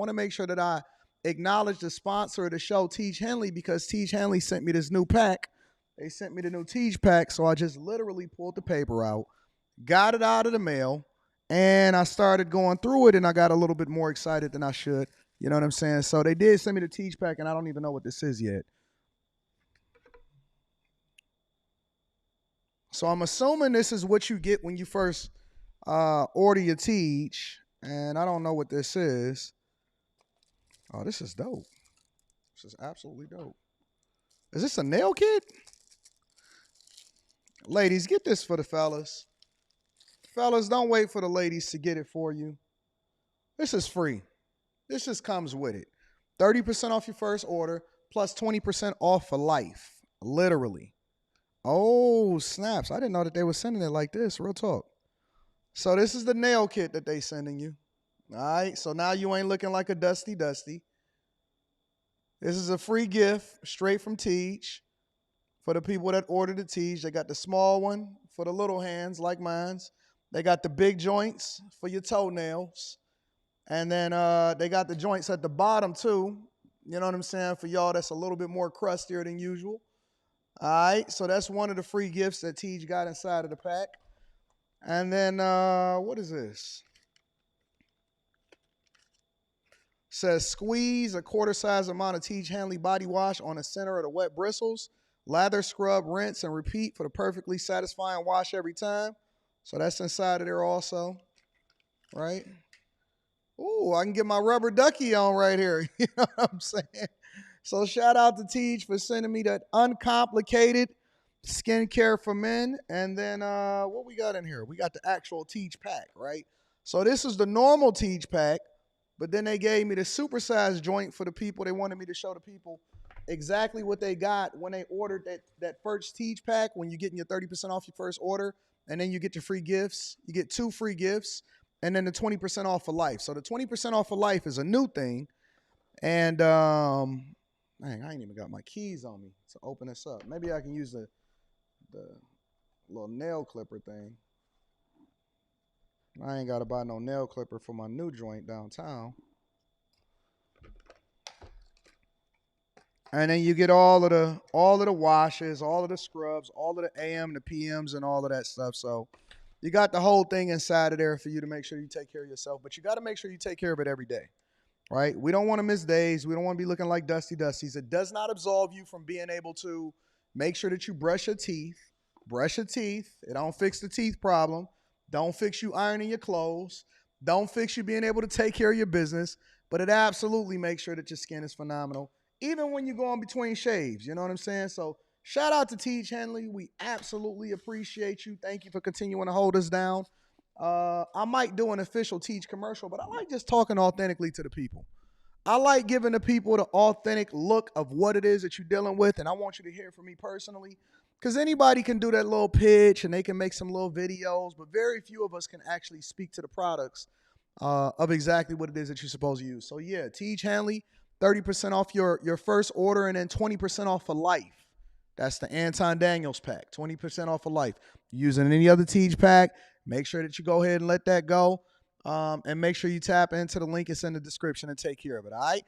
want to make sure that I acknowledge the sponsor of the show, Tiege Hanley, because Tiege Hanley sent me this new pack. They sent me the new Tiege pack, so I just literally pulled the paper out, got it out of the mail, and I started going through it, and I got a little bit more excited than I should. You know what I'm saying? So they did send me the Tiege pack, and I don't even know what this is yet. So I'm assuming this is what you get when you first order your Tiege, and I don't know what this is. Oh, this is dope. This is absolutely dope. Is this a nail kit? Ladies, get this for the fellas. Fellas, don't wait for the ladies to get it for you. This is free. This just comes with it. 30% off your first order, plus 20% off for life. Literally. Oh, snaps. I didn't know that they were sending it like this. Real talk. So this is the nail kit that they sending you. All right. So now you ain't looking like a dusty. This is a free gift straight from Tiege for the people that ordered the Tiege. They got the small one for the little hands like mine's. They got the big joints for your toenails. And then they got the joints at the bottom too. You know what I'm saying? For y'all that's a little bit more crustier than usual. All right, so that's one of the free gifts that Tiege got inside of the pack. And then, what is this? Says squeeze a quarter size amount of Tiege Hanley body wash on the center of the wet bristles. Lather, scrub, rinse, and repeat for the perfectly satisfying wash every time. So that's inside of there also, right? Ooh, I can get my rubber ducky on right here. You know what I'm saying? So shout out to Tiege for sending me that uncomplicated skincare for men. And then what we got in here? We got the actual Tiege pack, right? So this is the normal Tiege pack, but then they gave me the supersized joint for the people. They wanted me to show the people exactly what they got when they ordered that first Tiege pack, when you're getting your 30% off your first order, and then you get your free gifts. You get 2 free gifts, and then the 20% off for life. So the 20% off for life is a new thing. And dang, I ain't even got my keys on me to open this up. Maybe I can use the little nail clipper thing. I ain't got to buy no nail clipper for my new joint downtown. And then you get all of the washes, all of the scrubs, all of the AM, the PMs, and all of that stuff. So you got the whole thing inside of there for you to make sure you take care of yourself. But you got to make sure you take care of it every day. Right? We don't want to miss days. We don't want to be looking like dusties. It does not absolve you from being able to make sure that you brush your teeth. Brush your teeth. It don't fix the teeth problem. Don't fix you ironing your clothes. Don't fix you being able to take care of your business. But it absolutely makes sure that your skin is phenomenal, even when you go in between shaves. You know what I'm saying? So shout out to Tiege Hanley. We absolutely appreciate you. Thank you for continuing to hold us down. I might do an official Tiege commercial, but I like just talking authentically to the people. I like giving the people the authentic look of what it is that you're dealing with, and I want you to hear from me personally, because anybody can do that little pitch and they can make some little videos, but very few of us can actually speak to the products of exactly what it is that you're supposed to use. So yeah, Tiege Hanley, 30% off your first order, and then 20% off for life. That's the Anton Daniels pack, 20% off for life. Using any other Tiege pack, make sure that you go ahead and let that go. And make sure you tap into the link that's in the description and take care of it, all right?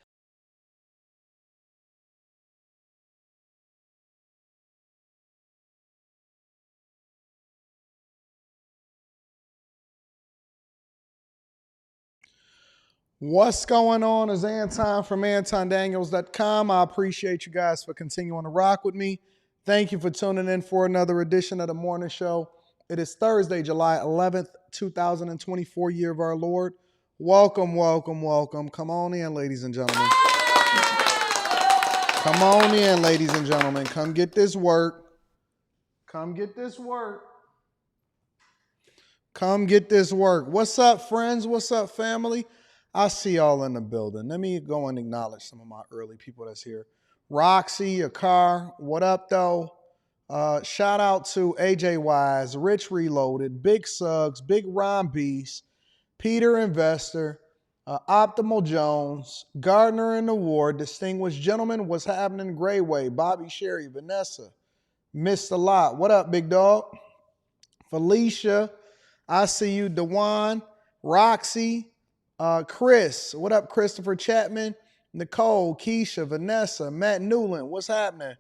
What's going on is Anton from AntonDaniels.com. I appreciate you guys for continuing to rock with me. Thank you for tuning in for another edition of the morning show. It is Thursday, July 11th, 2024, year of our Lord. Welcome, welcome, welcome. Come on in, ladies and gentlemen. Come on in, ladies and gentlemen. Come get this work. Come get this work. Come get this work. What's up, friends? What's up, family? I see y'all in the building. Let me go and acknowledge some of my early people that's here. Roxy, Akar, what up, though? Shout out to AJ Wise, Rich Reloaded, Big Suggs, Big Ron Beast, Peter Investor, Optimal Jones, Gardner in the Ward, Distinguished Gentleman, What's Happening, Grayway, Bobby Sherry, Vanessa, Mr. Lot, what up, big dog? Felicia, I see you, Dewan, Roxy, Chris, what up, Christopher Chapman? Nicole, Keisha, Vanessa, Matt Newland, what's happening?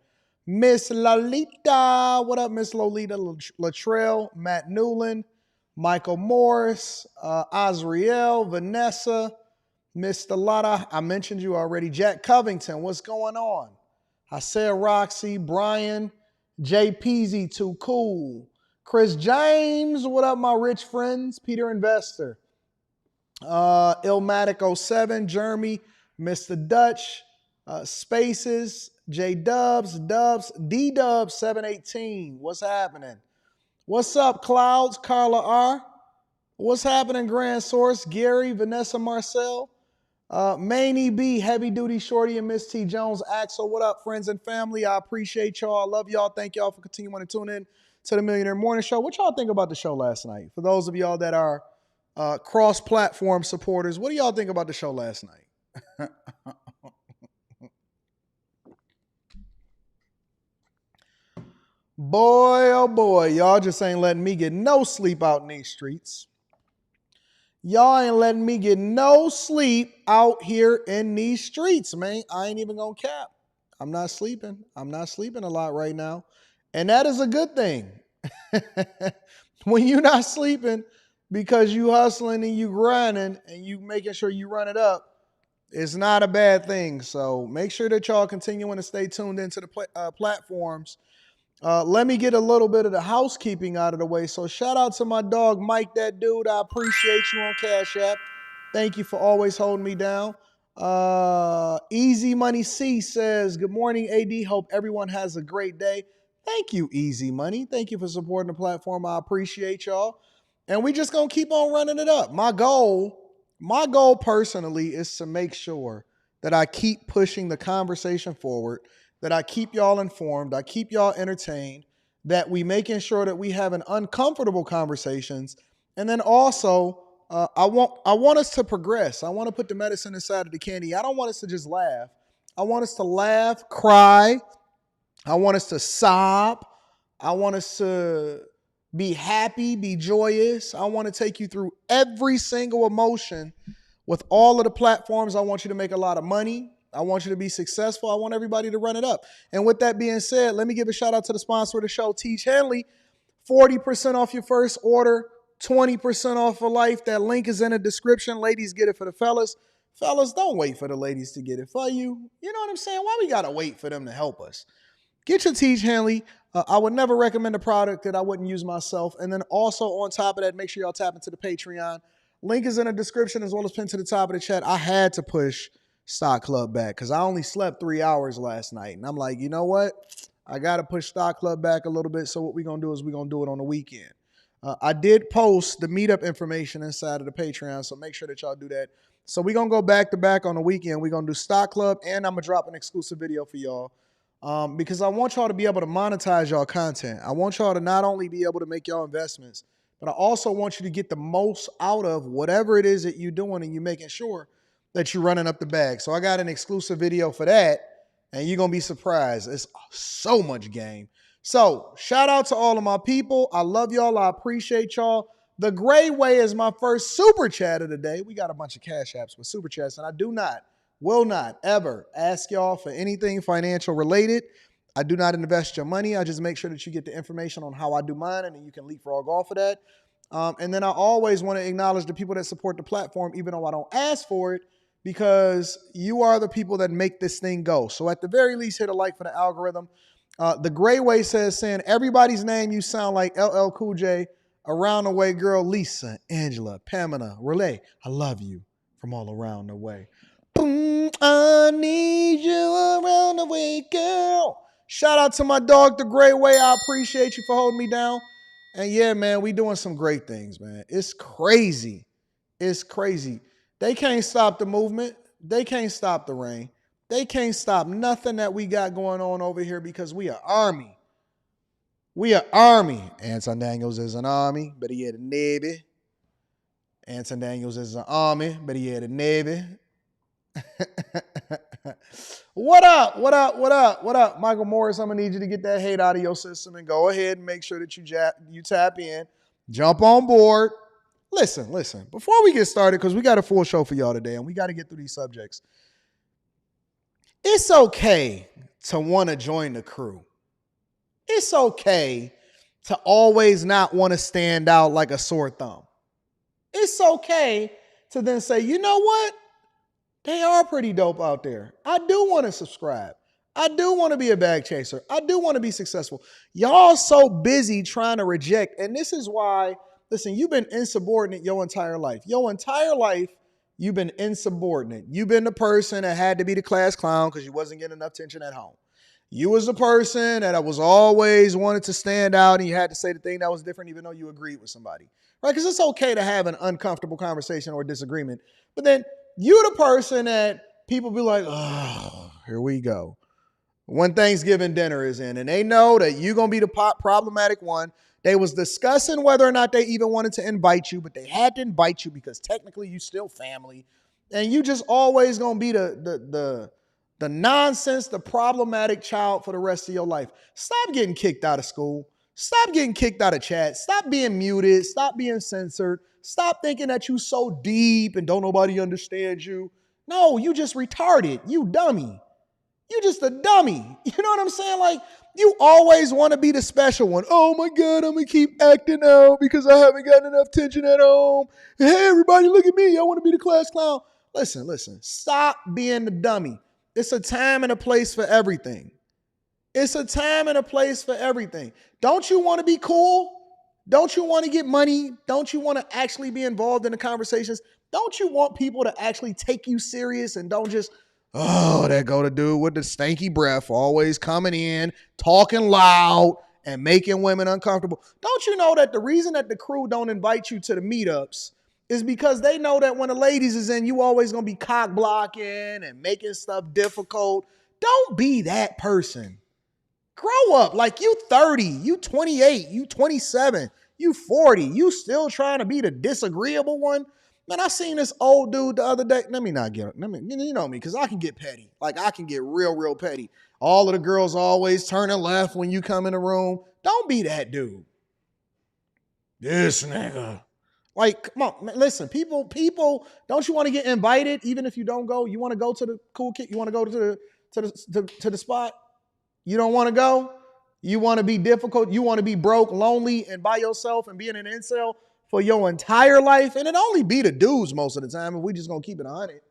Miss Lolita, what up, Miss Lolita Latrell, Matt Newland, Michael Morris, Azriel, Vanessa, Mr. Lotta, I mentioned you already. Jack Covington, what's going on? I said Roxy, Brian, Jay Peasy, too cool. Chris James, what up, my rich friends? Peter Investor. Illmatic07, Jeremy, Mr. Dutch, Spaces, J Dubs, D Dubs 718. What's happening? What's up, Clouds? Carla R. What's happening, Grand Source? Gary, Vanessa Marcel, Maney B, Heavy Duty Shorty, and Miss T Jones. Axel, what up, friends and family? I appreciate y'all. I love y'all. Thank y'all for continuing to tune in to the Millionaire Morning Show. What y'all think about the show last night? For those of y'all that are cross-platform supporters, what do y'all think about the show last night? Boy, oh boy, y'all just ain't letting me get no sleep out in these streets. Y'all ain't letting me get no sleep out here in these streets, man. I ain't even gonna cap. I'm not sleeping. I'm not sleeping a lot right now. And that is a good thing. When you're not sleeping because you hustling and you grinding and you making sure you run it up, it's not a bad thing. So make sure that y'all continuing to stay tuned into the platforms. Let me get a little bit of the housekeeping out of the way. So shout out to my dog, Mike, that dude. I appreciate you on Cash App. Thank you for always holding me down. Easy Money C says, good morning, AD. Hope everyone has a great day. Thank you, Easy Money. Thank you for supporting the platform. I appreciate y'all. And we just going to keep on running it up. My goal personally is to make sure that I keep pushing the conversation forward, that I keep y'all informed, I keep y'all entertained, that we making sure that we having uncomfortable conversations. And then also, I want us to progress. I want to put the medicine inside of the candy. I don't want us to just laugh. I want us to laugh, cry. I want us to sob. I want us to be happy, be joyous. I want to take you through every single emotion with all of the platforms. I want you to make a lot of money. I want you to be successful. I want everybody to run it up. And with that being said, let me give a shout out to the sponsor of the show, Tiege Hanley. 40% off your first order, 20% off for life. That link is in the description. Ladies, get it for the fellas. Fellas, don't wait for the ladies to get it for you. You know what I'm saying? Why we got to wait for them to help us? Get your Tiege Hanley. I would never recommend a product that I wouldn't use myself. And then also on top of that, make sure y'all tap into the Patreon. Link is in the description as well as pinned to the top of the chat. I had to push Stock Club back because I only slept 3 hours last night. And I'm like, you know what? I got to push Stock Club back a little bit. So what we're going to do is we're going to do it on the weekend. I did post the meetup information inside of the Patreon. So make sure that y'all do that. So we're going to go back to back on the weekend. We're going to do Stock Club and I'm going to drop an exclusive video for y'all. Because I want y'all to be able to monetize y'all content. I want y'all to not only be able to make y'all investments, but I also want you to get the most out of whatever it is that you're doing and you're making sure that you're running up the bag. So I got an exclusive video for that, and you're going to be surprised. It's so much game. So shout out to all of my people. I love y'all. I appreciate y'all. The Gray Way is my first super chat of the day. We got a bunch of cash apps with super chats, and I will not ever ask y'all for anything financial related. I do not invest your money. I just make sure that you get the information on how I do mine, and then you can leapfrog off of that. And then I always want to acknowledge the people that support the platform, even though I don't ask for it, because you are the people that make this thing go. So at the very least, hit a like for the algorithm. The Gray Way says, saying everybody's name, you sound like LL Cool J, Around the Way Girl, Lisa, Angela, Pamela, Relay. I love you from all around the way. Boom, I need you around the way, girl. Shout out to my dog, The Gray Way. I appreciate you for holding me down. And yeah, man, we doing some great things, man. It's crazy. It's crazy. They can't stop the movement. They can't stop the rain. They can't stop nothing that we got going on over here because we are Army. We are Army. Anton Daniels is an Army, but he had a Navy. Anton Daniels is an Army, but he had a Navy. What up? What up? What up? What up? Michael Morris, I'm going to need you to get that hate out of your system and go ahead and make sure that you tap in. Jump on board. Listen. Before we get started, because we got a full show for y'all today, and we got to get through these subjects. It's okay to want to join the crew. It's okay to always not want to stand out like a sore thumb. It's okay to then say, you know what? They are pretty dope out there. I do want to subscribe. I do want to be a bag chaser. I do want to be successful. Y'all so busy trying to reject. And this is why, listen, you've been insubordinate your entire life. Your entire life, you've been insubordinate. You've been the person that had to be the class clown because you wasn't getting enough attention at home. You was the person that was always wanted to stand out and you had to say the thing that was different even though you agreed with somebody. Right? Because it's okay to have an uncomfortable conversation or disagreement. But then you're the person that people be like, oh, here we go. When Thanksgiving dinner is in and they know that you're going to be the problematic one. They was discussing whether or not they even wanted to invite you, but they had to invite you because technically you still family. And you just always going to be the nonsense, the problematic child for the rest of your life. Stop getting kicked out of school. Stop getting kicked out of chat. Stop being muted. Stop being censored. Stop thinking that you so deep and don't nobody understand you. No, you just retarded. You dummy. You just a dummy. You know what I'm saying? Like, you always want to be the special one. Oh my God, I'm going to keep acting out because I haven't gotten enough attention at home. Hey, everybody, look at me. I want to be the class clown. Listen. Stop being the dummy. It's a time and a place for everything. It's a time and a place for everything. Don't you want to be cool? Don't you want to get money? Don't you want to actually be involved in the conversations? Don't you want people to actually take you serious and don't just, oh, that go to dude with the stanky breath always coming in, talking loud and making women uncomfortable. Don't you know that the reason that the crew don't invite you to the meetups is because they know that when the ladies is in, you always going to be cock blocking and making stuff difficult. Don't be that person. Grow up. Like, you 30, you 28, you 27, you 40. You still trying to be the disagreeable one? Man, I seen this old dude the other day. You know me, because I can get petty. Like, I can get real petty. All of the girls always turning left when you come in the room. Don't be that dude. This nigga. Like, come on, man, listen, people, don't you want to get invited even if you don't go? You want to go to the cool kid? You want to go to the spot? You don't want to go? You want to be difficult? You want to be broke, lonely, and by yourself and being an incel for your entire life? And it only be the dudes most of the time if we just going to keep it 100.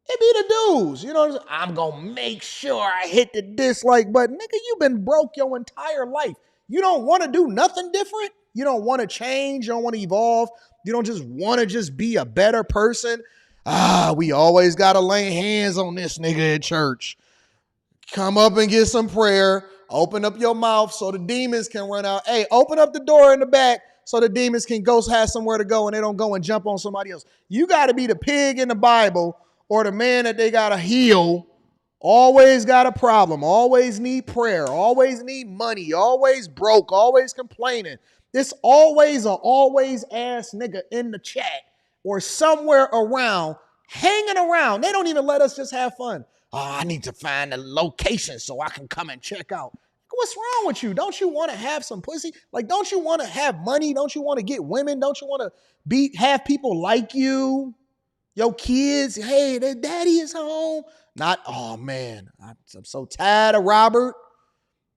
It be the dudes. You know what I'm going to make sure I hit the dislike button. Nigga, you been broke your entire life. You don't want to do nothing different? You don't want to change? You don't want to evolve? You don't just want to just be a better person? We always got to lay hands on this nigga at church. Come up and get some prayer. Open up your mouth so the demons can run out. Hey, open up the door in the back so the demons can go have somewhere to go and they don't go and jump on somebody else. You got to be the pig in the Bible or the man that they got to heal. Always got a problem. Always need prayer. Always need money. Always broke. Always complaining. This always ass nigga in the chat or somewhere around, hanging around. They don't even let us just have fun. I need to find a location so I can come and check out. What's wrong with you? Don't you want to have some pussy? Like, don't you want to have money? Don't you want to get women? Don't you want to have people like you? Your kids, hey, their daddy is home. Not, oh man, I'm so tired of Robert.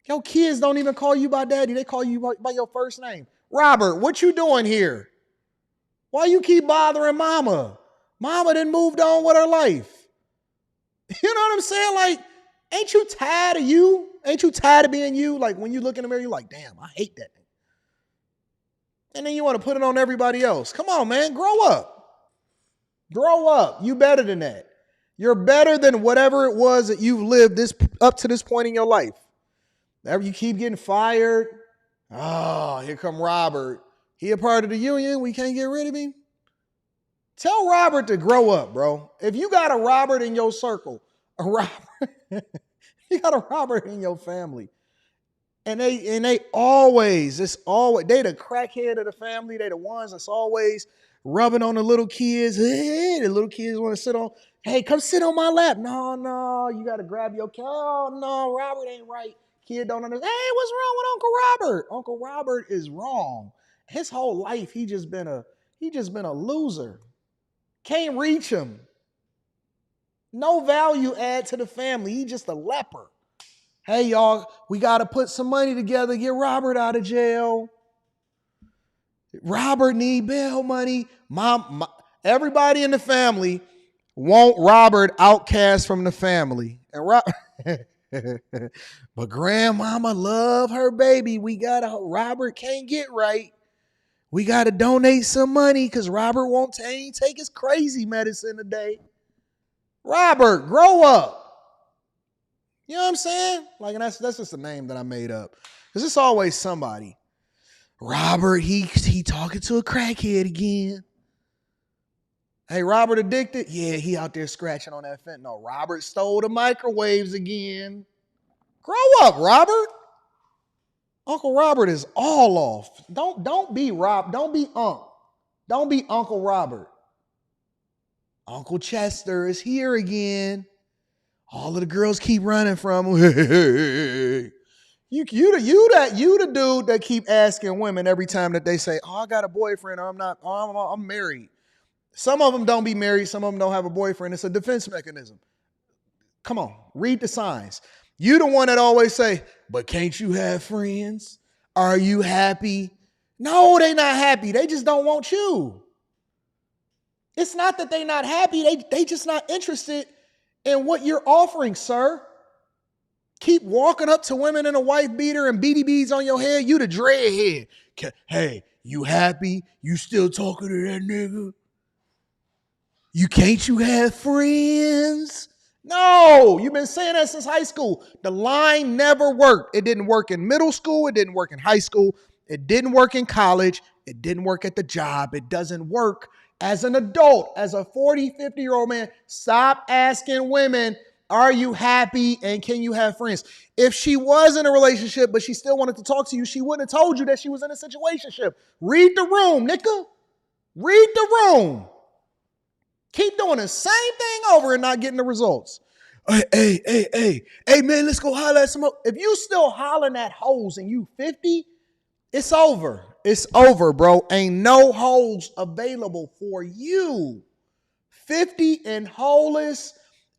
Your kids don't even call you by daddy. They call you by your first name. Robert, what you doing here? Why you keep bothering mama? Mama done moved on with her life. You know what I'm saying? Like, ain't you tired of you? Ain't you tired of being you? Like, when you look in the mirror, you're like, damn, I hate that. And then you want to put it on everybody else. Come on, man, grow up. Grow up. You better than that. You're better than whatever it was that you've lived up to this point in your life. Whenever you keep getting fired, oh, here come Robert. He a part of the union. We can't get rid of him. Tell Robert to grow up, bro. If you got a Robert in your circle, you got a Robert in your family, and they always, they the crackhead of the family. They the ones that's always rubbing on the little kids. Hey, the little kids want to sit on. Hey, come sit on my lap. No, you got to grab your cat. Oh, no, Robert ain't right. Kid don't understand. Hey, what's wrong with Uncle Robert? Uncle Robert is wrong. His whole life, he just been He just been a loser. Can't reach him. No value add to the family. He just a leper. Hey, y'all, we got to put some money together, get Robert out of jail. Robert need bail money. Mom, everybody in the family want Robert outcast from the family. And but grandmama love her baby. Robert can't get right. We got to donate some money because Robert won't take his crazy medicine today. Robert, grow up. You know what I'm saying? Like, and that's just a name that I made up. Because it's always somebody. Robert, he talking to a crackhead again. Hey, Robert addicted? Yeah, he out there scratching on that fentanyl. Robert stole the microwaves again. Grow up, Robert. Uncle Robert is all off. Don't be Rob. Don't be Unc. Don't be Uncle Robert. Uncle Chester is here again. All of the girls keep running from him. You the dude that keep asking women every time that they say, "Oh, I got a boyfriend," or I'm married. Some of them don't be married. Some of them don't have a boyfriend. It's a defense mechanism. Come on, read the signs. You the one that always say, "But can't you have friends? Are you happy?" No, they not happy. They just don't want you. It's not that they not happy. They just not interested in what you're offering, sir. Keep walking up to women in a wife beater and beady beads on your head. You the dreadhead. Hey, you happy? You still talking to that nigga? Can't you have friends? No, you've been saying that since high school. The line never worked. It didn't work in middle school. It didn't work in high school. It didn't work in college. It didn't work at the job. It doesn't work as an adult, as a 40, 50-year-old man. Stop asking women, are you happy and can you have friends? If she was in a relationship, but she still wanted to talk to you, she wouldn't have told you that she was in a situationship. Read the room, nigga. Read the room. Keep doing the same thing over and not getting the results. Hey, man, let's go holler at some. If you still hollering at hoes and you 50, it's over. It's over, bro. Ain't no hoes available for you. 50 and holeless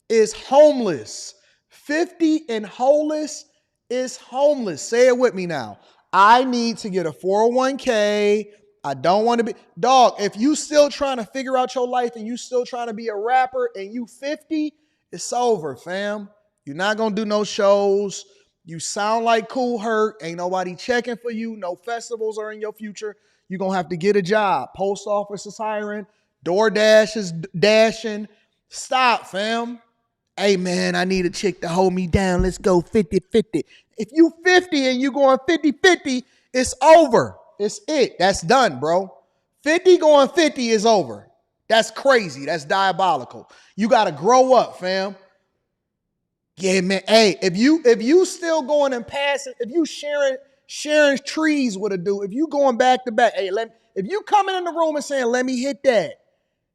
is homeless. 50 and holeless is homeless. Say it with me now. I need to get a 401k. I don't want to be, dog, if you still trying to figure out your life and you still trying to be a rapper and you 50, it's over, fam. You're not going to do no shows. You sound like Cool Herc. Ain't nobody checking for you. No festivals are in your future. You're going to have to get a job. Post office is hiring. DoorDash is dashing. Stop, fam. Hey, man, I need a chick to hold me down. Let's go 50-50. If you 50 and you going 50-50, it's over. It's it. That's done, bro. 50 going 50 is over. That's crazy. That's diabolical. You got to grow up, fam. Yeah, man. Hey, if you still going and passing, if you sharing trees with a dude, if you going back to back, hey, if you coming in the room and saying, let me hit that,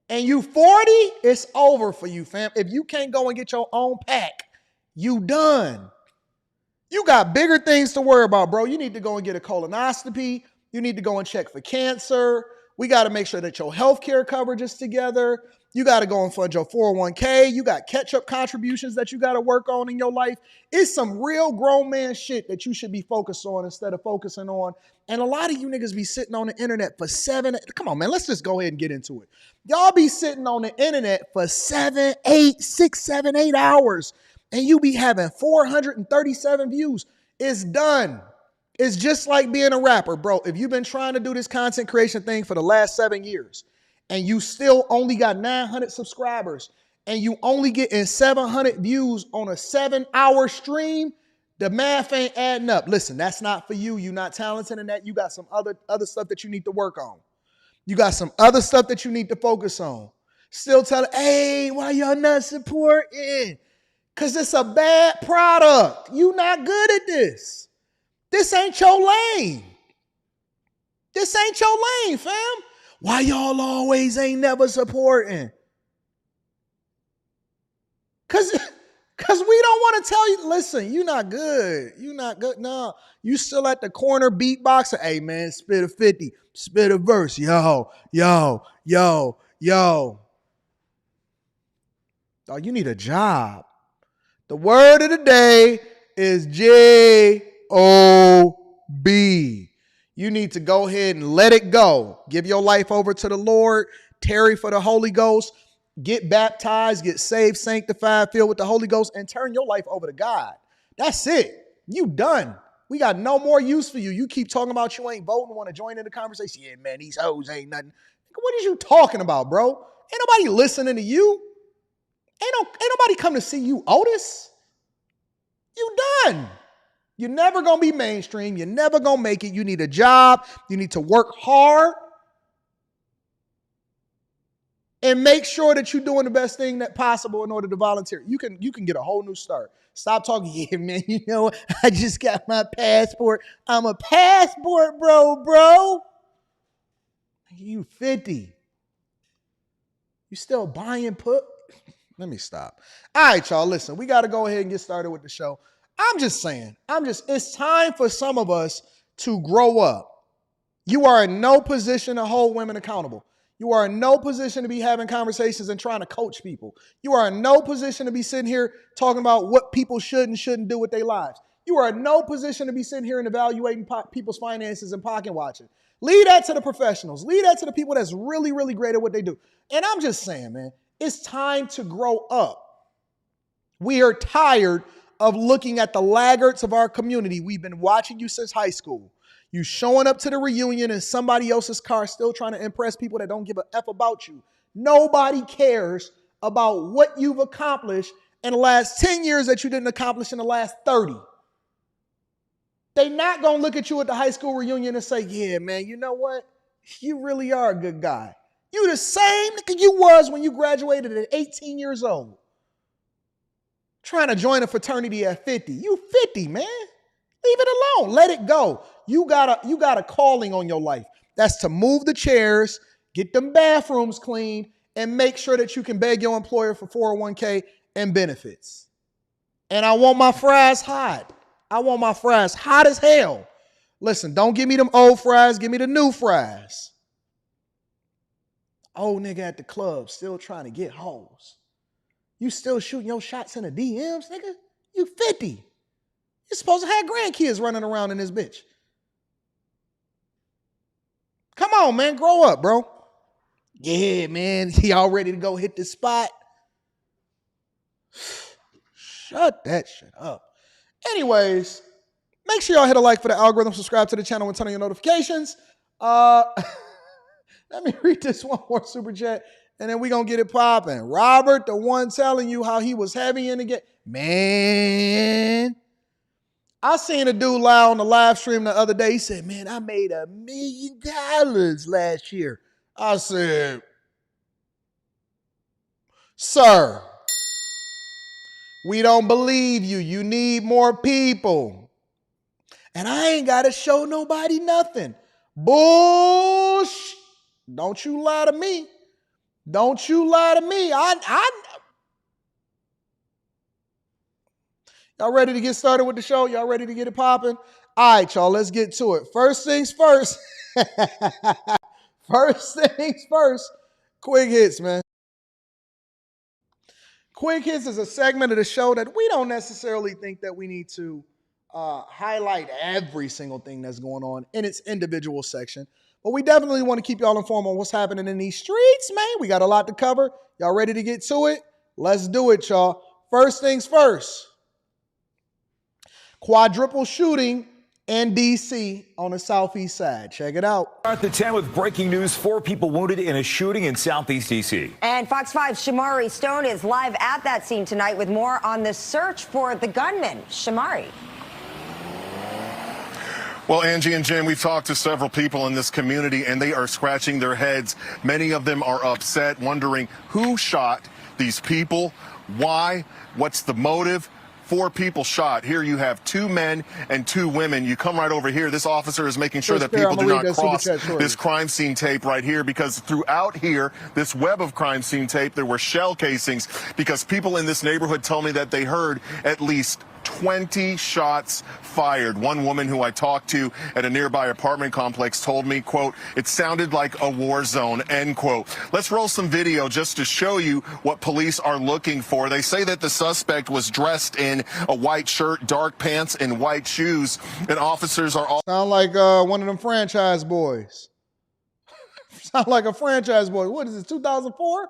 and you 40, it's over for you, fam. If you can't go and get your own pack, you done. You got bigger things to worry about, bro. You need to go and get a colonoscopy. You need to go and check for cancer. We got to make sure that your healthcare coverage is together. You got to go and fund your 401k. You got catch-up contributions that you got to work on in your life. It's some real grown man shit that you should be focused on instead of focusing on. And a lot of you niggas be sitting on the internet for come on, man, let's just go ahead and get into it. Y'all be sitting on the internet for 6, 7, 8 hours, and you be having 437 views. It's done. It's just like being a rapper, bro. If you've been trying to do this content creation thing for the last 7 years and you still only got 900 subscribers and you only getting 700 views on a 7-hour stream, the math ain't adding up. Listen, that's not for you. You're not talented in that. You got some other stuff that you need to work on. You got some other stuff that you need to focus on. Still telling, hey, why y'all not supporting? Because it's a bad product. You not good at this. This ain't your lane. This ain't your lane, fam. Why y'all always ain't never supporting? Because we don't want trying to tell you, listen, you not good. You not good. No, you still at the corner beatboxing. Hey, man, spit a 50, spit a verse. Yo. Oh, you need a job. The word of the day is J-O-B. You need to go ahead and let it go. Give your life over to the Lord. Tarry for the Holy Ghost. Get baptized, get saved, sanctified, filled with the Holy Ghost, and turn your life over to God. That's it. You done. We got no more use for you. You keep talking about you ain't voting, want to join in the conversation. Yeah, man, these hoes ain't nothing. What is you talking about, bro? Ain't nobody listening to you. Ain't nobody come to see you, Otis. You done. You're never going to be mainstream. You're never going to make it. You need a job. You need to work hard. And make sure that you're doing the best thing that possible in order to volunteer. You can get a whole new start. Stop talking, yeah, man, you know, I just got my passport. I'm a passport bro. You 50. You still buying put? Let me stop. All right, y'all, listen, we got to go ahead and get started with the show. I'm just saying, it's time for some of us to grow up. You are in no position to hold women accountable. You are in no position to be having conversations and trying to coach people. You are in no position to be sitting here talking about what people should and shouldn't do with their lives. You are in no position to be sitting here and evaluating people's finances and pocket watching. Leave that to the professionals. Leave that to the people that's really, really great at what they do. And I'm just saying, man, it's time to grow up. We are tired of looking at the laggards of our community. We've been watching you since high school. You showing up to the reunion in somebody else's car, still trying to impress people that don't give a F about you. Nobody cares about what you've accomplished in the last 10 years that you didn't accomplish in the last 30. They're not going to look at you at the high school reunion and say, yeah, man, you know what? You really are a good guy. You the same nigga you was when you graduated at 18 years old. Trying to join a fraternity at 50. You 50, man. Leave it alone. Let it go. You got a calling on your life. That's to move the chairs, get them bathrooms clean, and make sure that you can beg your employer for 401k and benefits. And I want my fries hot. I want my fries hot as hell. Listen, don't give me them old fries. Give me the new fries. Old nigga at the club still trying to get hoes. You still shooting your shots in the DMs, nigga? You 50. You're supposed to have grandkids running around in this bitch. Come on, man. Grow up, bro. Yeah, man. Y'all ready to go hit the spot? Shut that shit up. Anyways, make sure y'all hit a like for the algorithm, subscribe to the channel, and turn on your notifications. Let me read this one more super chat, and then we're going to get it popping. Robert, the one telling you how he was heavy in the game. Man, I seen a dude lie on the live stream the other day. He said, man, I made $1 million last year. I said, sir, we don't believe you. You need more people. And I ain't got to show nobody nothing. Bullshit. Don't you lie to me. Don't you lie to me. Y'all ready to get started with the show? Y'all ready to get it popping? All right, y'all, let's get to it. First things first. First things first. Quick hits, man. Quick hits is a segment of the show that we don't necessarily think that we need to highlight every single thing that's going on in its individual section. But we definitely want to keep y'all informed on what's happening in these streets, man. We got a lot to cover. Y'all ready to get to it? Let's do it, y'all. First things first. Quadruple shooting in D.C. on the southeast side. Check it out. At the 10 with breaking news, 4 people wounded in a shooting in southeast D.C. And Fox 5's Shamari Stone is live at that scene tonight with more on the search for the gunman. Shamari. Well, Angie and Jim, we've talked to several people in this community, and they are scratching their heads. Many of them are upset, wondering who shot these people, why, what's the motive. 4 people shot. Here you have 2 men and 2 women. You come right over here. This officer is making sure that people do not cross this crime scene tape right here, because throughout here, this web of crime scene tape, there were shell casings, because people in this neighborhood tell me that they heard at least 20 shots fired. One woman who I talked to at a nearby apartment complex told me, quote, "It sounded like a war zone," end quote. Let's roll some video just to show you what police are looking for. They say that the suspect was dressed in a white shirt, dark pants, and white shoes, and officers are all... Sound like one of them franchise boys. Sound like a franchise boy. What is this, 2004?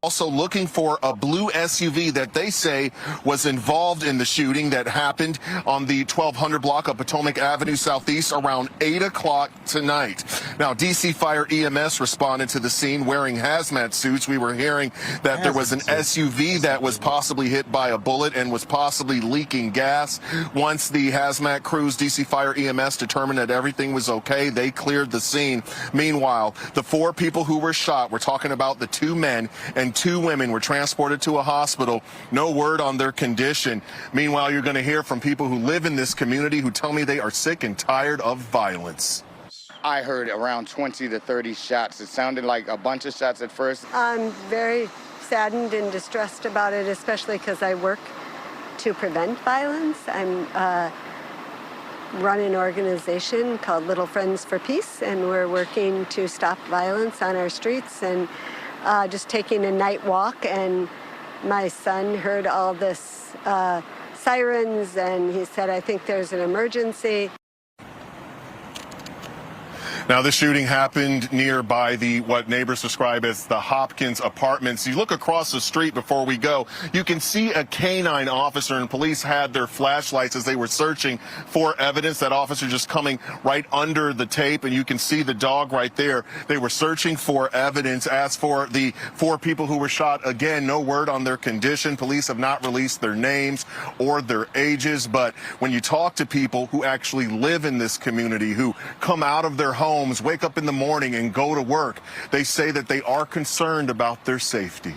Also looking for a blue SUV that they say was involved in the shooting that happened on the 1200 block of Potomac Avenue Southeast around 8 o'clock tonight. Now, DC Fire EMS responded to the scene wearing hazmat suits. We were hearing that there was an SUV that was possibly hit by a bullet and was possibly leaking gas. Once the hazmat crews, DC Fire EMS, determined that everything was okay, they cleared the scene. Meanwhile, the 4 people who were shot, we're talking about the 2 men and 2 women, were transported to a hospital. No word on their condition. Meanwhile, you're going to hear from people who live in this community who tell me they are sick and tired of violence. I heard around 20 to 30 shots. It sounded like a bunch of shots at first. I'm very saddened and distressed about it, especially because I work to prevent violence. I'm run an organization called Little Friends for Peace, and we're working to stop violence on our streets. And just taking a night walk, and my son heard all this sirens, and he said, "I think there's an emergency." Now, the shooting happened nearby what neighbors describe as the Hopkins apartments. You look across the street before we go, you can see a canine officer, and police had their flashlights as they were searching for evidence. That officer just coming right under the tape, and you can see the dog right there. They were searching for evidence. As for the 4 people who were shot, again, no word on their condition. Police have not released their names or their ages, but when you talk to people who actually live in this community, who come out of their homes, wake up in the morning and go to work, they say that they are concerned about their safety.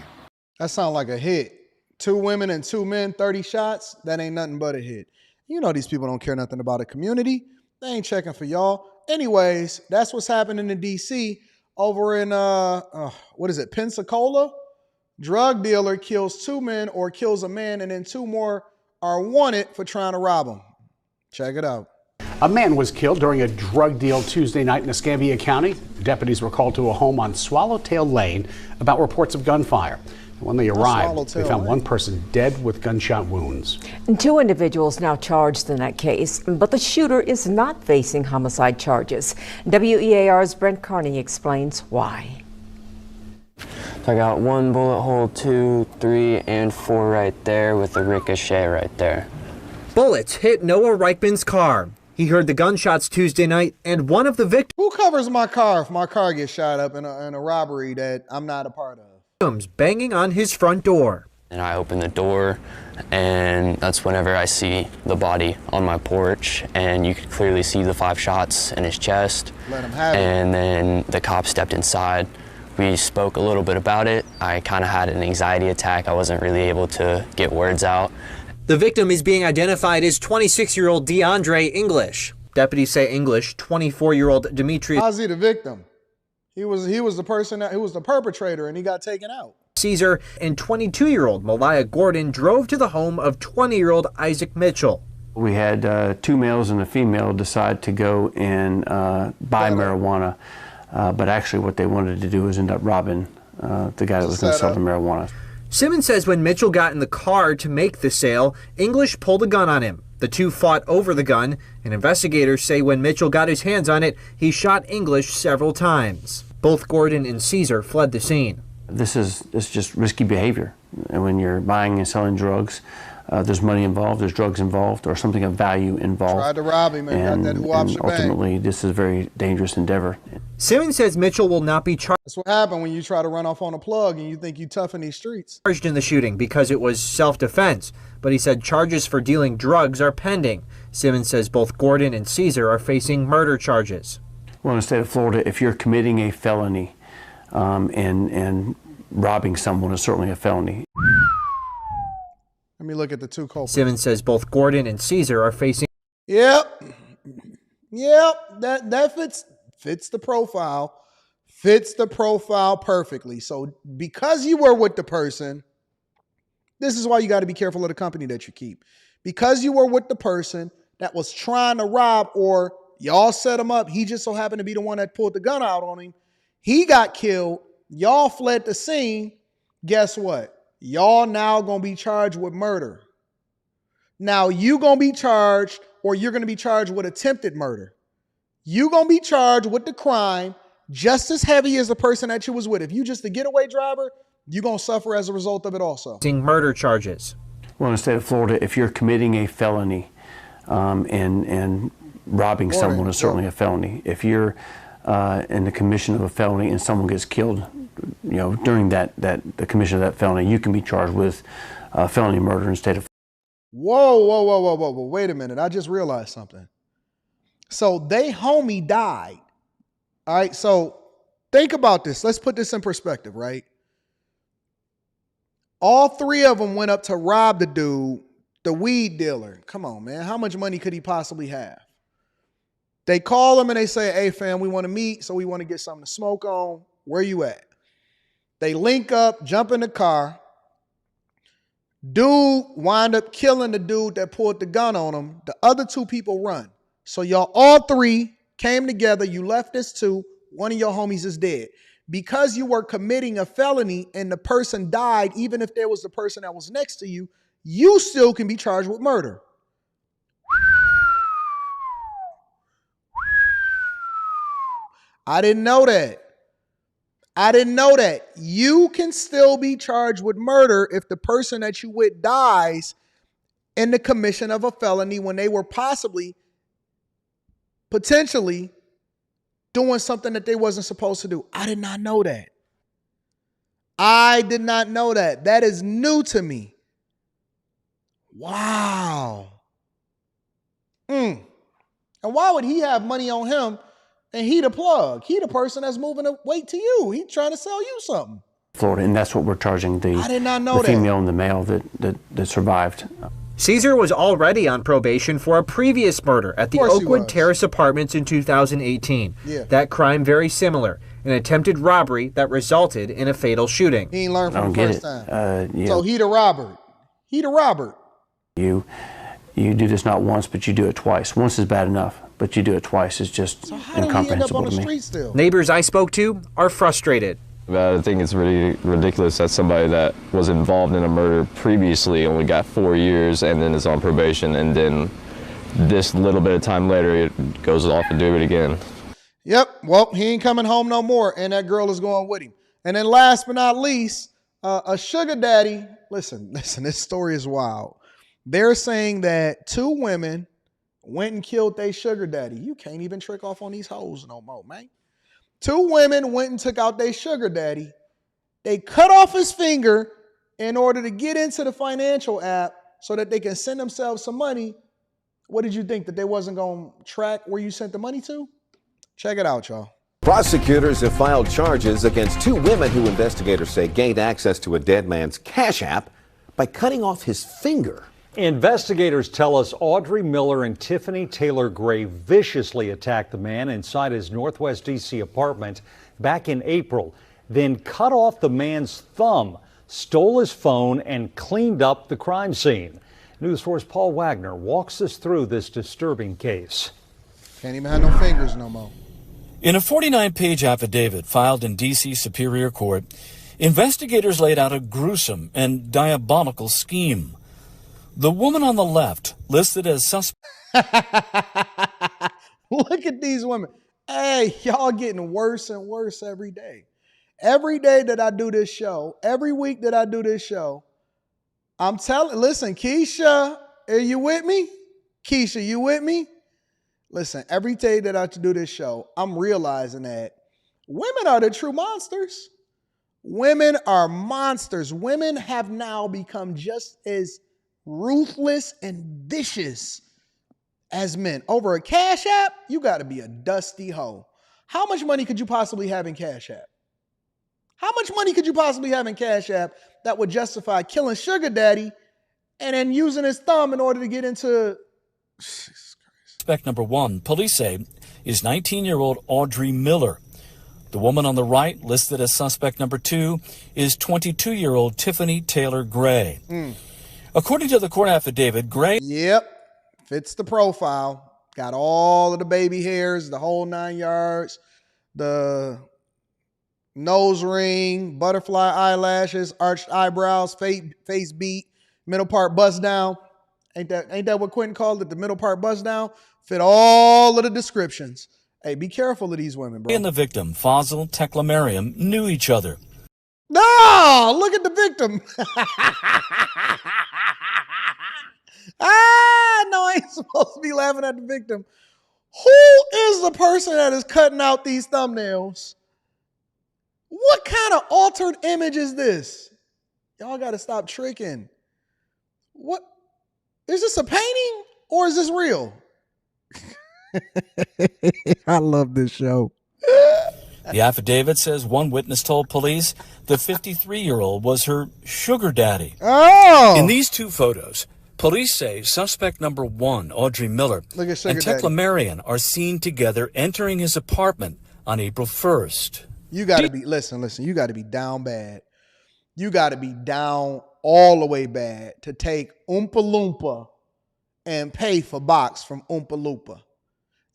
That sounds like a hit. 2 women and 2 men, 30 shots. That ain't nothing but a hit. You know these people don't care nothing about a community. They ain't checking for y'all. Anyways, that's what's happening in D.C. over in, what is it, Pensacola? Drug dealer kills 2 men or kills a man, and then 2 more are wanted for trying to rob him. Check it out. A man was killed during a drug deal Tuesday night in Escambia County. Deputies were called to a home on Swallowtail Lane about reports of gunfire. When they arrived, they found one person dead with gunshot wounds. 2 individuals now charged in that case, but the shooter is not facing homicide charges. WEAR's Brent Carney explains why. So I got 1 bullet hole, 2, 3, and 4 right there with a ricochet right there. Bullets hit Noah Reichman's car. He heard the gunshots Tuesday night, and one of the victims... Who covers my car if my car gets shot up in a robbery that I'm not a part of? Banging on his front door. And I open the door, and that's whenever I see the body on my porch, and you could clearly see the 5 shots in his chest. Let him have it. And then the cop stepped inside. We spoke a little bit about it. I kind of had an anxiety attack. I wasn't really able to get words out. The victim is being identified as 26-year-old DeAndre English. Deputies say English, 24-year-old Demetrius... How's he the victim? He was the person who was the perpetrator, and he got taken out. Caesar and 22-year-old Malaya Gordon drove to the home of 20-year-old Isaac Mitchell. We had 2 males and a female decide to go and buy marijuana, but actually what they wanted to do was end up robbing the guy that was going to sell the marijuana. Simmons says when Mitchell got in the car to make the sale, English pulled a gun on him. The 2 fought over the gun, and investigators say when Mitchell got his hands on it, he shot English several times. Both Gordon and Caesar fled the scene. This is just risky behavior. And when you're buying and selling drugs, there's money involved, there's drugs involved, or something of value involved. Tried to rob him and got that and ultimately, this is a very dangerous endeavor. Simmons says Mitchell will not be charged. That's what happened when you try to run off on a plug and you think you tough in these streets. Charged in the shooting because it was self-defense, but he said charges for dealing drugs are pending. Simmons says both Gordon and Caesar are facing murder charges. Well, in the state of Florida, if you're committing a felony and robbing someone is certainly a felony. Let Let me look at the two culprits. Simmons says both Gordon and Caesar are facing. Yep. That fits the profile. Fits the profile perfectly. So because you were with the person, this is why you got to be careful of the company that you keep. Because you were with the person that was trying to rob, or y'all set him up, he just so happened to be the one that pulled the gun out on him. He got killed. Y'all fled the scene. Guess what? Y'all now going to be charged with murder. Now you going to be charged, or you're going to be charged with attempted murder. You going to be charged with the crime just as heavy as the person that you was with. If you just a getaway driver, you're going to suffer as a result of it also. Murder charges. Well, in the state of Florida, if you're committing a felony and robbing someone is certainly a felony. If you're in the commission of a felony and someone gets killed, during the commission of that felony, you can be charged with felony murder in the state of Florida. Whoa. Wait a minute. I just realized something. So they homie died. All right. So think about this. Let's put this in perspective, right? All three of them went up to rob the dude, the weed dealer. Come on, man. How much money could he possibly have? They call him and they say, hey, fam, we want to meet, so we want to get something to smoke on. Where you at? They link up, jump in the car. Dude wind up killing the dude that pulled the gun on him. The other two people run. So y'all all three came together. You left this two. One of your homies is dead. Because you were committing a felony and the person died, even if there was the person that was next to you, you still can be charged with murder. I didn't know that. You can still be charged with murder if the person that you with dies in the commission of a felony when they were potentially doing something that they wasn't supposed to do. I did not know that. That is new to me. Wow. And why would he have money on him and he the plug? He the person that's moving the weight to you. He trying to sell you something. Florida, and that's what we're charging the female and the male that survived. Caesar was already on probation for a previous murder at the Oakwood Terrace Apartments in 2018. Yeah. That crime very similar, an attempted robbery that resulted in a fatal shooting. He ain't learned from the first time. So he the Robert. You do this not once, but you do it twice. Once is bad enough, but you do it twice is just incomprehensible to me. Neighbors I spoke to are frustrated. I think it's really ridiculous that somebody that was involved in a murder previously only got 4 years and then is on probation, and then this little bit of time later it goes off and do it again. Yep. Well, he ain't coming home no more, and that girl is going with him. And then last but not least, a sugar daddy. Listen, this story is wild. They're saying that 2 women went and killed their sugar daddy. You can't even trick off on these hoes no more, man. 2 women went and took out their sugar daddy. They cut off his finger in order to get into the financial app so that they can send themselves some money. What did you think, that they wasn't going to track where you sent the money to? Check it out, y'all. Prosecutors have filed charges against 2 women who investigators say gained access to a dead man's Cash App by cutting off his finger. Investigators tell us Audrey Miller and Tiffany Taylor Gray viciously attacked the man inside his Northwest D.C. apartment back in April, then cut off the man's thumb, stole his phone, and cleaned up the crime scene. News 4's Paul Wagner walks us through this disturbing case. Can't even have no fingers no more. In a 49-page affidavit filed in D.C. Superior Court, investigators laid out a gruesome and diabolical scheme. The woman on the left, listed as suspect. Look at these women. Hey, y'all getting worse and worse every day. Every day that I do this show, every week that I do this show, listen, Keisha, are you with me? Keisha, you with me? Listen, every day that I do this show, I'm realizing that women are the true monsters. Women are monsters. Women have now become just as ruthless and vicious as men. Over a Cash App, you got to be a dusty hoe. How much money could you possibly have in Cash App? How much money could you possibly have in Cash App that would justify killing Sugar Daddy and then using his thumb in order to get into. Suspect number 1, police say, is 19-year-old Audrey Miller. The woman on the right, listed as suspect number 2, is 22-year-old Tiffany Taylor Gray. According to the court affidavit, Gray... Yep, fits the profile. Got all of the baby hairs, the whole 9 yards, the nose ring, butterfly eyelashes, arched eyebrows, face beat, middle part bust down. Ain't that what Quentin called it? The middle part bust down? Fit all of the descriptions. Hey, be careful of these women, bro. And the victim, Fazil Teklemariam, knew each other. No, look at the victim. No, I ain't supposed to be laughing at the victim. Who is the person that is cutting out these thumbnails? What kind of altered image is this? Y'all got to stop tricking. What? Is this a painting or is this real? I love this show. The affidavit says one witness told police the 53-year-old was her sugar daddy. Oh! In these 2 photos, police say suspect number 1, Audrey Miller, Look at and Teklemariam are seen together entering his apartment on April 1st. You got to be, listen, you got to be down bad. You got to be down all the way bad to take Oompa Loompa and pay for box from Oompa Loompa.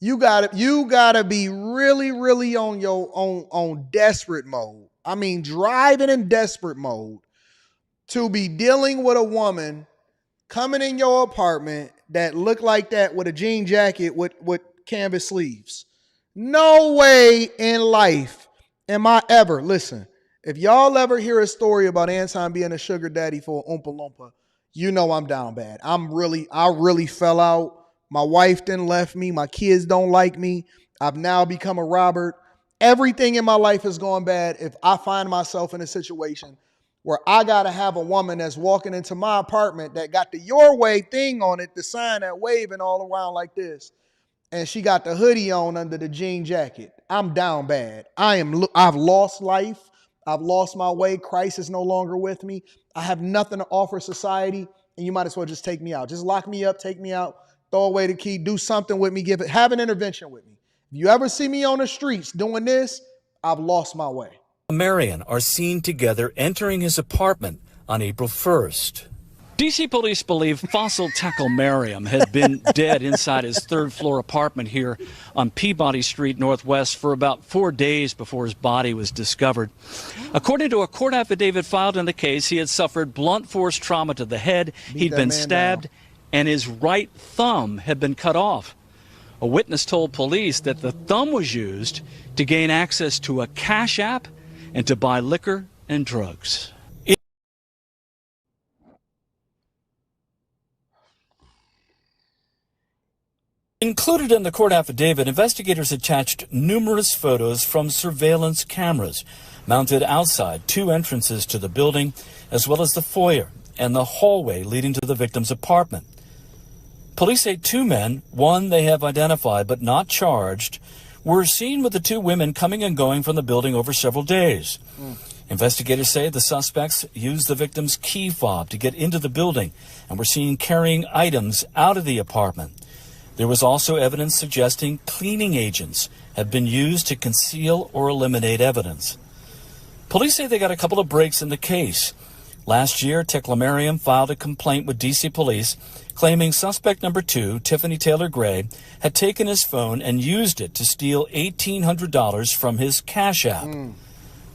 You gotta be really, really on desperate mode. I mean, driving in desperate mode to be dealing with a woman coming in your apartment that look like that with a jean jacket with canvas sleeves. No way in life am I ever, listen, if y'all ever hear a story about Anton being a sugar daddy for Oompa Loompa, you know I'm down bad. I really fell out. My wife then left me. My kids don't like me. I've now become a Robert. Everything in my life is going bad if I find myself in a situation where I got to have a woman that's walking into my apartment that got the your way thing on it, the sign that waving all around like this, and she got the hoodie on under the jean jacket. I'm down bad. I've lost life. I've lost my way. Christ is no longer with me. I have nothing to offer society, and you might as well just take me out. Just lock me up, take me out. Throw away the key, do something with me, have an intervention with me. If you ever see me on the streets doing this, I've lost my way. Marion are seen together entering his apartment on April 1st. D.C. police believe Fazil Teklemariam had been dead inside his 3rd-floor apartment here on Peabody Street Northwest for about 4 days before his body was discovered. According to a court affidavit filed in the case, he had suffered blunt force trauma to the head, he'd been stabbed, and his right thumb had been cut off. A witness told police that the thumb was used to gain access to a cash app and to buy liquor and drugs. Included in the court affidavit, investigators attached numerous photos from surveillance cameras mounted outside 2 entrances to the building, as well as the foyer and the hallway leading to the victim's apartment. Police say 2 men, one they have identified but not charged, were seen with the 2 women coming and going from the building over several days. Investigators say the suspects used the victim's key fob to get into the building and were seen carrying items out of the apartment. There was also evidence suggesting cleaning agents had been used to conceal or eliminate evidence. Police say they got a couple of breaks in the case. Last year, Teklemariam filed a complaint with D.C. police claiming suspect number 2, Tiffany Taylor Gray, had taken his phone and used it to steal $1,800 from his cash app.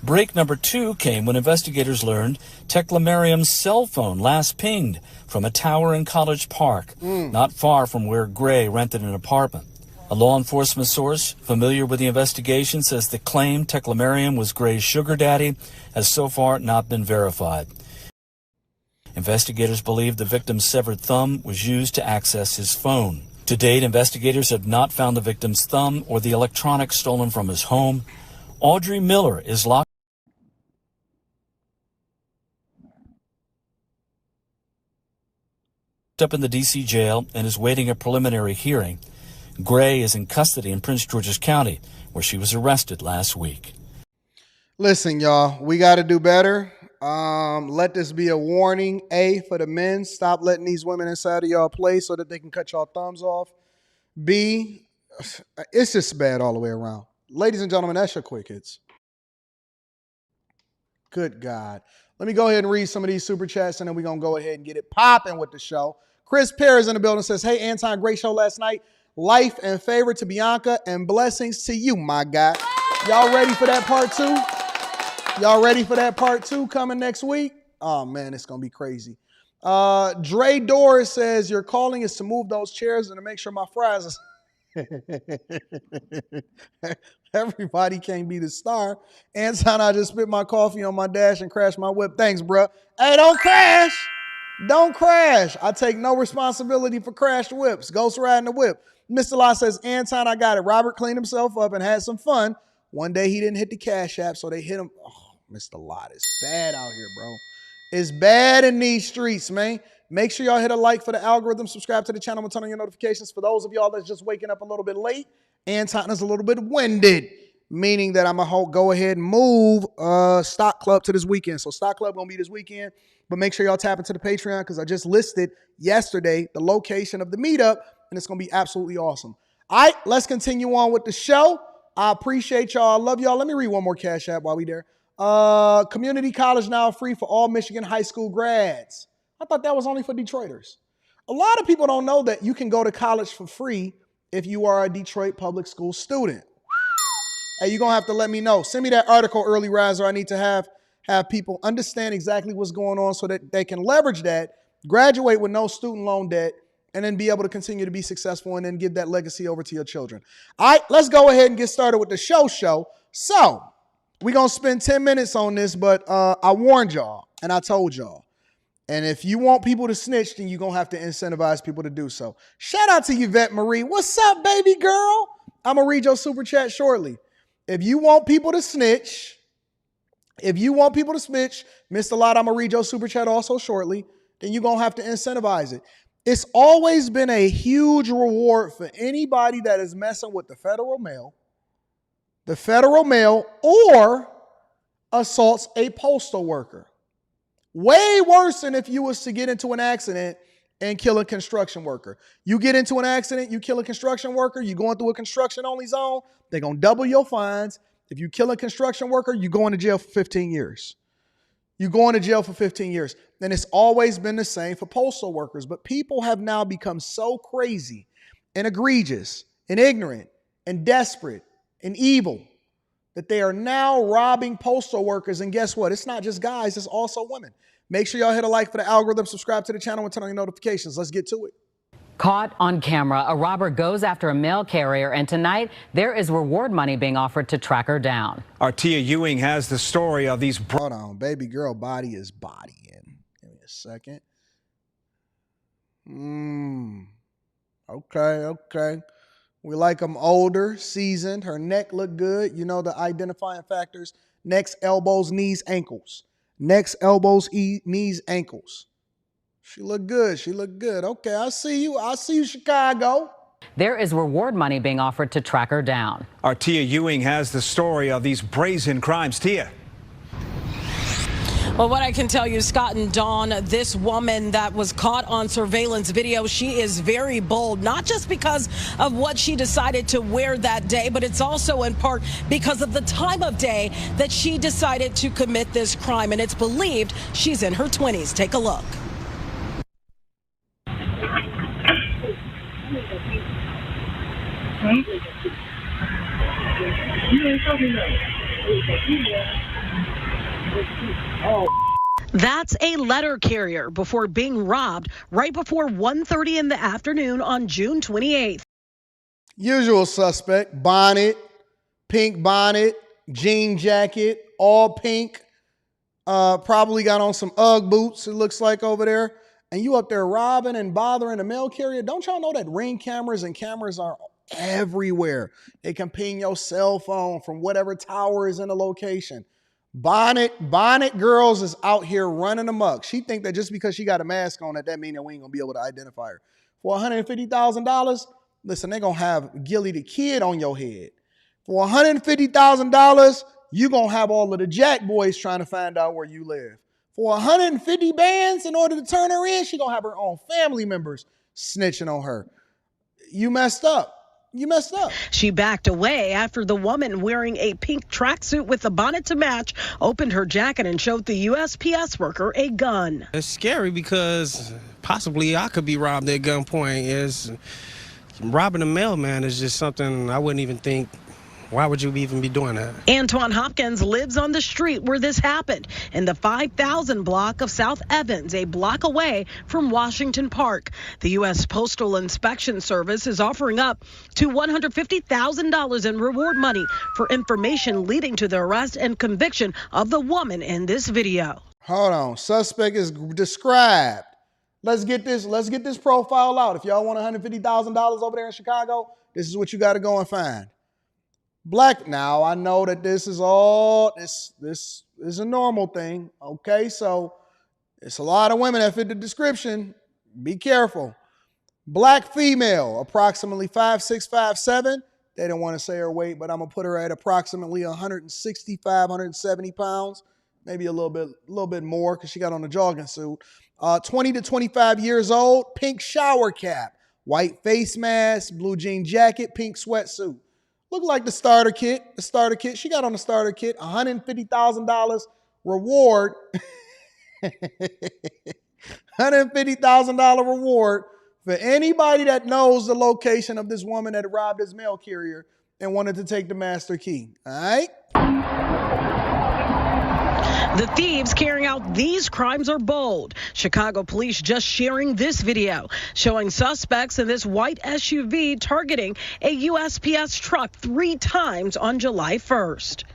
Break number 2 came when investigators learned Teklemariam's cell phone last pinged from a tower in College Park, not far from where Gray rented an apartment. A law enforcement source familiar with the investigation says the claim Teklemariam was Gray's sugar daddy has so far not been verified. Investigators believe the victim's severed thumb was used to access his phone. To date, investigators have not found the victim's thumb or the electronics stolen from his home. Audrey Miller is locked up in the D.C. jail and is waiting a preliminary hearing. Gray is in custody in Prince George's County, where she was arrested last week. Listen, y'all, we got to do better. Let this be a warning. A, for the men, stop letting these women inside of y'all play so that they can cut y'all thumbs off. B, it's just bad all the way around. Ladies and gentlemen, that's your quick hits. Good God. Let me go ahead and read some of these super chats, and then we're going to go ahead and get it popping with the show. Chris Perez in the building says, hey, Anton, great show last night. Life and favor to Bianca and blessings to you, my guy. Y'all ready for that part 2? Y'all ready for that part 2 coming next week? Oh, man, it's going to be crazy. Dre Doris says, your calling is to move those chairs and to make sure my fries is... Everybody can't be the star. Anton, I just spit my coffee on my dash and crashed my whip. Thanks, bro. Hey, don't crash. Don't crash. I take no responsibility for crashed whips. Ghost riding the whip. Mr. Law says, Anton, I got it. Robert cleaned himself up and had some fun. One day he didn't hit the Cash App, so they hit him. Oh, Mr. Lot, it's bad out here, bro. It's bad in these streets, man. Make sure y'all hit a like for the algorithm. Subscribe to the channel and turn on your notifications. For those of y'all that's just waking up a little bit late, Anton is a little bit winded, meaning that I'm going to go ahead and move Stock Club to this weekend. So Stock Club going to be this weekend, but make sure y'all tap into the Patreon because I just listed yesterday the location of the meetup, and it's going to be absolutely awesome. All right, let's continue on with the show. I appreciate y'all. I love y'all. Let me read one more Cash App while we there. Community college now free for all Michigan high school grads. I thought that was only for Detroiters. A lot of people don't know that you can go to college for free if you are a Detroit public school student. Hey, you're going to have to let me know. Send me that article, Early Riser. I need to have people understand exactly what's going on so that they can leverage that, graduate with no student loan debt, and then be able to continue to be successful and then give that legacy over to your children. All right, let's go ahead and get started with the show. So we're going to spend 10 minutes on this, but I warned y'all and I told y'all. And if you want people to snitch, then you're going to have to incentivize people to do so. Shout out to Yvette Marie. What's up, baby girl? I'm going to read your super chat shortly. If you want people to snitch, Mr. Lott, I'm going to read your super chat also shortly, then you're going to have to incentivize it. It's always been a huge reward for anybody that is messing with the federal mail, or assaults a postal worker. Way worse than if you was to get into an accident and kill a construction worker. You get into an accident, you kill a construction worker, you going through a construction-only zone, they're going to double your fines. If you kill a construction worker, you're going to jail for 15 years. You're going to jail for 15 years. And it's always been the same for postal workers. But people have now become so crazy and egregious and ignorant and desperate and evil that they are now robbing postal workers. And guess what? It's not just guys, it's also women. Make sure y'all hit a like for the algorithm, subscribe to the channel, and turn on your notifications. Let's get to it. Caught on camera, a robber goes after a mail carrier, and tonight there is reward money being offered to track her down. Our Tia Ewing has the story of these. Hold on, baby girl body is bodying. Give me a second. Okay. We like them older, seasoned. Her neck look good. You know the identifying factors. Necks, elbows, knees, ankles. Necks, elbows, knees, ankles. She look good. Okay, I see you, Chicago. There is reward money being offered to track her down. Our Tia Ewing has the story of these brazen crimes. Tia. Well, what I can tell you, Scott and Dawn, this woman that was caught on surveillance video, she is very bold, not just because of what she decided to wear that day, but it's also in part because of the time of day that she decided to commit this crime. And it's believed she's in her 20s. Take a look. That's a letter carrier before being robbed right before 1:30 in the afternoon on June 28th. Usual suspect, bonnet, pink bonnet, jean jacket, all pink. Probably got on some Ugg boots, it looks like over there. And you up there robbing and bothering a mail carrier. Don't y'all know that Ring cameras and cameras are everywhere? They can ping your cell phone from whatever tower is in the location. Bonnet girls is out here running amok. She think that just because she got a mask on that means that we ain't gonna be able to identify her. For $150,000, listen, they gonna have Gilly the Kid on your head. For $150,000, you gonna have all of the Jack boys trying to find out where you live. for 150 bands in order to turn her in. She gonna have her own family members snitching on her. You messed up. You messed up. She backed away after the woman wearing a pink tracksuit with a bonnet to match opened her jacket and showed the USPS worker a gun. It's scary because possibly I could be robbed at gunpoint. Robbing a mailman is just something I wouldn't even think. Why would you even be doing that? Antoine Hopkins lives on the street where this happened in the 5000 block of South Evans, a block away from Washington Park. The U.S. Postal Inspection Service is offering up to $150,000 in reward money for information leading to the arrest and conviction of the woman in this video. Hold on. Suspect is described. Let's get this profile out. If y'all want $150,000 over there in Chicago, this is what you got to go and find. Black. Now I know that this is a normal thing. Okay, so it's a lot of women that fit the description. Be careful. Black female, approximately 5'6", 5'7". They don't want to say her weight, but I'm gonna put her at approximately 165, 170 pounds, maybe a little bit more because she got on a jogging suit. 20 to 25 years old, pink shower cap, white face mask, blue jean jacket, pink sweatsuit. Look like the starter kit. She got on the starter kit. $150,000 reward. $150,000 reward for anybody that knows the location of this woman that robbed his mail carrier and wanted to take the master key. All right? The thieves carrying out these crimes are bold. Chicago police just sharing this video showing suspects in this white SUV targeting a USPS truck 3 times on July 1st.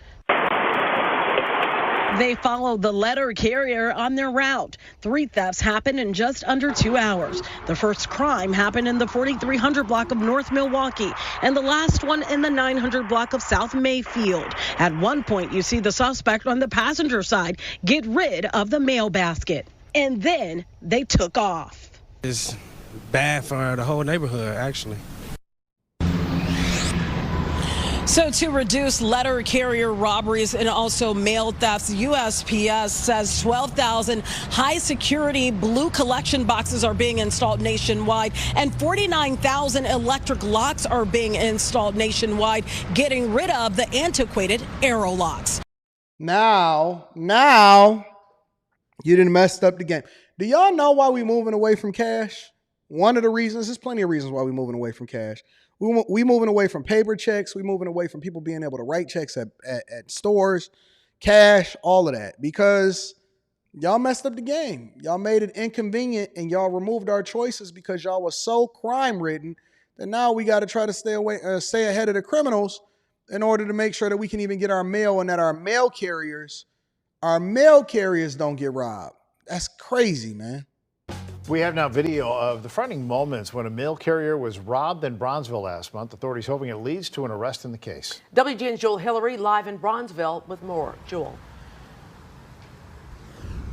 They followed the letter carrier on their route. 3 thefts happened in just under 2 hours. The first crime happened in the 4300 block of North Milwaukee, and the last one in the 900 block of South Mayfield. At one point, you see the suspect on the passenger side get rid of the mail basket, and then they took off. It's bad for the whole neighborhood, actually. So to reduce letter carrier robberies and also mail thefts, USPS says 12,000 high-security blue collection boxes are being installed nationwide, and 49,000 electric locks are being installed nationwide, getting rid of the antiquated arrow locks. Now, you done messed up the game. Do y'all know why we moving away from cash? One of the reasons, there's plenty of reasons why we moving away from cash. We moving away from paper checks. We moving away from people being able to write checks at stores, cash, all of that. Because y'all messed up the game. Y'all made it inconvenient and y'all removed our choices because y'all was so crime-ridden that now we got to try to stay ahead of the criminals in order to make sure that we can even get our mail and that our mail carriers don't get robbed. That's crazy, man. We have now video of the frightening moments when a mail carrier was robbed in Bronzeville last month. Authorities hoping it leads to an arrest in the case. WGN's Joel Hillary live in Bronzeville with more. Joel.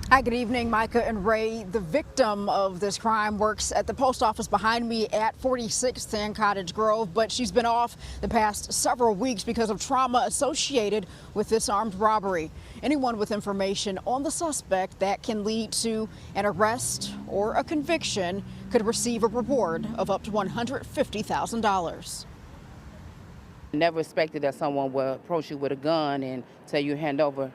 Hi, good evening, Micah and Ray. The victim of this crime works at the post office behind me at 46th and Cottage Grove, but she's been off the past several weeks because of trauma associated with this armed robbery. Anyone with information on the suspect that can lead to an arrest or a conviction could receive a reward of up to $150,000. Never expected that someone would approach you with a gun and tell you hand over,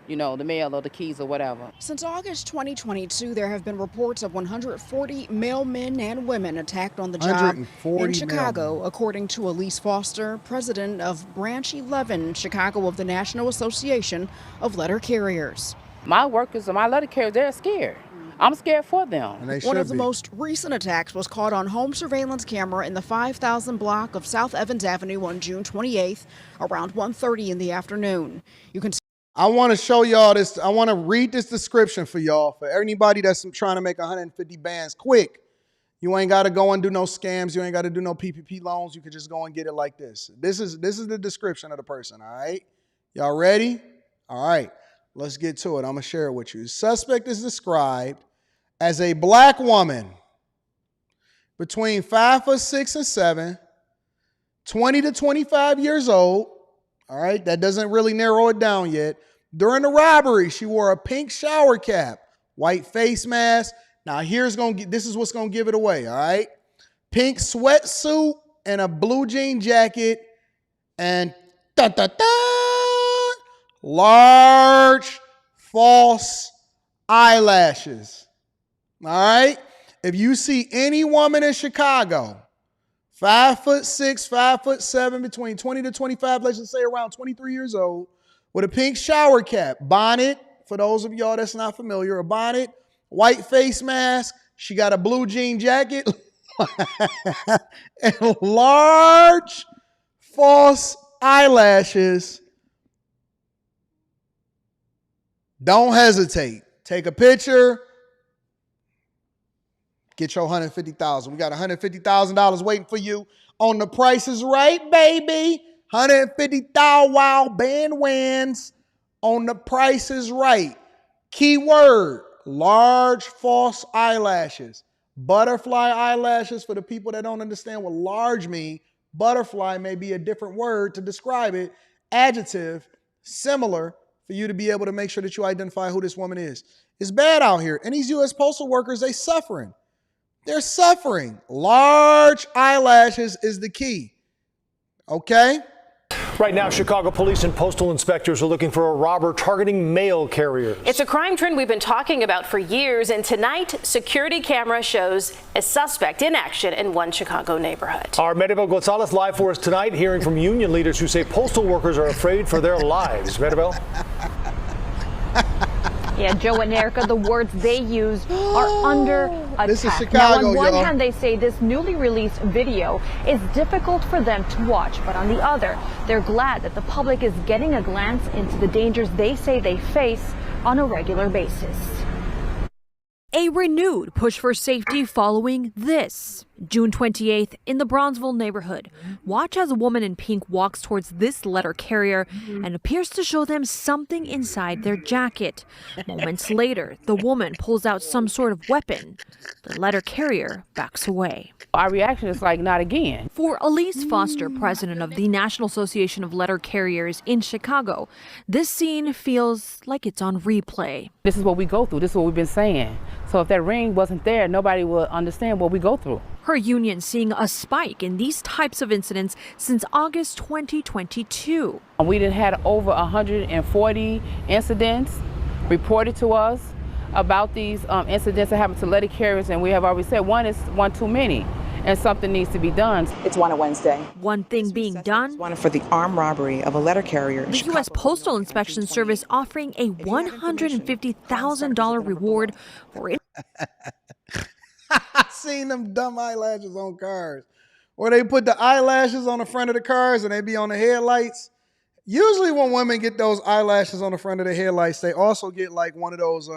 you know, the mail or the keys or whatever. Since August 2022, there have been reports of 140 mailmen and women attacked on the job in Chicago, according to Elise Foster, president of Branch 11, Chicago, of the National Association of Letter Carriers. My workers or my letter carriers, they're scared. I'm scared for them. One of the most recent attacks was caught on home surveillance camera in the 5000 block of South Evans Avenue on June 28th, around 1:30 in the afternoon. You can I want to show y'all this. I want to read this description for y'all. For anybody that's trying to make 150 bands quick, you ain't got to go and do no scams. You ain't got to do no PPP loans. You can just go and get it like this. This is the description of the person, all right? Y'all ready? All right, let's get to it. I'm going to share it with you. Suspect is described as a black woman between 5'6" and 7", 20 to 25 years old. All right, that doesn't really narrow it down yet. During the robbery, she wore a pink shower cap, white face mask. Now this is what's gonna give it away, all right? Pink sweatsuit and a blue jean jacket and large false eyelashes. All right? If you see any woman in Chicago, 5'6", 5'7", between 20 to 25, let's just say around 23 years old, with a pink shower cap, bonnet, for those of y'all that's not familiar, a bonnet, white face mask, she got a blue jean jacket, and large false eyelashes, don't hesitate. Take a picture. Get your $150,000. We got $150,000 waiting for you on The Price is Right, baby. $150,000 wow band wins on The Price is Right. Keyword, large false eyelashes. Butterfly eyelashes, for the people that don't understand what large mean, butterfly may be a different word to describe it. Adjective, similar, for you to be able to make sure that you identify who this woman is. It's bad out here. And these U.S. postal workers, they suffering. They're suffering. Large eyelashes is the key. Okay? Right now, Chicago police and postal inspectors are looking for a robber targeting mail carriers. It's a crime trend we've been talking about for years, and tonight, security camera shows a suspect in action in one Chicago neighborhood. Our Maribel Gonzalez live for us tonight, hearing from union leaders who say postal workers are afraid for their lives. Maribel? Yeah, Joe and Erica, the words they use are under attack. This is Chicago, now, on one y'all. hand, they say this newly released video is difficult for them to watch, but on the other, they're glad that the public is getting a glance into the dangers they say they face on a regular basis. A renewed push for safety following this. June 28th, in the Bronzeville neighborhood, watch as a woman in pink walks towards this letter carrier and appears to show them something inside their jacket. Moments later, the woman pulls out some sort of weapon. The letter carrier backs away. Our reaction is like, not again. For Elise Foster, president of the National Association of Letter Carriers in Chicago, this scene feels like it's on replay. This is what we go through. This is what we've been saying. So if that ring wasn't there, nobody would understand what we go through. Her union seeing a spike in these types of incidents since August 2022. We done had over 140 incidents reported to us about these incidents that happen to letter carriers, and we have always said one too many, and something needs to be done. It's one on Wednesday. One thing being done. One for the armed robbery of a letter carrier. The U.S. Postal Inspection Service offering a $150,000 reward for it. I seen them dumb eyelashes on cars, where they put the eyelashes on the front of the cars and they be on the headlights. Usually when women get those eyelashes on the front of the headlights, they also get like one of those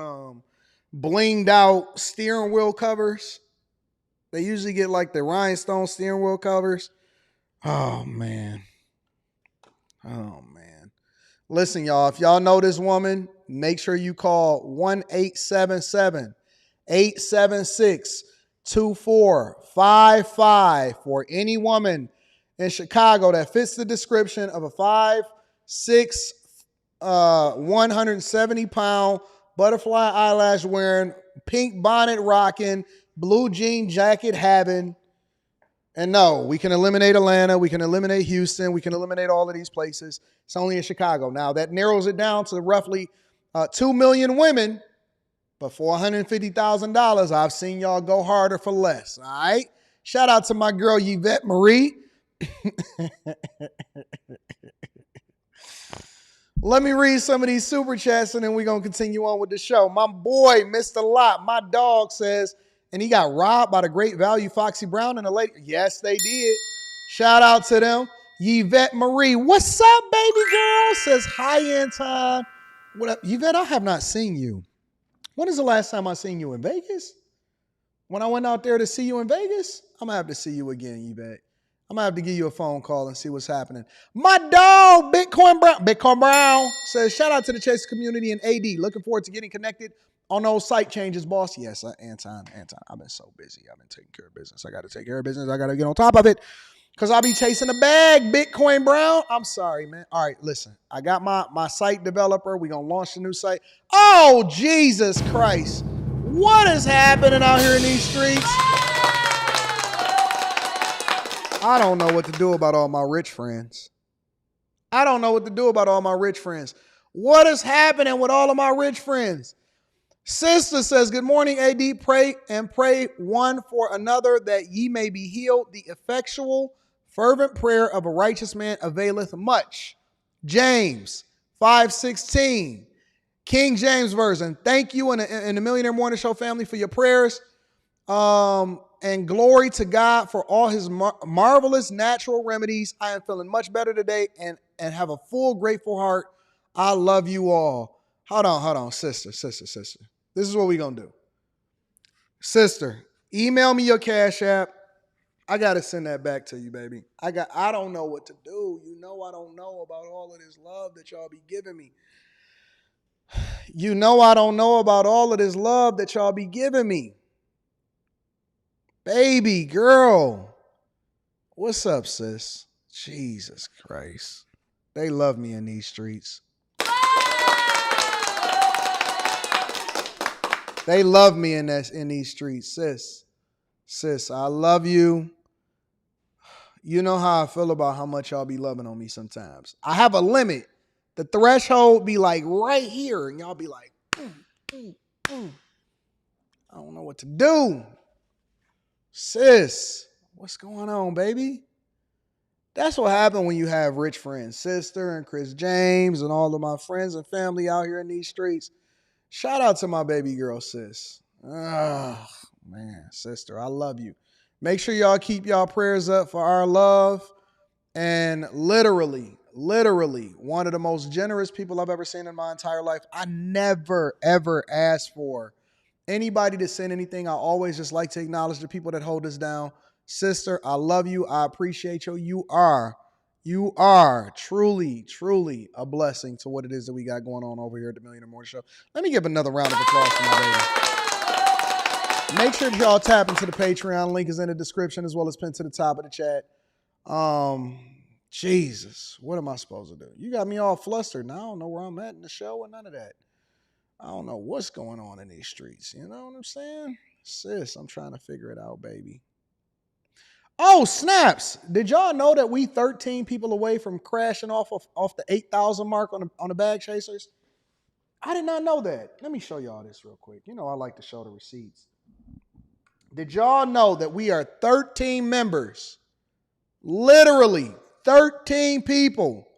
blinged out steering wheel covers. They usually get like the rhinestone steering wheel covers. Oh, man. Oh, man. Listen, y'all, if y'all know this woman, make sure you call 1-877-876-2455 for any woman in Chicago that fits the description of a 5'6", 170-pound, butterfly eyelash wearing, pink bonnet rocking, blue jean jacket having. And no, we can eliminate Atlanta, we can eliminate Houston, we can eliminate all of these places. It's only in Chicago. Now, that narrows it down to roughly 2 million women, but for $150,000, I've seen y'all go harder for less, all right? Shout out to my girl, Yvette Marie. Let me read some of these super chats, and then we're going to continue on with the show. My boy, Mr. Lot, my dog, says, and he got robbed by the Great Value Foxy Brown and the late. Yes, they did. Shout out to them. Yvette Marie, what's up, baby girl? Says, hi, Anton. What up? Yvette, I have not seen you. When is the last time I seen you in Vegas? When I went out there to see you in Vegas? I'm going to have to see you again, Yvette. I'm going to have to give you a phone call and see what's happening. My dog, Bitcoin Brown, says, shout out to the Chase community and AD. Looking forward to getting connected on those site changes, boss. Yes, Anton, I've been so busy. I've been taking care of business. I got to take care of business. I got to get on top of it. Because I be chasing a bag, Bitcoin Brown. I'm sorry, man. All right, listen. I got my site developer. We're going to launch the new site. Oh, Jesus Christ. What is happening out here in these streets? I don't know what to do about all my rich friends. I don't know what to do about all my rich friends. What is happening with all of my rich friends? Sister says, good morning, AD. Pray and pray one for another that ye may be healed. The effectual, fervent prayer of a righteous man availeth much. James 5:16, King James Version. Thank you and the Millionaire Morning Show family for your prayers. And glory to God for all his marvelous natural remedies. I am feeling much better today and have a full grateful heart. I love you all. Hold on, sister. This is what we're going to do. Sister, email me your Cash App. I got to send that back to you, baby. I don't know what to do. You know I don't know about all of this love that y'all be giving me. You know I don't know about all of this love that y'all be giving me. Baby girl. What's up, sis? Jesus Christ. They love me in these streets. They love me in these streets, sis. Sis, I love you. You know how I feel about how much y'all be loving on me sometimes. I have a limit. The threshold be like right here, and y'all be like, I don't know what to do. Sis, what's going on, baby? That's what happened when you have rich friends. Sister and Chris James and all of my friends and family out here in these streets. Shout out to my baby girl, sis. Oh, man, sister, I love you. Make sure y'all keep y'all prayers up for our love. And literally, one of the most generous people I've ever seen in my entire life. I never, ever asked for anybody to send anything. I always just like to acknowledge the people that hold us down. Sister, I love you. I appreciate you. You are truly, truly a blessing to what it is that we got going on over here at the Millionaire Morning Show. Let me give another round of applause for my baby. Make sure that y'all tap into the Patreon. Link is in the description as well as pinned to the top of the chat. Jesus, what am I supposed to do? You got me all flustered. Now I don't know where I'm at in the show or none of that. I don't know what's going on in these streets. You know what I'm saying? Sis, I'm trying to figure it out, baby. Oh, snaps. Did y'all know that we 13 people away from crashing off the 8,000 mark on the bag chasers? I did not know that. Let me show y'all this real quick. You know I like to show the receipts. Did y'all know that we are 13 members, literally 13 people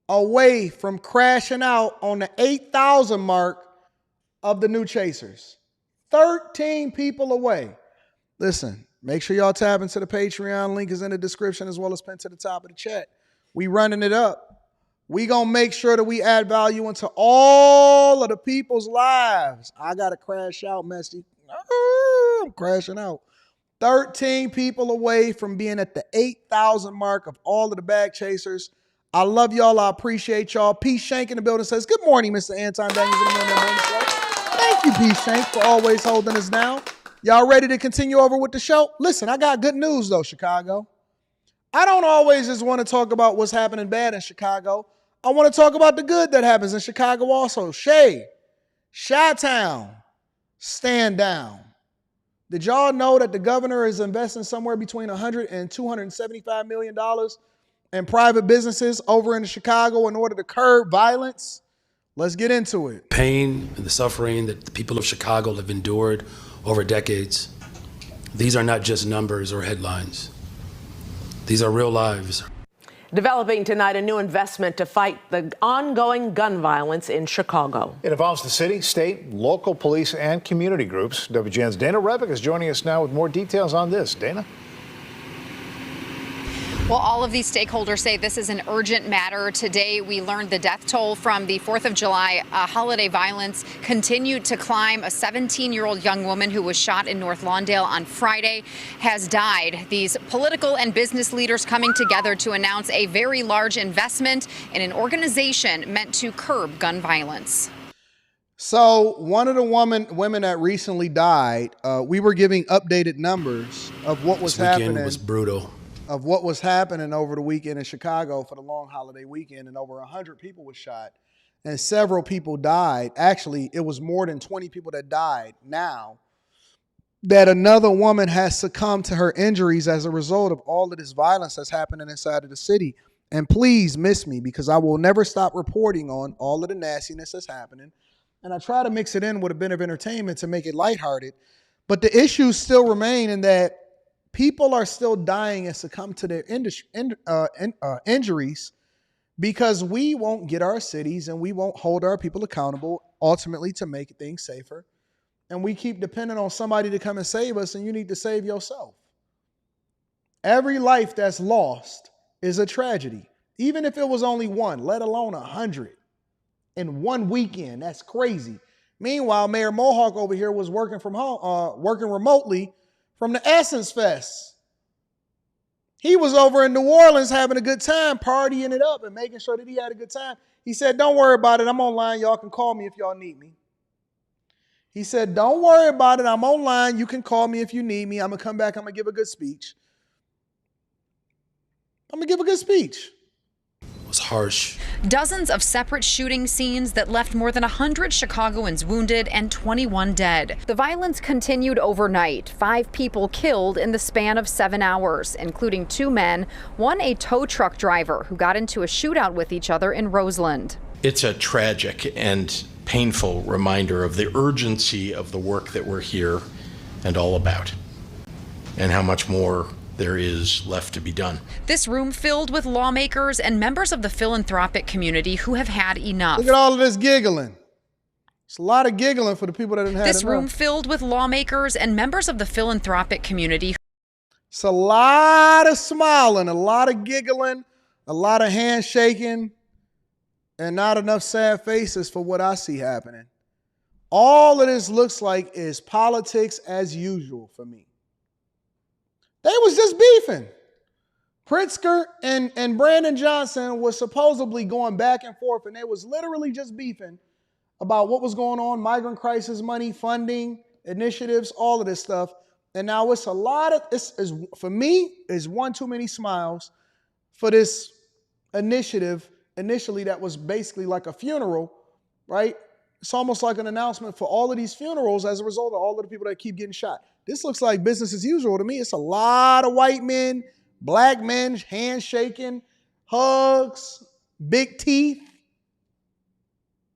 away from crashing out on the 8,000 mark of the new chasers? 13 people away. Listen, make sure y'all tap into the Patreon. Link is in the description as well as pinned to the top of the chat. We running it up. We gonna make sure that we add value into all of the people's lives. I gotta crash out, Messi. I'm crashing out. 13 people away from being at the 8,000 mark of all of the bag chasers. I love y'all. I appreciate y'all. P. Shank in the building says, good morning, Mr. Anton Daniels in the Millionaire Morning Show. Thank you, P. Shank, for always holding us down. Y'all ready to continue over with the show? Listen, I got good news, though, Chicago. I don't always just want to talk about what's happening bad in Chicago. I want to talk about the good that happens in Chicago also. Chi-Town, stand down. Did y'all know that the governor is investing somewhere between $100 and $275 million in private businesses over in Chicago in order to curb violence? Let's get into it. Pain and the suffering that the people of Chicago have endured over decades. These are not just numbers or headlines. These are real lives. Developing tonight, a new investment to fight the ongoing gun violence in Chicago. It involves the city, state, local police, and community groups. WGN's Dana Rebick is joining us now with more details on this. Dana? Well, all of these stakeholders say this is an urgent matter. Today, we learned the death toll from the 4th of July holiday violence continued to climb. A 17-year-old young woman who was shot in North Lawndale on Friday has died. These political and business leaders coming together to announce a very large investment in an organization meant to curb gun violence. So one of the women that recently died, we were giving updated numbers of what was happening. This weekend was brutal. of what was happening over the weekend in Chicago for the long holiday weekend, and over 100 people were shot and several people died. Actually, it was more than 20 people that died now, that another woman has succumbed to her injuries as a result of all of this violence that's happening inside of the city. And please miss me, because I will never stop reporting on all of the nastiness that's happening. And I try to mix it in with a bit of entertainment to make it lighthearted. But the issues still remain in that people are still dying and succumb to their injuries because we won't get our cities and we won't hold our people accountable ultimately to make things safer. And we keep depending on somebody to come and save us, and you need to save yourself. Every life that's lost is a tragedy. Even if it was only one, let alone 100 in one weekend. That's crazy. Meanwhile, Mayor Mohawk over here was working from home, working remotely from the Essence Fest. He was over in New Orleans having a good time, partying it up and making sure that he had a good time. He said, don't worry about it. I'm online. Y'all can call me if y'all need me. He said, don't worry about it. I'm online. You can call me if you need me. I'm going to come back. I'm going to give a good speech. It was harsh. Dozens of separate shooting scenes that left more than 100 Chicagoans wounded and 21 dead. The violence continued overnight. 5 people killed in the span of 7 hours, including 2 men, one a tow truck driver who got into a shootout with each other in Roseland. It's a tragic and painful reminder of the urgency of the work that we're here and all about, and how much more there is left to be done. This room filled with lawmakers and members of the philanthropic community who have had enough. Look at all of this giggling. It's a lot of giggling for the people that didn't have This enough. room filled with lawmakers and members of the philanthropic community. It's a lot of smiling, a lot of giggling, a lot of handshaking, and not enough sad faces for what I see happening. All of this looks like is politics as usual for me. They was just beefing. Pritzker and Brandon Johnson was supposedly going back and forth, and they was literally just beefing about what was going on, migrant crisis money, funding, initiatives, all of this stuff. And now it's a lot of, for me, is one too many smiles for this initiative initially that was basically like a funeral, right? It's almost like an announcement for all of these funerals as a result of all of the people that keep getting shot. This looks like business as usual to me. It's a lot of white men, black men, handshaking, hugs, big teeth.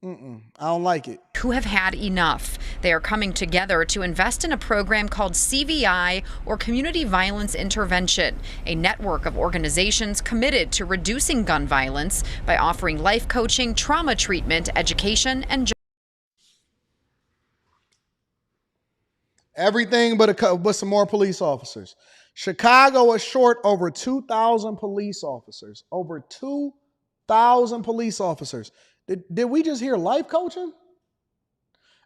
I don't like it. Who have had enough. They are coming together to invest in a program called CVI, or Community Violence Intervention, a network of organizations committed to reducing gun violence by offering life coaching, trauma treatment, education, and Everything but some more police officers. Chicago is short over 2,000 police officers. Over 2,000 police officers. Did we just hear life coaching?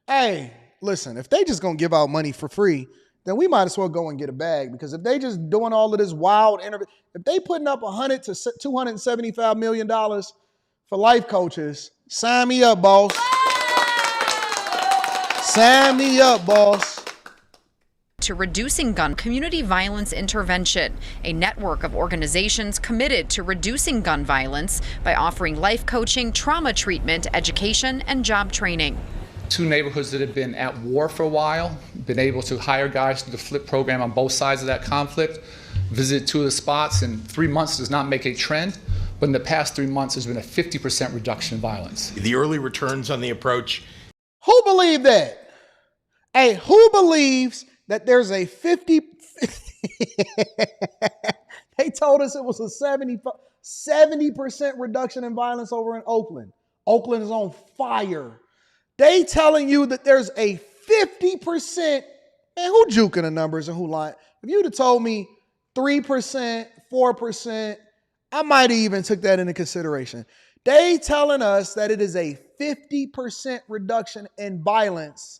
Hey, listen, if they just gonna give out money for free, then we might as well go and get a bag, because if they just doing all of this wild interview, if they putting up $100 to $275 million for life coaches, sign me up, boss. Sign me up, boss. to reducing gun community violence intervention, a network of organizations committed to reducing gun violence by offering life coaching, trauma treatment, education, and job training. 2 neighborhoods that have been at war for a while, been able to hire guys through the FLIP program on both sides of that conflict, visit 2 of the spots, and 3 months does not make a trend, but in the past 3 months there's been a 50% reduction in violence. The early returns on the approach. Who believed that? Hey, who believes that there's a 50? They told us it was a 70% reduction in violence over in Oakland. Oakland is on fire. They telling you that there's a 50%. Man, who juking the numbers and who lying? If you'd have told me 3%, 4%, I might have even took that into consideration. They telling us that it is a 50% reduction in violence.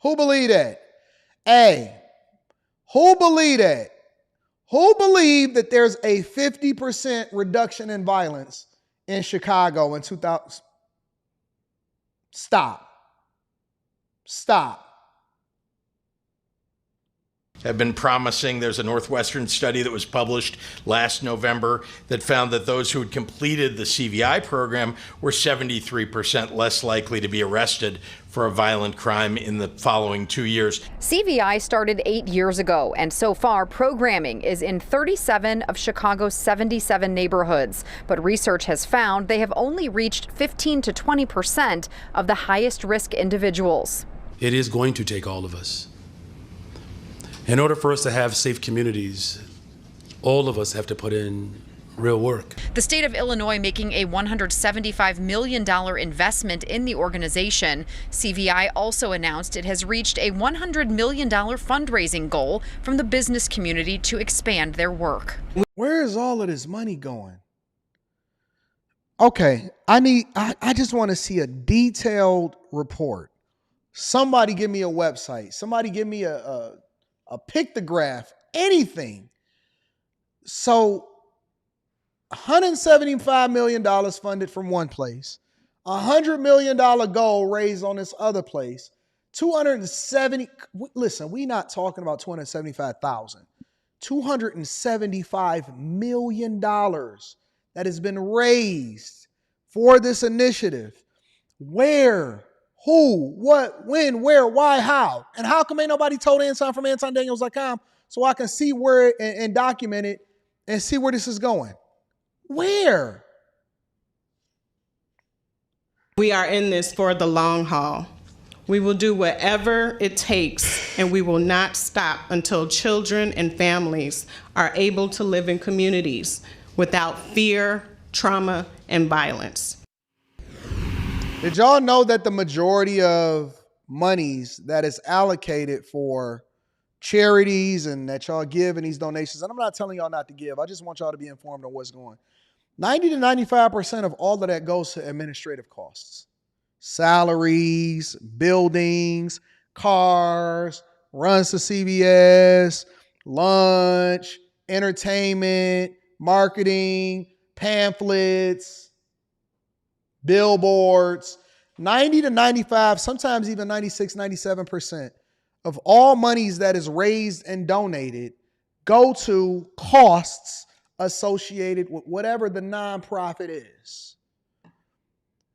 Who believe that? Hey, who believe that? Who believe that there's a 50% reduction in violence in Chicago in 2000? Stop. Stop. Have been promising. There's a Northwestern study that was published last November that found that those who had completed the CVI program were 73% less likely to be arrested for a violent crime in the following 2 years. CVI started 8 years ago, and so far programming is in 37 of Chicago's 77 neighborhoods. But research has found they have only reached 15 to 20% of the highest risk individuals. It is going to take all of us. In order for us to have safe communities, all of us have to put in real work. The state of Illinois making a $175 million investment in the organization. CVI also announced it has reached a $100 million fundraising goal from the business community to expand their work. Where is all of this money going? Okay, I just want to see a detailed report. Somebody give me a website. Somebody give me a pictograph, anything. So $175 million funded from one place, $100 million goal raised on this other place, 270, listen, we not talking about 275,000, $275 million that has been raised for this initiative. Where? Who, what, when, where, why, how? And how come ain't nobody told Anton from AntonDaniels.com so I can see where and document it and see where this is going? Where? We are in this for the long haul. We will do whatever it takes, and we will not stop until children and families are able to live in communities without fear, trauma, and violence. Did y'all know that the majority of monies that is allocated for charities and that y'all give in these donations, and I'm not telling y'all not to give, I just want y'all to be informed on what's going on. 90 to 95% of all of that goes to administrative costs. Salaries, buildings, cars, runs to CVS, lunch, entertainment, marketing, pamphlets, billboards. 90 to 95, sometimes even 96, 97% of all monies that is raised and donated go to costs associated with whatever the nonprofit is.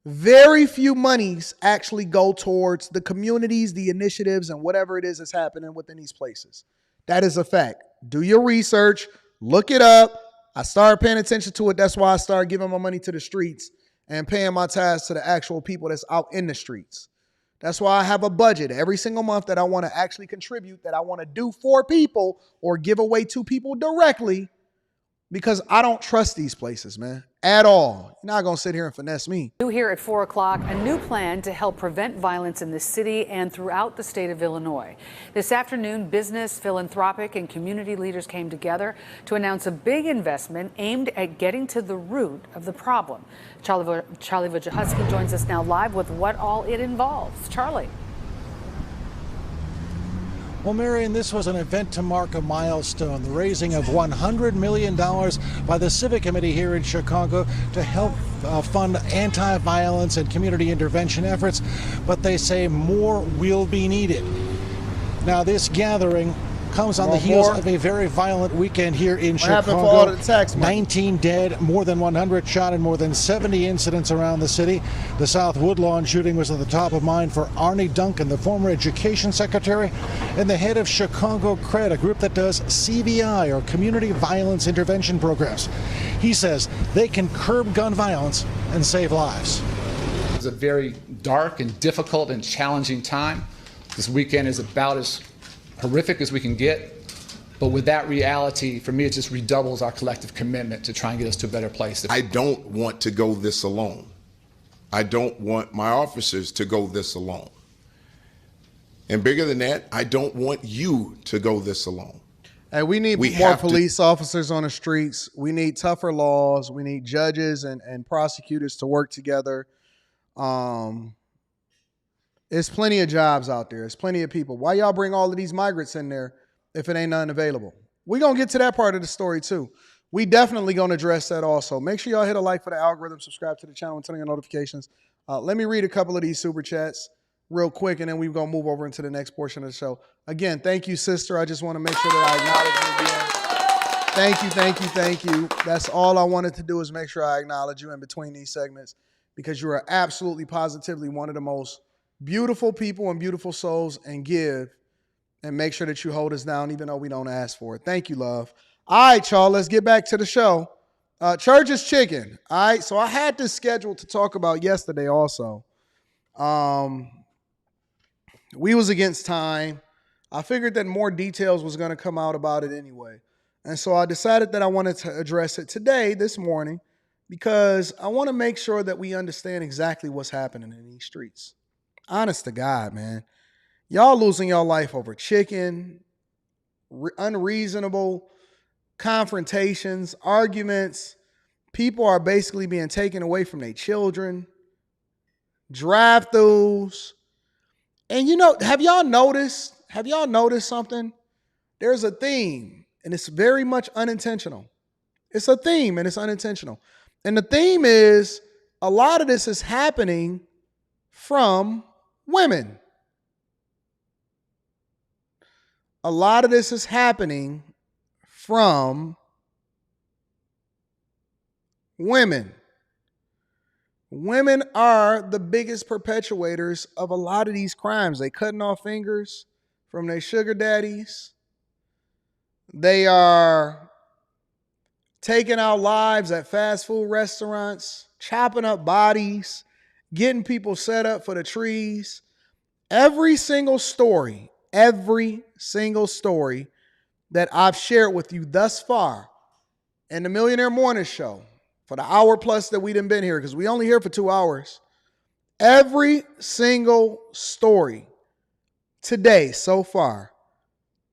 Very few monies actually go towards the communities, the initiatives, and whatever it is that's happening within these places. That is a fact. Do your research, look it up. I started paying attention to it. That's why I started giving my money to the streets and paying my tithes to the actual people that's out in the streets. That's why I have a budget every single month that I want to actually contribute, that I want to do for people or give away to people directly, because I don't trust these places, man, at all. You're not going to sit here and finesse me. New here at 4 o'clock, a new plan to help prevent violence in the city and throughout the state of Illinois. This afternoon, business, philanthropic, and community leaders came together to announce a big investment aimed at getting to the root of the problem. Charlie Wojciechowski joins us now live with what all it involves. Charlie. Well, Marion, this was an event to mark a milestone, the raising of $100 million by the Civic Committee here in Chicago to help fund anti-violence and community intervention efforts. But they say more will be needed. Now, this gathering comes on the heels of a very violent weekend here in Chicago. For all the tax money? 19 dead, more than 100 shot, and more than 70 incidents around the city. The South Woodlawn shooting was at the top of mind for Arnie Duncan, the former education secretary and the head of Chicago CRED, a group that does CVI, or Community Violence Intervention Programs. He says they can curb gun violence and save lives. It's a very dark and difficult and challenging time. This weekend is about as horrific as we can get, but with that reality, for me, it just redoubles our collective commitment to try and get us to a better place. I don't want to go this alone. I don't want my officers to go this alone. And bigger than that, I don't want you to go this alone. And we need more police officers on the streets. We need tougher laws. We need judges and prosecutors to work together. There's plenty of jobs out there. There's plenty of people. Why y'all bring all of these migrants in there if it ain't nothing available? We're going to get to that part of the story too. We definitely going to address that also. Make sure y'all hit a like for the algorithm, subscribe to the channel, and turn on your notifications. Let me read a couple of these super chats. real quick, and then we're going to move over into the next portion of the show. Again, thank you, sister. I just want to make sure that I acknowledge you again. Thank you. That's all I wanted to do, is make sure I acknowledge you in between these segments, because you are absolutely positively one of the most beautiful people and beautiful souls, and give and make sure that you hold us down even though we don't ask for it. Thank you, love. All right, y'all, let's get back to the show. Church's Chicken. All right, so I had this scheduled to talk about yesterday also. We was against time. I figured that more details was going to come out about it anyway. And so I decided that I wanted to address it today, this morning, because I want to make sure that we understand exactly what's happening in these streets. Honest to God, man. Y'all losing your life over chicken, unreasonable confrontations, arguments. People are basically being taken away from their children. Drive-thrus. And have y'all noticed something? There's a theme, and it's very much unintentional. It's a theme, and it's unintentional. And the theme is, a lot of this is happening from women. A lot of this is happening from women. Women are the biggest perpetuators of a lot of these crimes. They cutting off fingers from their sugar daddies. They are taking out lives at fast food restaurants, chopping up bodies, getting people set up for the trees. Every single story that I've shared with you thus far in the Millionaire Morning Show, for the hour plus that we done been here, because we only here for 2 hours, every single story today so far,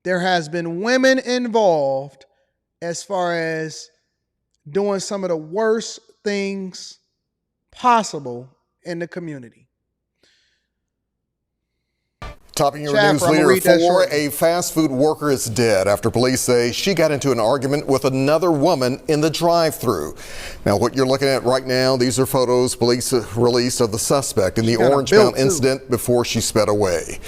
there has been women involved as far as doing some of the worst things possible in the community. Topping your news leader 4, a fast food worker is dead after police say she got into an argument with another woman in the drive-thru. Now, what you're looking at right now, these are photos police released of the suspect in the Orangetown incident before she sped away.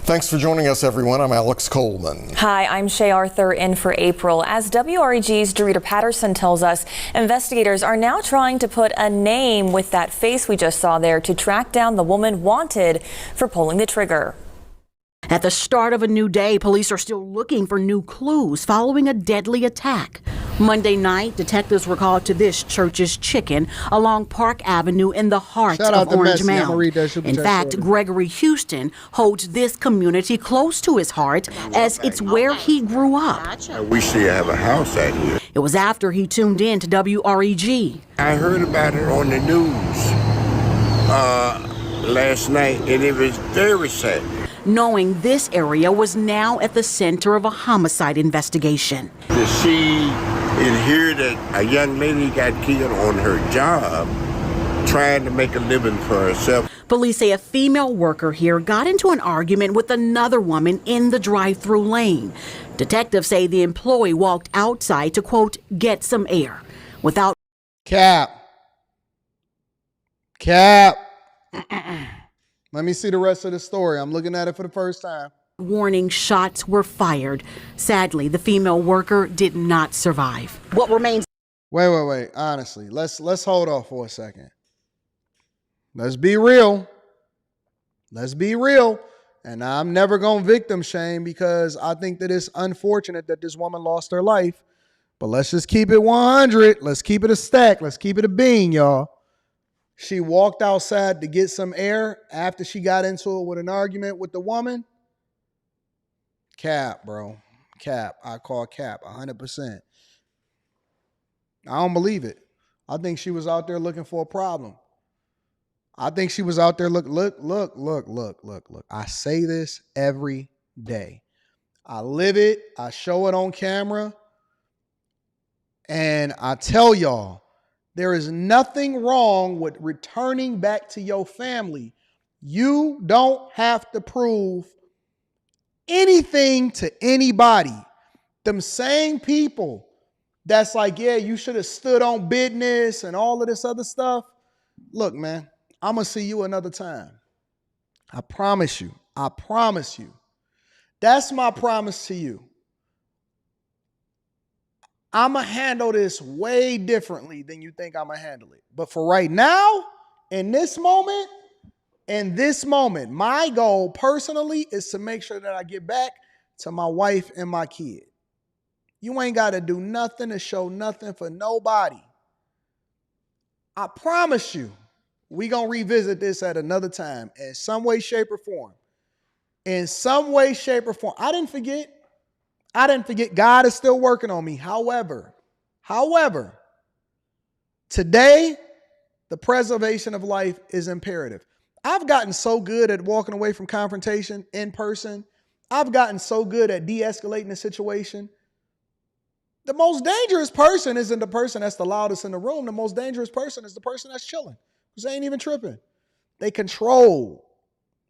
Thanks for joining us, everyone. I'm Alex Coleman. Hi, I'm Shay Arthur in for April. As WREG's Dorita Patterson tells us, investigators are now trying to put a name with that face we just saw there to track down the woman wanted for pulling the trigger. At the start of a new day, police are still looking for new clues following a deadly attack. Monday night, detectives were called to this Church's Chicken along Park Avenue in the heart of Orange Mound. In fact, Gregory Houston holds this community close to his heart as it's where he grew up. I wish they have a house out here. It was after he tuned in to WREG. I heard about it on the news last night, and it was very sad. Knowing this area was now at the center of a homicide investigation. To see and hear that a young lady got killed on her job, trying to make a living for herself. Police say a female worker here got into an argument with another woman in the drive-thru lane. Detectives say the employee walked outside to, quote, get some air without... Cap. Let me see the rest of the story. I'm looking at it for the first time. Warning shots were fired. Sadly, the female worker did not survive. What remains... Wait. Honestly, let's hold off for a second. Let's be real. And I'm never going to victim shame, because I think that it's unfortunate that this woman lost her life. But let's just keep it 100. Let's keep it a stack. Let's keep it a bean, y'all. She walked outside to get some air after she got into it with an argument with the woman. Cap, bro. Cap. I call cap 100%. I don't believe it. I think she was out there looking for a problem. I think she was out there look. I say this every day. I live it. I show it on camera. And I tell y'all, there is nothing wrong with returning back to your family. You don't have to prove anything to anybody. Them same people that's like, yeah, you should have stood on business and all of this other stuff. Look, man, I'm going to see you another time. I promise you. I promise you. That's my promise to you. I'm going to handle this way differently than you think I'm going to handle it. But for right now, in this moment, my goal personally is to make sure that I get back to my wife and my kid. You ain't got to do nothing to show nothing for nobody. I promise you, we going to revisit this at another time in some way, shape, or form. In some way, shape, or form. I didn't forget. God is still working on me. However, today, the preservation of life is imperative. I've gotten so good at walking away from confrontation in person. I've gotten so good at de-escalating the situation. The most dangerous person isn't the person that's the loudest in the room. The most dangerous person is the person that's chilling, because they ain't even tripping. They control,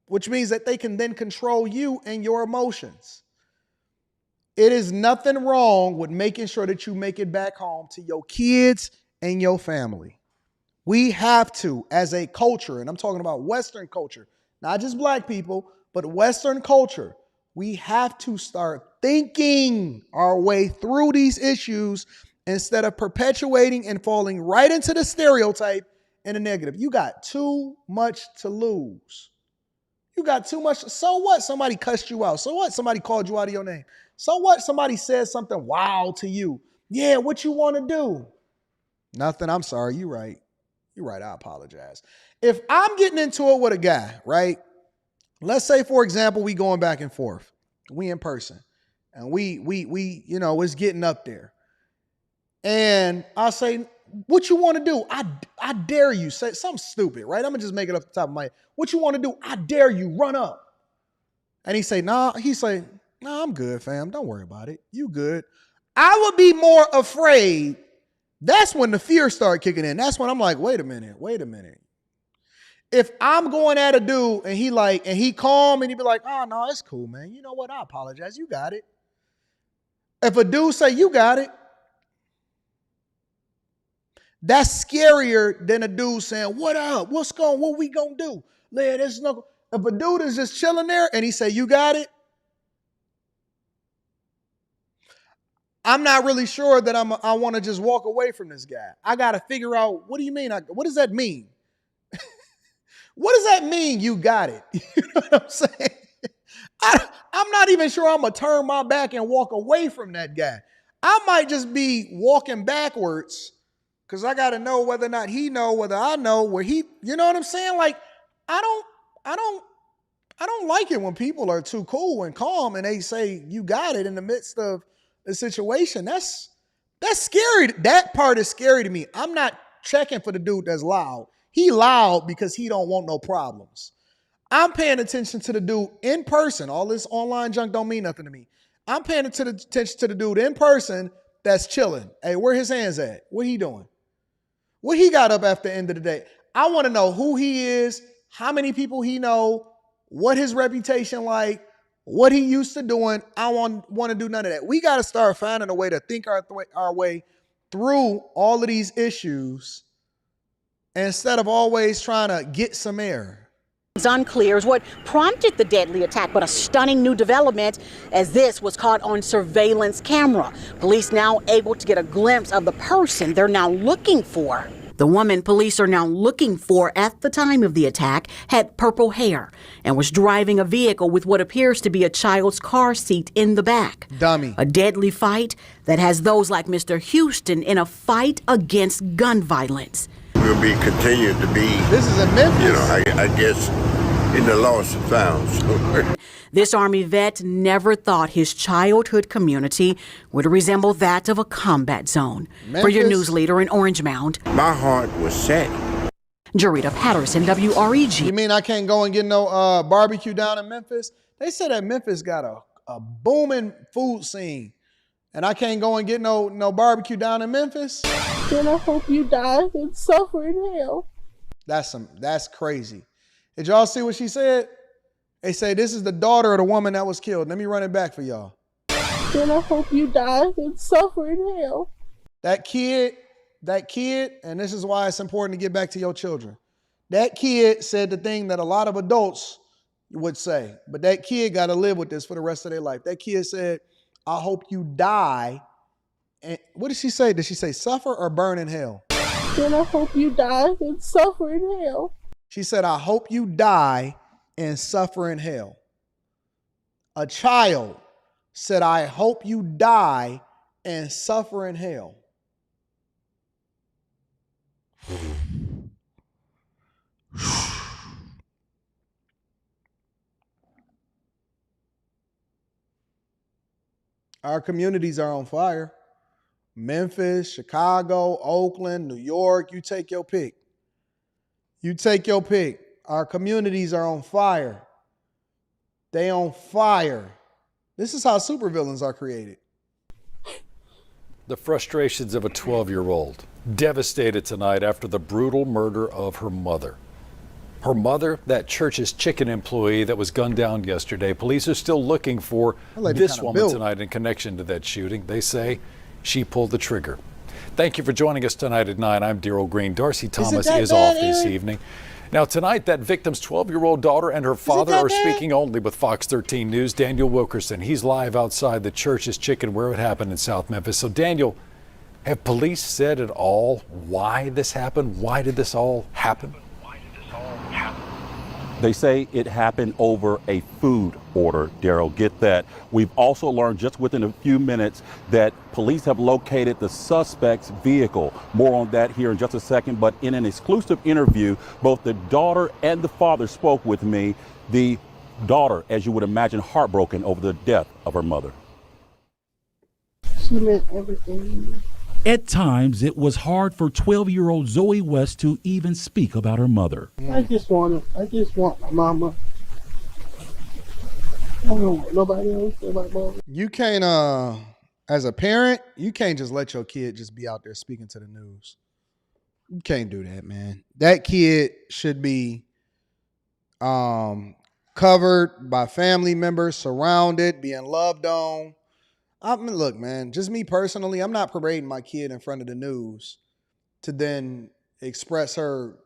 which means that they can then control you and your emotions. It is nothing wrong with making sure that you make it back home to your kids and your family. We have to, as a culture, and I'm talking about Western culture, not just black people, but Western culture, we have to start thinking our way through these issues instead of perpetuating and falling right into the stereotype and the negative. You got too much to lose. You got too much. So what? Somebody cussed you out. So what? Somebody called you out of your name. So what? Somebody said something wild to you. Yeah, what you want to do? Nothing. I'm sorry. You're right. You're right. I apologize. If I'm getting into it with a guy, right? Let's say, for example, we going back and forth. We in person. And we it's getting up there. And I say, what you want to do? I dare you. Say something stupid, right? I'm going to just make it off the top of my head. What you want to do? I dare you. Run up. And he say, nah. He say, nah, I'm good, fam. Don't worry about it. You good. I would be more afraid. That's when the fear started kicking in. That's when I'm like, wait a minute. If I'm going at a dude and he calm and he be like, oh, no, it's cool, man. You know what? I apologize. You got it. If a dude say, you got it, that's scarier than a dude saying, what up? What we gonna do? Man, there's no. If a dude is just chilling there and he say, you got it, I'm not really sure that I want to just walk away from this guy. I got to figure out, what do you mean? What does that mean? What does that mean, you got it? You know what I'm saying? I'm not even sure I'm going to turn my back and walk away from that guy. I might just be walking backwards because I got to know whether or not he know, whether I know where he, you know what I'm saying? Like, I don't like it when people are too cool and calm and they say, you got it in the midst of the situation. That's scary. That part is scary to me. I'm not checking for the dude that's loud. He loud because he don't want no problems. I'm paying attention to the dude in person. All this online junk don't mean nothing to me. I'm paying attention to the dude in person that's chilling. Hey, where his hands at? What he doing? What he got up after the end of the day? I want to know who he is, how many people he know, what his reputation like, what he used to doing. I want to do none of that. We got to start finding a way to think our way through all of these issues instead of always trying to get some air. It's unclear is what prompted the deadly attack, but a stunning new development as this was caught on surveillance camera. Police now able to get a glimpse of the person they're now looking for. The woman police are now looking for at the time of the attack had purple hair and was driving a vehicle with what appears to be a child's car seat in the back. Dummy. A deadly fight that has those like Mr. Houston in a fight against gun violence. We'll be continued to be. This is in Memphis. I guess in the lost and found. So. This Army vet never thought his childhood community would resemble that of a combat zone. Memphis. For your news leader in Orange Mound, My heart was set. Jarita Patterson, WREG. You mean I can't go and get no barbecue down in Memphis? They said that Memphis got a booming food scene. And I can't go and get no barbecue down in Memphis? Then I hope you die and suffer in hell. That's crazy. Did y'all see what she said? They say this is the daughter of the woman that was killed. Let me run it back for y'all. Then I hope you die and suffer in hell. That kid, and this is why it's important to get back to your children. That kid said the thing that a lot of adults would say. But that kid got to live with this for the rest of their life. That kid said, I hope you die. And what did she say? Did she say suffer or burn in hell? And I hope you die and suffer in hell. She said, I hope you die and suffer in hell. A child said, I hope you die and suffer in hell. Our communities are on fire. Memphis, Chicago, Oakland, New York, you take your pick. You take your pick. Our communities are on fire. They on fire. This is how supervillains are created. The frustrations of a 12-year-old devastated tonight after the brutal murder of her mother. Her mother, that church's chicken employee that was gunned down yesterday. Police are still looking for this woman tonight in connection to that shooting. They say she pulled the trigger. Thank you for joining us tonight at 9. I'm Daryl Green. Darcy Thomas is off this evening. Now tonight, that victim's 12-year-old daughter and her father are speaking only with Fox 13 News. Daniel Wilkerson, he's live outside the church's chicken where it happened in South Memphis. So Daniel, have police said at all why this happened? Why did this all happen? They say it happened over a food order, Daryl. Get that. We've also learned just within a few minutes that police have located the suspect's vehicle. More on that here in just a second. But in an exclusive interview, both the daughter and the father spoke with me. The daughter, as you would imagine, heartbroken over the death of her mother. She meant everything to me. At times, it was hard for 12-year-old Zoe West to even speak about her mother. I just want my mama. I don't want nobody else than my mama. You can't, as a parent, you can't just let your kid just be out there speaking to the news. You can't do that, man. That kid should be covered by family members, surrounded, being loved on. I mean, look, man, just me personally, I'm not parading my kid in front of the news to then express her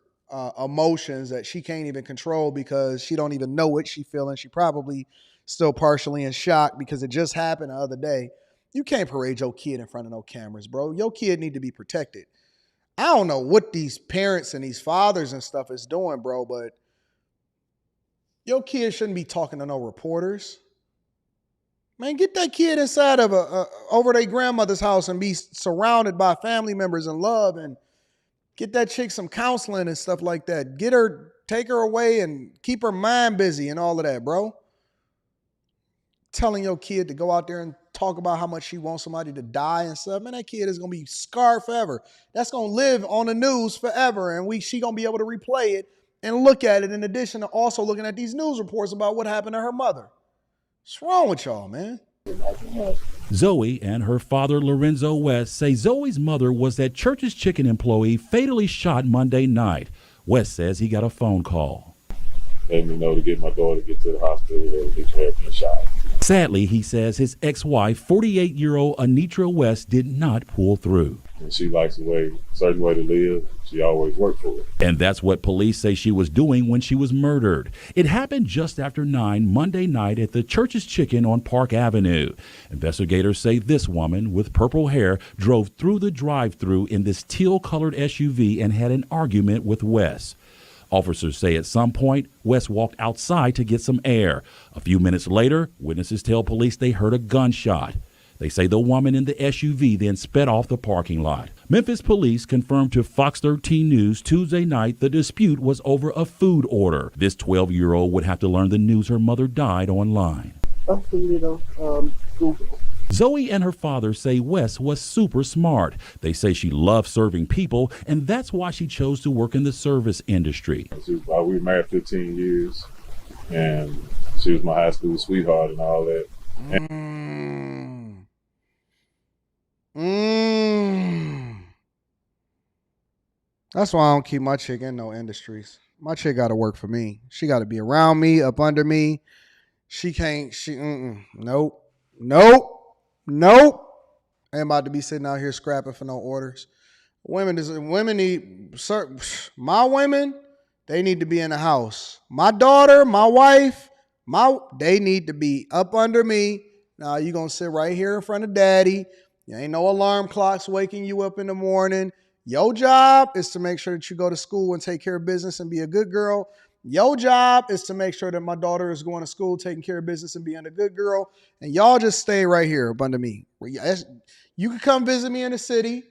emotions that she can't even control because she don't even know what she's feeling. She probably still partially in shock because it just happened the other day. You can't parade your kid in front of no cameras, bro. Your kid need to be protected. I don't know what these parents and these fathers and stuff is doing, bro, but your kid shouldn't be talking to no reporters. Man, get that kid inside of over their grandmother's house and be surrounded by family members and love, and get that chick some counseling and stuff like that. Take her away and keep her mind busy and all of that, bro. Telling your kid to go out there and talk about how much she wants somebody to die and stuff. Man, that kid is going to be scarred forever. That's going to live on the news forever, and she going to be able to replay it and look at it in addition to also looking at these news reports about what happened to her mother. What's wrong with y'all, man? Zoe and her father, Lorenzo West, say Zoe's mother was that church's chicken employee fatally shot Monday night. West says he got a phone call. Let me know to get my daughter to the hospital and get her been shot. Sadly, he says his ex-wife, 48-year-old Anitra West, did not pull through. And she likes a certain way to live. She always worked for it. And that's what police say she was doing when she was murdered. It happened just after 9 Monday night at the Church's Chicken on Park Avenue. Investigators say this woman with purple hair drove through the drive-thru in this teal-colored SUV and had an argument with Wes. Officers say at some point, Wes walked outside to get some air. A few minutes later, witnesses tell police they heard a gunshot. They say the woman in the SUV then sped off the parking lot. Memphis police confirmed to Fox 13 News Tuesday night the dispute was over a food order. This 12-year-old would have to learn the news her mother died online. I seen it on Google. Zoe and her father say Wes was super smart. They say she loved serving people, and that's why she chose to work in the service industry. We were married 15 years, and she was my high school sweetheart and all that. That's why I don't keep my chick in no industries. My chick got to work for me. She got to be around me, up under me. Nope. Ain't about to be sitting out here scrapping for no orders. Women need, my women, they need to be in the house. My daughter, my wife, They need to be up under me. Now you're going to sit right here in front of daddy. There ain't no alarm clocks waking you up in the morning. Your job is to make sure that you go to school and take care of business and be a good girl. Your job is to make sure that my daughter is going to school, taking care of business and being a good girl. And y'all just stay right here up under me. You can come visit me in the city.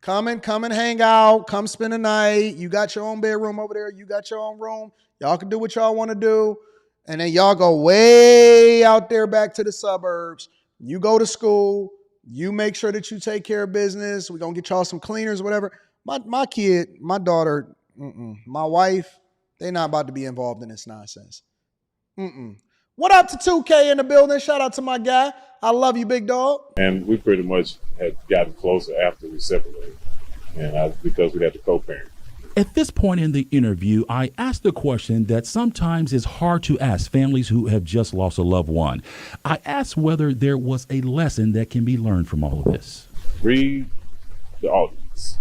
Come and hang out. Come spend the night. You got your own bedroom over there. You got your own room. Y'all can do what y'all want to do. And then y'all go way out there back to the suburbs. You go to school. You make sure that you take care of business. We're going to get y'all some cleaners, whatever. My kid, my daughter, my wife, they're not about to be involved in this nonsense. What up to 2K in the building? Shout out to my guy. I love you, big dog. And we pretty much had gotten closer after we separated, and because we had to co-parent. At this point in the interview, I asked the question that sometimes is hard to ask families who have just lost a loved one. I asked whether there was a lesson that can be learned from all of this. Read the audience.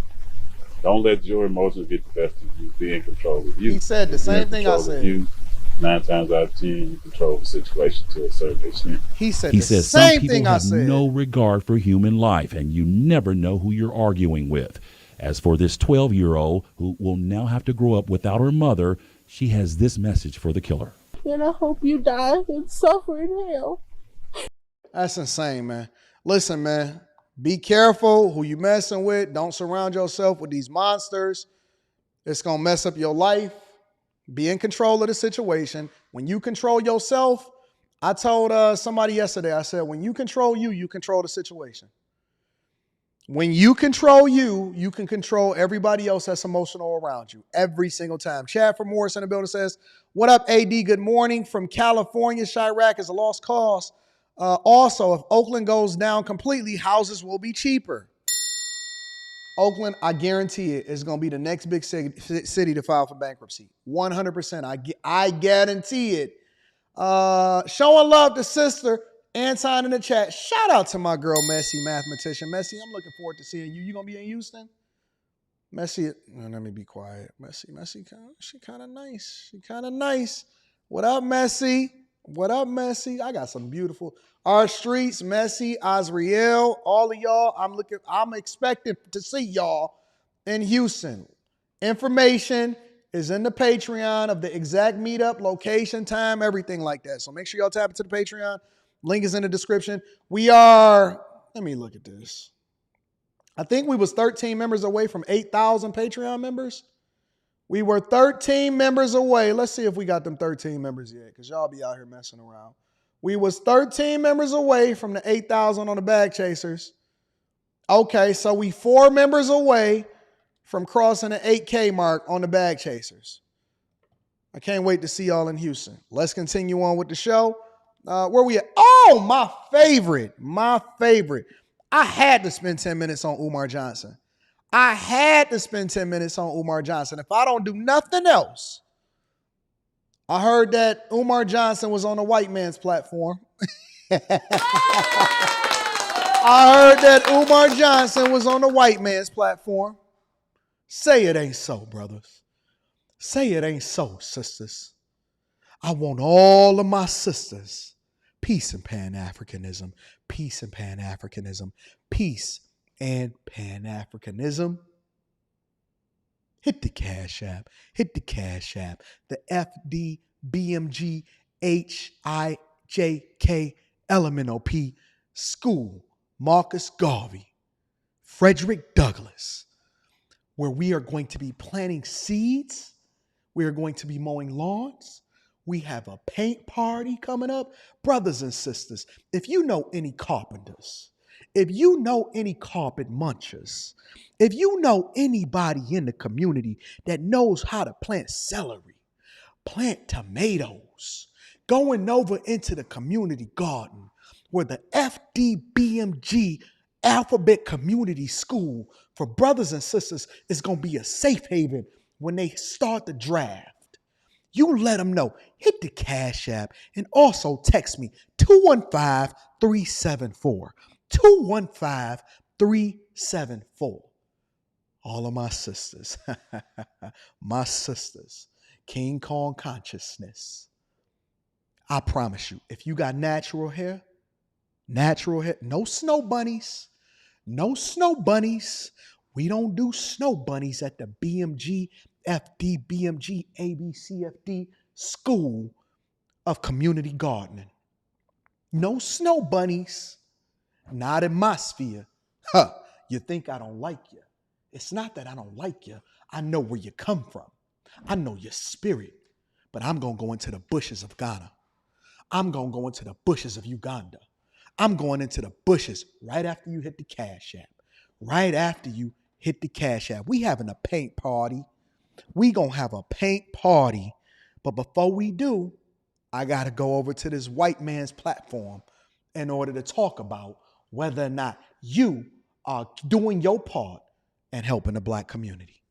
Don't let your emotions get the best of you. Be in control of you. He said the same thing I said. 9 times out of 10, you control the situation to a certain extent. He said He the says same some people thing I have said. no regard for human life, and you never know who you're arguing with. As for this 12-year-old who will now have to grow up without her mother, she has this message for the killer. And I hope you die and suffer in hell. That's insane, man. Listen, man, be careful who you messing with. Don't surround yourself with these monsters. It's going to mess up your life. Be in control of the situation. When you control yourself, I told somebody yesterday, I said, when you control you, you control the situation. When you control you, you can control everybody else that's emotional around you every single time. Chad from Morris in the building says, what up, AD? Good morning from California. Chirac is a lost cause. Also, if Oakland goes down completely, houses will be cheaper. Oakland, I guarantee it, is going to be the next big city to file for bankruptcy. 100%. I guarantee it. Showing love to sister Anton in the chat. Shout out to my girl, Messy, mathematician. Messy, I'm looking forward to seeing you. You going to be in Houston? Messy, let me be quiet. Messy, she kind of nice. She kind of nice. What up, Messy? What up, Messy? I got some beautiful. Our streets, Messy, Azriel, all of y'all. I'm expecting to see y'all in Houston. Information is in the Patreon of the exact meetup, location, time, everything like that. So make sure y'all tap into the Patreon. Link is in the description. Let me look at this. I think we was 13 members away from 8,000 Patreon members. We were 13 members away. Let's see if we got them 13 members yet, because y'all be out here messing around. We was 13 members away from the 8,000 on the Bag Chasers. Okay, so we 4 members away from crossing the 8K mark on the Bag Chasers. I can't wait to see y'all in Houston. Let's continue on with the show. Where we at? Oh, my favorite. I had to spend 10 minutes on Umar Johnson. If I don't do nothing else, I heard that Umar Johnson was on a white man's platform. Say it ain't so, brothers. Say it ain't so, sisters. I want all of my sisters. Peace and Pan-Africanism. Peace and Pan-Africanism. Peace and Pan-Africanism. Hit the Cash App. The FDBMGHIJKLMNOP School. Marcus Garvey. Frederick Douglass. Where we are going to be planting seeds. We are going to be mowing lawns. We have a paint party coming up. Brothers and sisters, if you know any carpenters, if you know any carpet munchers, if you know anybody in the community that knows how to plant celery, plant tomatoes, going over into the community garden where the FDBMG Alphabet Community School for brothers and sisters is going to be a safe haven when they start the draft. You let them know. Hit the Cash App and also text me 215-374. 215-374. All of my sisters. My sisters. King Kong consciousness. I promise you, if you got natural hair, no snow bunnies. No snow bunnies. We don't do snow bunnies at the BMG ABCFD School of Community Gardening. No snow bunnies. Not in my sphere. Huh. You think I don't like you. It's not that I don't like you. I know where you come from. I know your spirit. But I'm going to go into the bushes of Ghana. I'm going to go into the bushes of Uganda. I'm going into the bushes right after you hit the Cash App. Right after you hit the Cash App. We having a paint party. We going to have a paint party. But before we do, I got to go over to this white man's platform in order to talk about whether or not you are doing your part and helping the black community.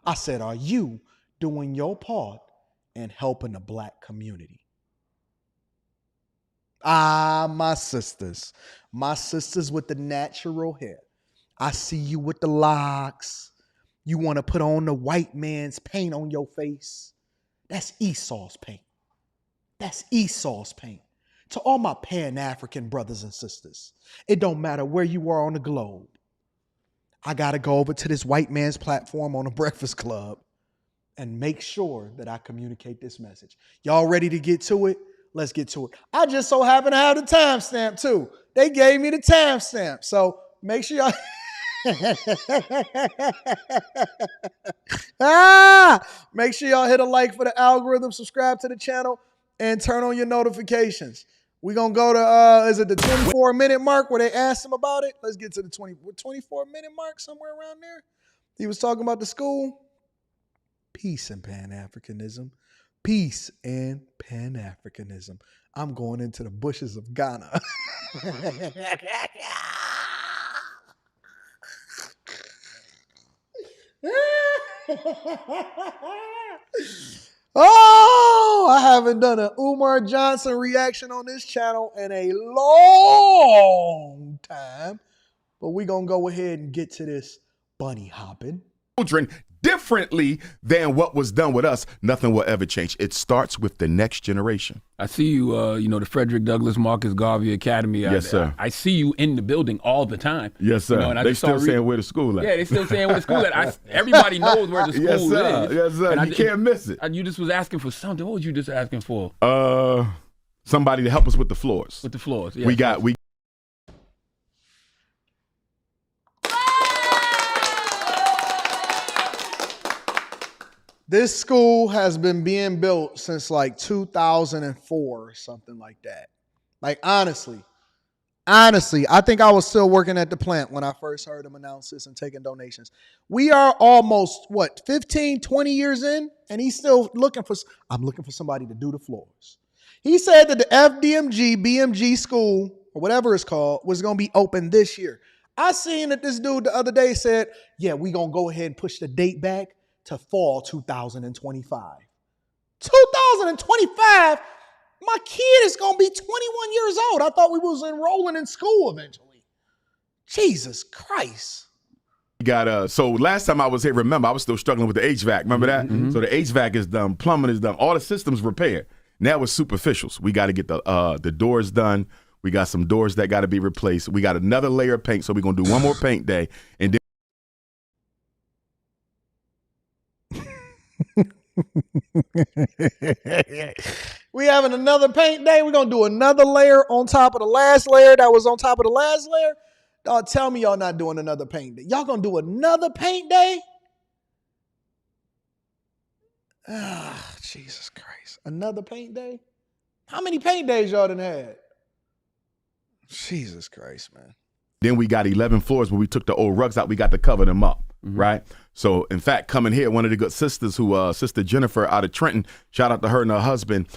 I said, are you doing your part and helping the black community? My sisters with the natural hair. I see you with the locks. You want to put on the white man's paint on your face. That's Esau's paint. That's Esau's paint. To all my Pan-African brothers and sisters, it don't matter where you are on the globe. I got to go over to this white man's platform on the Breakfast Club and make sure that I communicate this message. Y'all ready to get to it? Let's get to it. I just so happen to have the timestamp too. They gave me the timestamp. So make sure y'all make sure y'all hit a like for the algorithm, subscribe to the channel, and turn on your notifications. We're going to go to, is it the 24-minute mark where they asked him about it? Let's get to the 24-minute mark, somewhere around there. He was talking about the school. Peace and Pan-Africanism. Peace and Pan-Africanism. I'm going into the bushes of Ghana. Oh, I haven't done an Umar Johnson reaction on this channel in a long time. But we're going to go ahead and get to this bunny hopping. Children differently than what was done with us, nothing will ever change. It starts with the next generation. I see you, the Frederick Douglass Marcus Garvey Academy. Yes, sir. I see you in the building all the time. Yes, sir. And they still saying where the school at. Yeah, they still saying where the school at. Everybody knows where the school yes, sir. is. Yes, sir. And you can't miss it. You just was asking for something. What was you just asking for? Somebody to help us with the floors. With the floors, yeah. This school has been being built since like 2004 or something like that. Like, honestly, I think I was still working at the plant when I first heard him announce this and taking donations. We are almost, 15, 20 years in, and he's still I'm looking for somebody to do the floors. He said that the BMG school, or whatever it's called, was going to be open this year. I seen that this dude the other day said, yeah, we going to go ahead and push the date back to fall 2025. 2025? My kid is going to be 21 years old. I thought we was enrolling in school eventually. Jesus Christ. So last time I was here, remember, I was still struggling with the HVAC. Remember that? Mm-hmm. So the HVAC is done, plumbing is done, all the systems repaired. Now it's superficials. We got to get the doors done. We got some doors that got to be replaced. We got another layer of paint, so we're going to do one more paint day. And then we having another paint day. We're going to do another layer on top of the last layer that was on top of the last layer. Dog, tell me y'all not doing another paint day. Y'all going to do another paint day? Jesus Christ. Another paint day? How many paint days y'all done had? Jesus Christ, man. Then we got 11 floors where we took the old rugs out. We got to cover them up, right? So, in fact, coming here, one of the good sisters Sister Jennifer out of Trenton, shout out to her and her husband.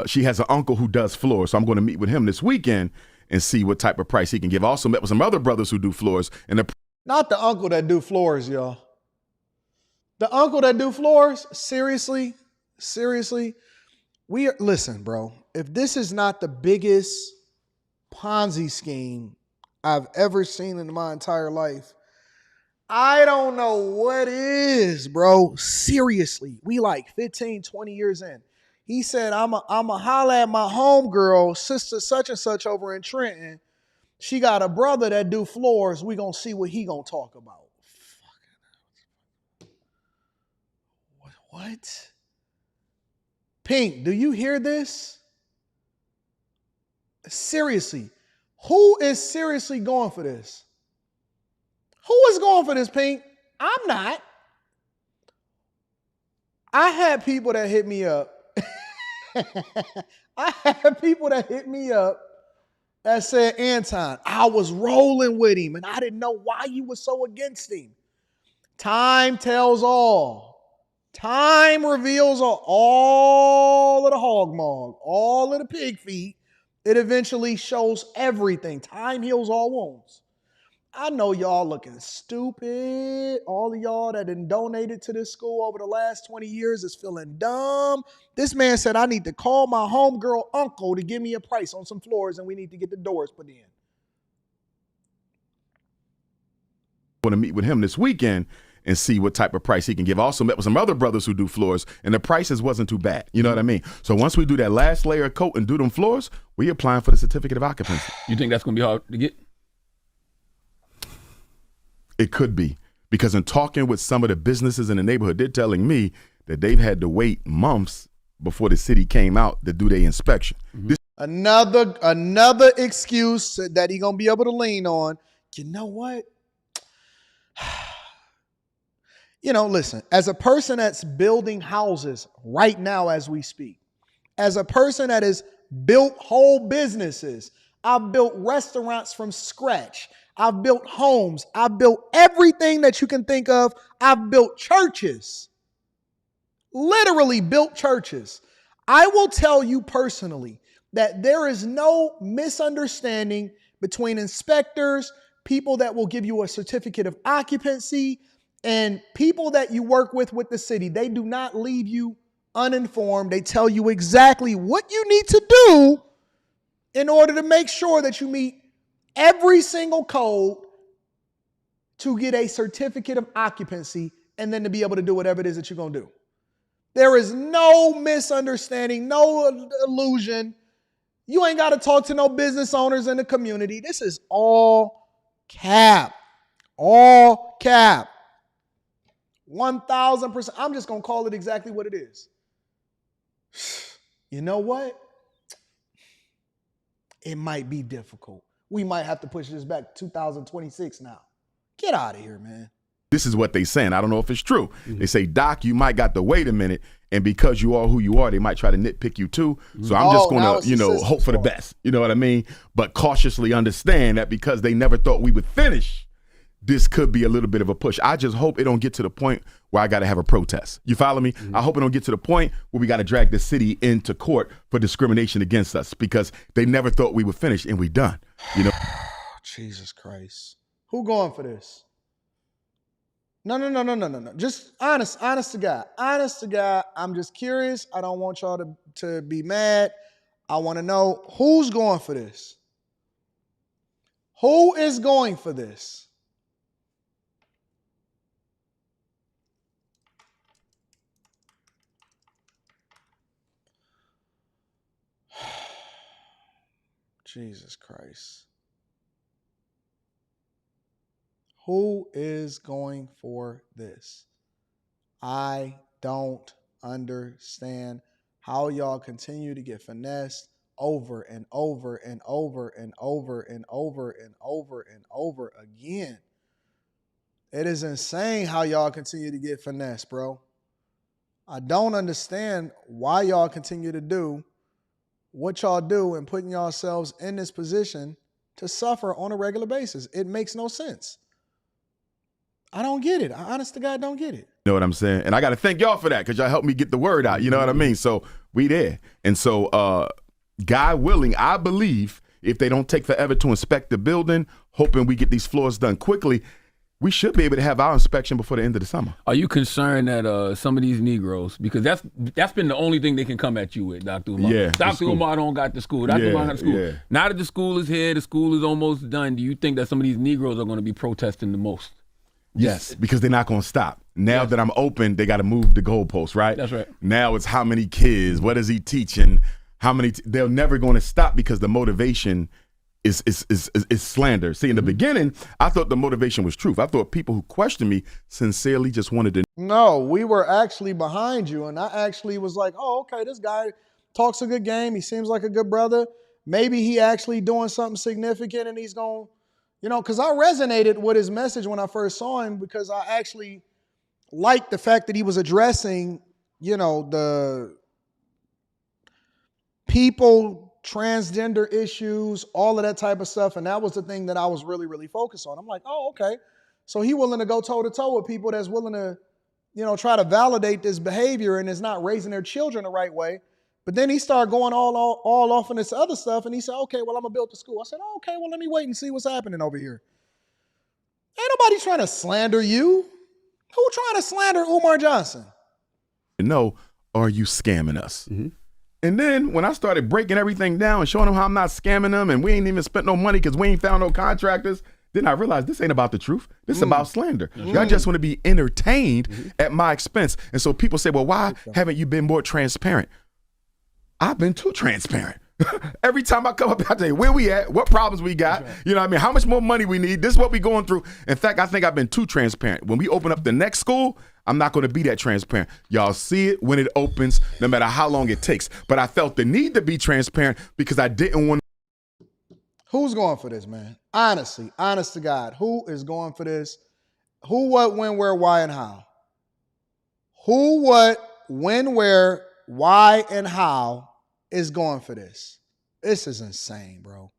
She has an uncle who does floors. So I'm going to meet with him this weekend and see what type of price he can give. I also met with some other brothers who do floors. Not the uncle that do floors, y'all. The uncle that do floors, seriously, listen, bro, if this is not the biggest Ponzi scheme I've ever seen in my entire life, I don't know what is, bro. Seriously, we like 15, 20 years in. He said, I'm a holler at my homegirl, sister such and such over in Trenton. She got a brother that do floors. We gonna see what he gonna talk about. What? Pink, do you hear this? Seriously, who is seriously going for this? Who is going for this, Pink? I'm not. I had people that hit me up. I had people that hit me up that said, Anton, I was rolling with him and I didn't know why you were so against him. Time tells all. Time reveals all of the hog maw, all of the pig feet. It eventually shows everything. Time heals all wounds. I know y'all looking stupid. All of y'all that done donated to this school over the last 20 years is feeling dumb. This man said, I need to call my homegirl uncle to give me a price on some floors and we need to get the doors put in. I want to meet with him this weekend and see what type of price he can give. I also met with some other brothers who do floors, and the prices wasn't too bad. You know what I mean? So once we do that last layer of coat and do them floors, we applying for the certificate of occupancy. You think that's going to be hard to get? It could be, because in talking with some of the businesses in the neighborhood, they're telling me that they've had to wait months before the city came out to do their inspection. Mm-hmm. Another excuse that he gonna be able to lean on. You know what? You know, listen, as a person that's building houses right now as we speak, as a person that has built whole businesses, I've built restaurants from scratch. I've built homes. I've built everything that you can think of. I've built churches. Literally built churches. I will tell you personally that there is no misunderstanding between inspectors, people that will give you a certificate of occupancy, and people that you work with the city. They do not leave you uninformed. They tell you exactly what you need to do in order to make sure that you meet every single code to get a certificate of occupancy and then to be able to do whatever it is that you're going to do. There is no misunderstanding, no illusion. You ain't got to talk to no business owners in the community. This is all cap. All cap. 1,000%. I'm just going to call it exactly what it is. You know what? It might be difficult. We might have to push this back to 2026 now. Get out of here, man. This is what they saying. I don't know if it's true. Mm-hmm. They say, Doc, you might got to wait a minute, and because you are who you are, they might try to nitpick you too. So I'm just going to, hope for the best. You know what I mean? But cautiously understand that because they never thought we would finish, this could be a little bit of a push. I just hope it don't get to the point where I got to have a protest. You follow me? Mm-hmm. I hope it don't get to the point where we got to drag the city into court for discrimination against us because they never thought we would finish and we done. You know? Jesus Christ. Who going for this? No. Just honest to God. Honest to God. I'm just curious. I don't want y'all to be mad. I want to know who's going for this. Who is going for this? Jesus Christ. Who is going for this? I don't understand how y'all continue to get finessed over and over and over and over and over and over and over again. It is insane how y'all continue to get finessed, bro. I don't understand why y'all continue to do what y'all do and putting yourselves in this position to suffer on a regular basis. It makes no sense. I don't get it. I honest to God don't get it. You know what I'm saying? And I got to thank y'all for that because y'all helped me get the word out. You know what I mean? So we there. And so God willing, I believe if they don't take forever to inspect the building, hoping we get these floors done quickly, we should be able to have our inspection before the end of the summer. Are you concerned that some of these Negroes, because that's been the only thing they can come at you with, Dr. Umar. Yeah, Dr. Umar don't got the school. Dr. Umar got the school. Yeah. Now that the school is here, the school is almost done, do you think that some of these Negroes are going to be protesting the most? Yes, because they're not going to stop. Now that I'm open, they got to move the goalposts, right? That's right. Now it's how many kids, what is he teaching, how many, they're never going to stop because the motivation is slander. See, in the beginning, I thought the motivation was truth. I thought people who questioned me sincerely just wanted to. No, we were actually behind you, and I actually was like, oh, okay, this guy talks a good game. He seems like a good brother. Maybe he actually doing something significant, and he's going to, because I resonated with his message when I first saw him, because I actually liked the fact that he was addressing, the people, transgender issues, all of that type of stuff. And that was the thing that I was really, really focused on. I'm like, oh, okay. So he willing to go toe to toe with people that's willing to, try to validate this behavior and is not raising their children the right way. But then he started going all off on this other stuff. And he said, okay, well, I'm going to build the school. I said, oh, okay, well, let me wait and see what's happening over here. Ain't nobody trying to slander you. Who trying to slander Umar Johnson? Are you scamming us? Mm-hmm. And then when I started breaking everything down and showing them how I'm not scamming them and we ain't even spent no money because we ain't found no contractors, then I realized this ain't about the truth. This is about slander. Y'all just want to be entertained at my expense. And so people say, well, why haven't you been more transparent? I've been too transparent. Every time I come up, I tell you where we at, what problems we got, you know what I mean, how much more money we need, this is what we going through. In fact, I think I've been too transparent. When we open up the next school, I'm not going to be that transparent. Y'all see it when it opens, no matter how long it takes. But I felt the need to be transparent because I didn't want. Who's going for this, man? Honestly, honest to God, who is going for this? Who, what, when, where, why, and how? Who, what, when, where, why, and how is going for this? This is insane, bro.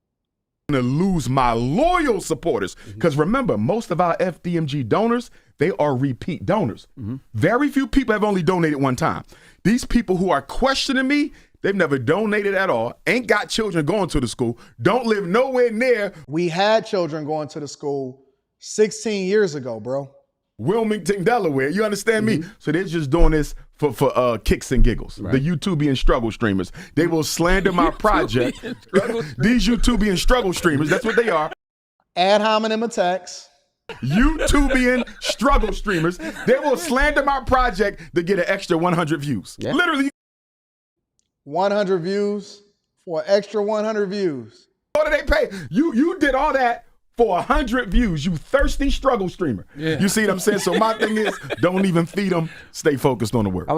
I'm going to lose my loyal supporters because remember, most of our FDMG donors, they are repeat donors. Very few people have only donated one time. These people who are questioning me, they've never donated at all, ain't got children going to the school, don't live nowhere near. We had children going to the school 16 years ago, bro. Wilmington, Delaware. You understand me? So they're just doing this for kicks and giggles. Right. The YouTubian struggle streamers. They will slander my project. These YouTubian struggle streamers, that's what they are. Ad hominem attacks. YouTubian struggle streamers. They will slander my project to get an extra 100 views. Yeah. Literally. 100 views for an extra 100 views. What do they pay? You did all that for 100 views, you thirsty struggle streamer. Yeah. You see what I'm saying? So my thing is, don't even feed them. Stay focused on the work.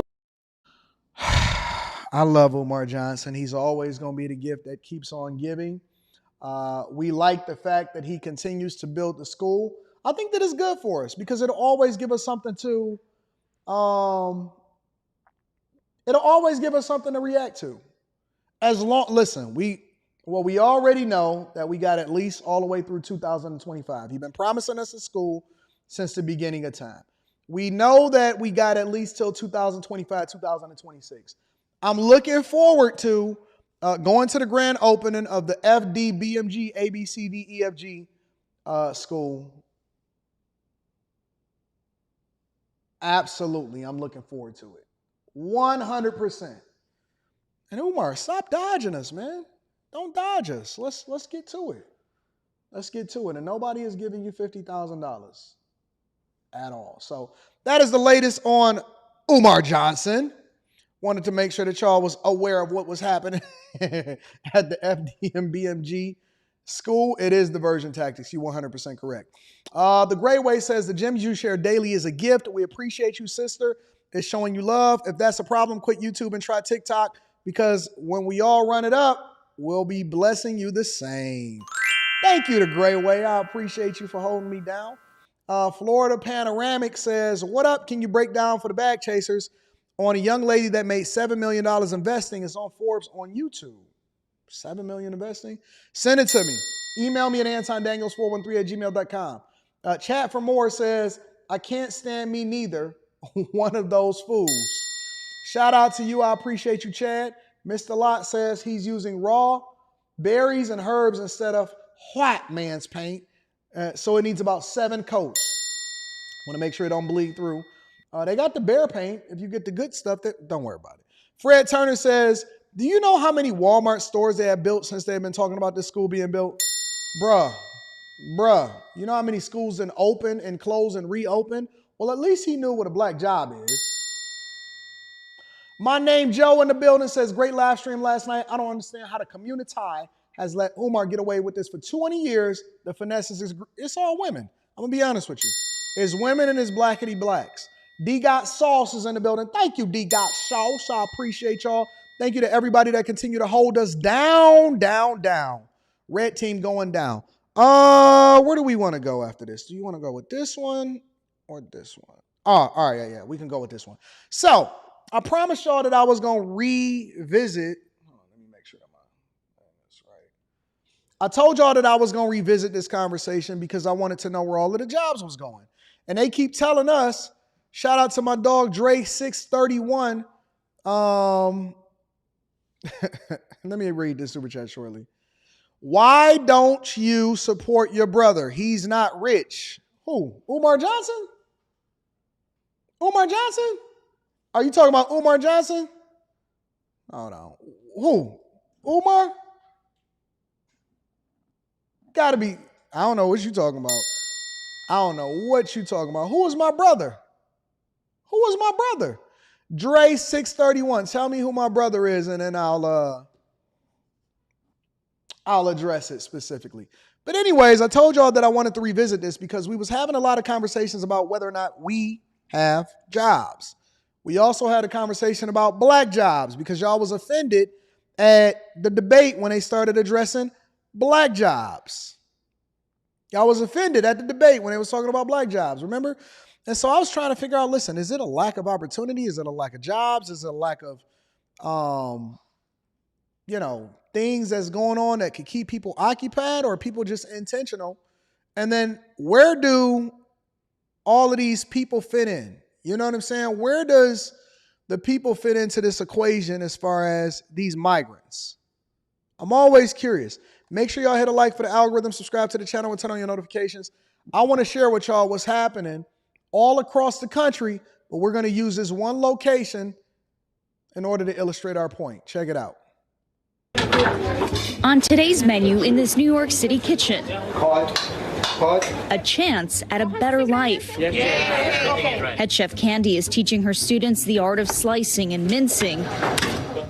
I love Umar Johnson. He's always going to be the gift that keeps on giving. We like the fact that he continues to build the school. I think that is good for us because it'll always give us something to, it'll always give us something to react to. Listen, we already know that we got at least all the way through 2025. He's been promising us a school since the beginning of time. We know that we got at least till 2025, 2026. I'm looking forward to going to the grand opening of the FD, BMG, ABCD, EFG school. Absolutely, I'm looking forward to it. 100%. And Umar, stop dodging us, man. Don't dodge us. Let's get to it. Let's get to it. And nobody is giving you $50,000 at all. So that is the latest on Umar Johnson. Wanted to make sure that y'all was aware of what was happening at the FDM-BMG school. It is diversion tactics. You're 100% correct. The Gray Way says the gems you share daily is a gift. We appreciate you, sister. It's showing you love. If that's a problem, quit YouTube and try TikTok because when we all run it up, we'll be blessing you the same. Thank you, The Gray Way. I appreciate you for holding me down. Florida Panoramic says, what up? Can you break down for the bag chasers on a young lady that made $7 million investing? It's on Forbes on YouTube. $7 million investing? Send it to me. Email me at AntonDaniels413@gmail.com. Chat for more says, I can't stand me neither. One of those fools. Shout out to you. I appreciate you, Chad. Mr. Lott says he's using raw berries and herbs instead of white man's paint. So it needs about 7 coats. Want to make sure it don't bleed through. They got the bear paint. If you get the good stuff, don't worry about it. Fred Turner says, do you know how many Walmart stores they have built since they've been talking about this school being built? Bruh, Bruh, you know how many schools then open and close and reopen? Well, at least he knew what a black job is. My name Joe in the building says, great live stream last night. I don't understand how the community has let Umar get away with this for 20 years. The finesses is, it's all women. I'm gonna be honest with you. It's women and it's blackity blacks. D Got Sauce is in the building. Thank you, D Got Sauce. I appreciate y'all. Thank you to everybody that continue to hold us down. Red team going down. Where do we want to go after this? Do you want to go with this one or this one? Oh, all right, yeah, we can go with this one. So I promised y'all that I was gonna revisit. Let me make sure that's right. I told y'all that I was gonna revisit this conversation because I wanted to know where all of the jobs was going, and they keep telling us. Shout out to my dog Dre 631. Let me read this super chat shortly. Why don't you support your brother? He's not rich. Who? Umar Johnson? Umar Johnson? Are you talking about Umar Johnson? Oh no. Who? Umar? Gotta be. I don't know what you talking about. Who is my brother? Who is my brother? Dre 631. Tell me who my brother is, and then I'll address it specifically. But anyways, I told y'all that I wanted to revisit this because we was having a lot of conversations about whether or not we have jobs. We also had a conversation about black jobs because y'all was offended at the debate when they started addressing black jobs. Y'all was offended at the debate when they was talking about black jobs, remember? And so I was trying to figure out, listen, is it a lack of opportunity? Is it a lack of jobs? Is it a lack of, things that's going on that could keep people occupied, or are people just intentional? And then where do all of these people fit in? You know what I'm saying? Where does the people fit into this equation as far as these migrants? I'm always curious. Make sure y'all hit a like for the algorithm, subscribe to the channel, and turn on your notifications. I want to share with y'all what's happening all across the country, but we're going to use this one location in order to illustrate our point. Check it out. On today's menu in this New York City kitchen, a chance at a better life. Head chef Candy is teaching her students the art of slicing and mincing.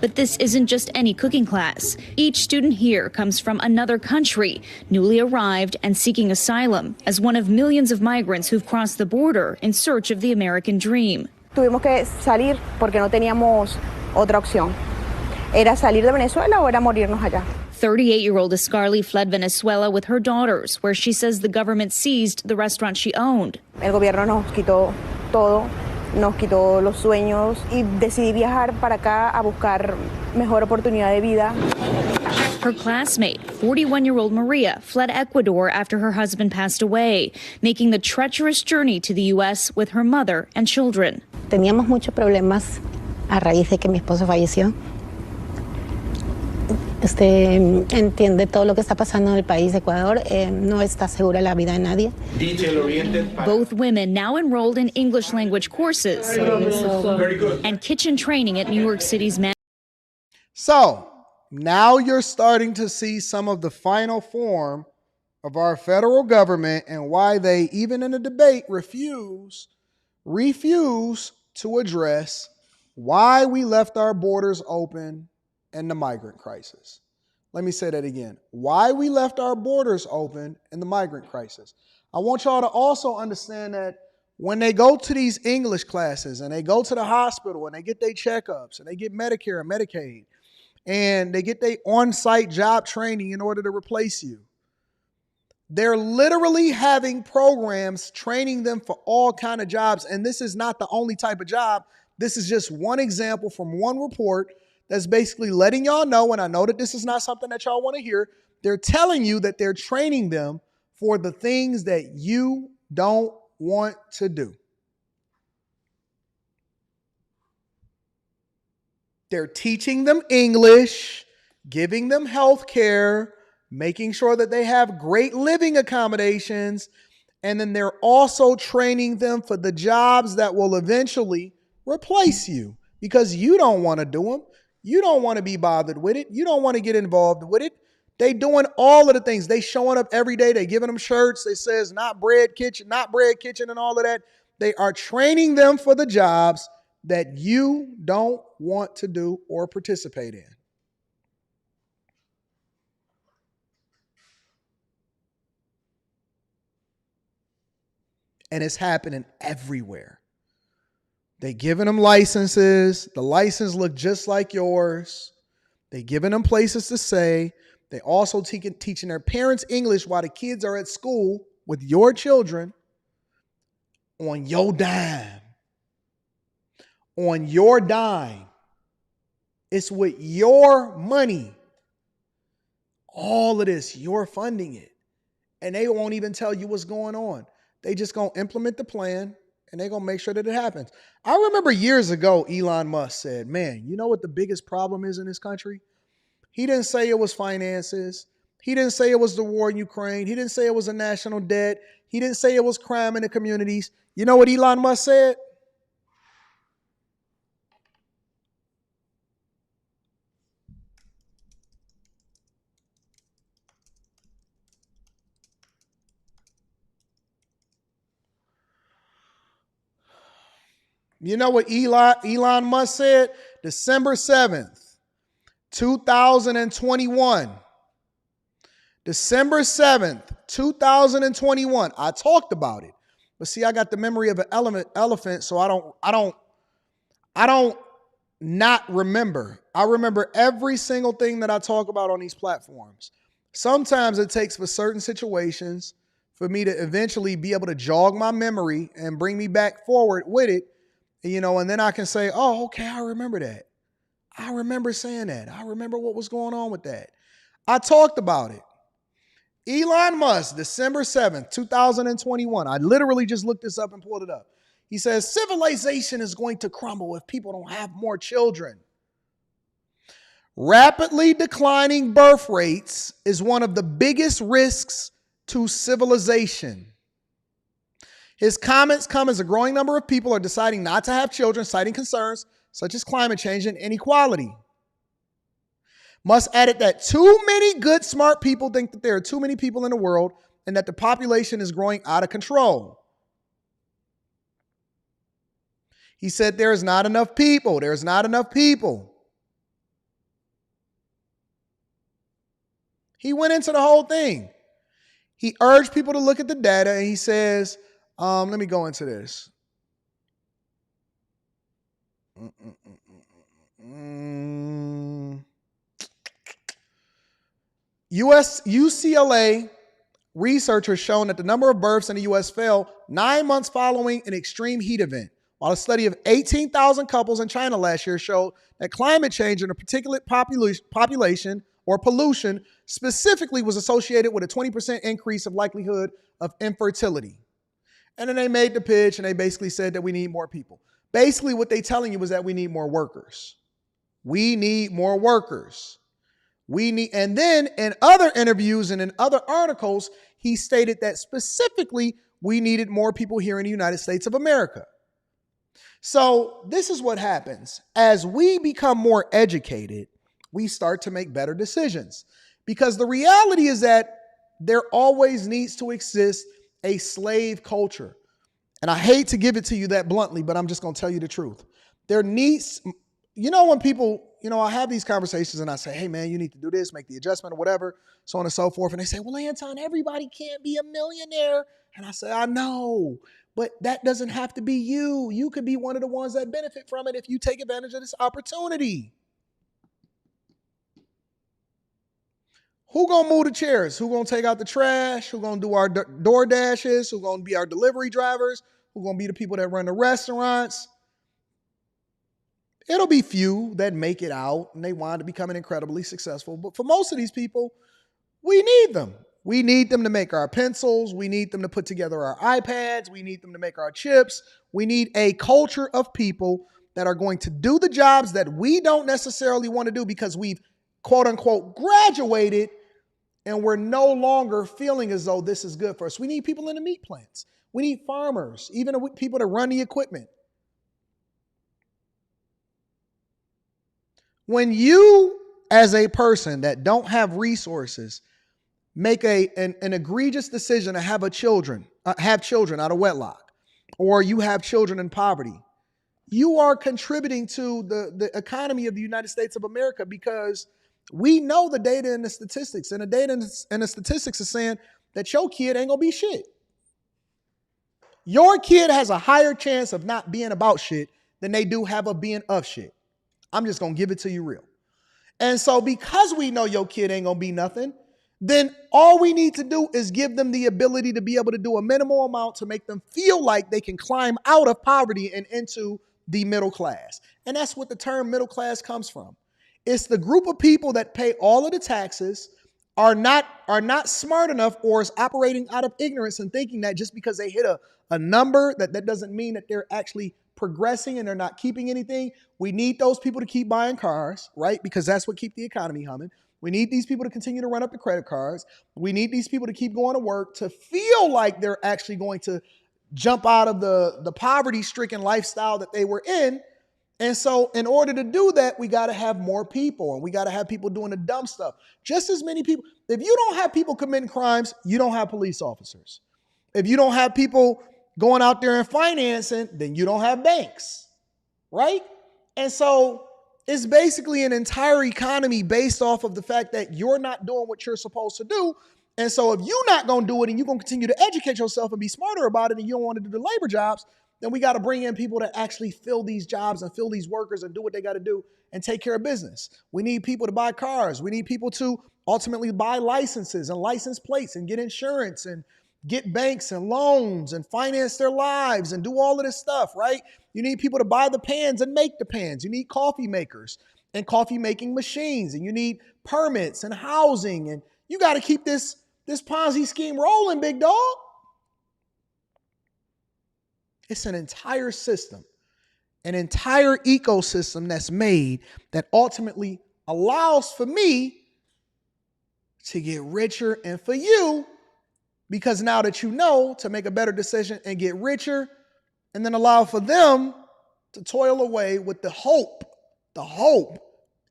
But this isn't just any cooking class. Each student here comes from another country, newly arrived and seeking asylum, as one of millions of migrants who've crossed the border in search of the American dream. Tuvimos que salir porque no teníamos otra opción. Era salir de Venezuela o era morirnos allá. 38-year-old Escarly fled Venezuela with her daughters, where she says the government seized the restaurant she owned. El gobierno nos quitó todo. Nos quitó los sueños y decidí viajar para acá a buscar mejor oportunidad de vida. Her classmate, 41-year-old Maria, fled Ecuador after her husband passed away, making the treacherous journey to the U.S. with her mother and children. Teníamos muchos problemas a raíz de que mi esposo falleció. Entiende todo lo que está pasando en el país de Ecuador. No está segura la vida de nadie. Both women now enrolled in English language courses and kitchen training at New York City's So now you're starting to see some of the final form of our federal government and why they, even in a debate, refuse to address why we left our borders open and the migrant crisis. Let me say that again. Why we left our borders open in the migrant crisis. I want y'all to also understand that when they go to these English classes and they go to the hospital and they get their checkups and they get Medicare and Medicaid and they get their on-site job training in order to replace you, they're literally having programs training them for all kinds of jobs. And this is not the only type of job. This is just one example from one report that's basically letting y'all know, and I know that this is not something that y'all want to hear, they're telling you that they're training them for the things that you don't want to do. They're teaching them English, giving them health care, making sure that they have great living accommodations, and then they're also training them for the jobs that will eventually replace you because you don't want to do them. You don't want to be bothered with it. You don't want to get involved with it. They doing all of the things. They showing up every day. They giving them shirts. They says not bread kitchen, and all of that. They are training them for the jobs that you don't want to do or participate in. And it's happening everywhere. They giving them licenses. The license look just like yours. They giving them places to stay. They also teaching their parents English while the kids are at school with your children on your dime. On your dime. It's with your money. All of this, you're funding it. And they won't even tell you what's going on. They just going to implement the plan and they're going to make sure that it happens. I remember years ago, Elon Musk said, man, you know what the biggest problem is in this country? He didn't say it was finances. He didn't say it was the war in Ukraine. He didn't say it was a national debt. He didn't say it was crime in the communities. You know what Elon Musk said? You know what Elon Musk said? December 7th, 2021. December 7th, 2021. I talked about it. But see, I got the memory of an elephant, so I don't not remember. I remember every single thing that I talk about on these platforms. Sometimes it takes for certain situations for me to eventually be able to jog my memory and bring me back forward with it. And then I can say, oh, okay, I remember that. I remember saying that. I remember what was going on with that. I talked about it. Elon Musk, December 7th, 2021. I literally just looked this up and pulled it up. He says, civilization is going to crumble if people don't have more children. Rapidly declining birth rates is one of the biggest risks to civilization. His comments come as a growing number of people are deciding not to have children, citing concerns such as climate change and inequality. Musk added that too many good, smart people think that there are too many people in the world and that the population is growing out of control. He said there is not enough people. There's not enough people. He went into the whole thing. He urged people to look at the data and he says, let me go into this. UCLA researchers shown that the number of births in the U.S. fell 9 months following an extreme heat event, while a study of 18,000 couples in China last year showed that climate change and a particulate population or pollution specifically was associated with a 20% increase of likelihood of infertility. And then they made the pitch and they basically said that we need more people. Basically what they're telling you is that we need more workers. We need more workers. And then in other interviews and in other articles, he stated that specifically we needed more people here in the United States of America. So this is what happens. As we become more educated, we start to make better decisions. Because the reality is that there always needs to exist a slave culture. And I hate to give it to you that bluntly, but I'm just going to tell you the truth. There needs, when people, I have these conversations and I say, hey man, you need to do this, make the adjustment or whatever, so on and so forth. And they say, well, Anton, everybody can't be a millionaire. And I say, I know, but that doesn't have to be you. You could be one of the ones that benefit from it if you take advantage of this opportunity. Who gonna move the chairs? Who gonna take out the trash? Who gonna do our door dashes? Who gonna be our delivery drivers? Who gonna be the people that run the restaurants? It'll be few that make it out and they wind up becoming incredibly successful. But for most of these people, we need them. We need them to make our pencils. We need them to put together our iPads. We need them to make our chips. We need a culture of people that are going to do the jobs that we don't necessarily want to do because we've, quote unquote, graduated and we're no longer feeling as though this is good for us. We need people in the meat plants. We need farmers, even people that run the equipment. When you as a person that don't have resources make an egregious decision to have children out of wedlock, or you have children in poverty, you are contributing to the economy of the United States of America, because we know the data and the statistics, and the data and the statistics is saying that your kid ain't gonna be shit. Your kid has a higher chance of not being about shit than they do have of being of shit. I'm just gonna give it to you real. And so because we know your kid ain't gonna be nothing, then all we need to do is give them the ability to be able to do a minimal amount to make them feel like they can climb out of poverty and into the middle class. And that's what the term middle class comes from. It's the group of people that pay all of the taxes, are not smart enough, or is operating out of ignorance and thinking that just because they hit a number, that doesn't mean that they're actually progressing and they're not keeping anything. We need those people to keep buying cars, right? Because that's what keeps the economy humming. We need these people to continue to run up the credit cards. We need these people to keep going to work, to feel like they're actually going to jump out of the poverty-stricken lifestyle that they were in. And so in order to do that, we got to have more people, and we got to have people doing the dumb stuff. Just as many people. If you don't have people committing crimes, you don't have police officers. If you don't have people going out there and financing, then you don't have banks, right? And so it's basically an entire economy based off of the fact that you're not doing what you're supposed to do. And so if you're not going to do it, and you're going to continue to educate yourself and be smarter about it, and you don't want to do the labor jobs, then we got to bring in people that actually fill these jobs and fill these workers and do what they got to do and take care of business. We need people to buy cars. We need people to ultimately buy licenses and license plates and get insurance and get banks and loans and finance their lives and do all of this stuff, right? You need people to buy the pans and make the pans. You need coffee makers and coffee making machines, and you need permits and housing, and you got to keep this Ponzi scheme rolling, big dog. It's an entire system, an entire ecosystem that's made that ultimately allows for me to get richer, and for you, because now that you know, to make a better decision and get richer, and then allow for them to toil away with the hope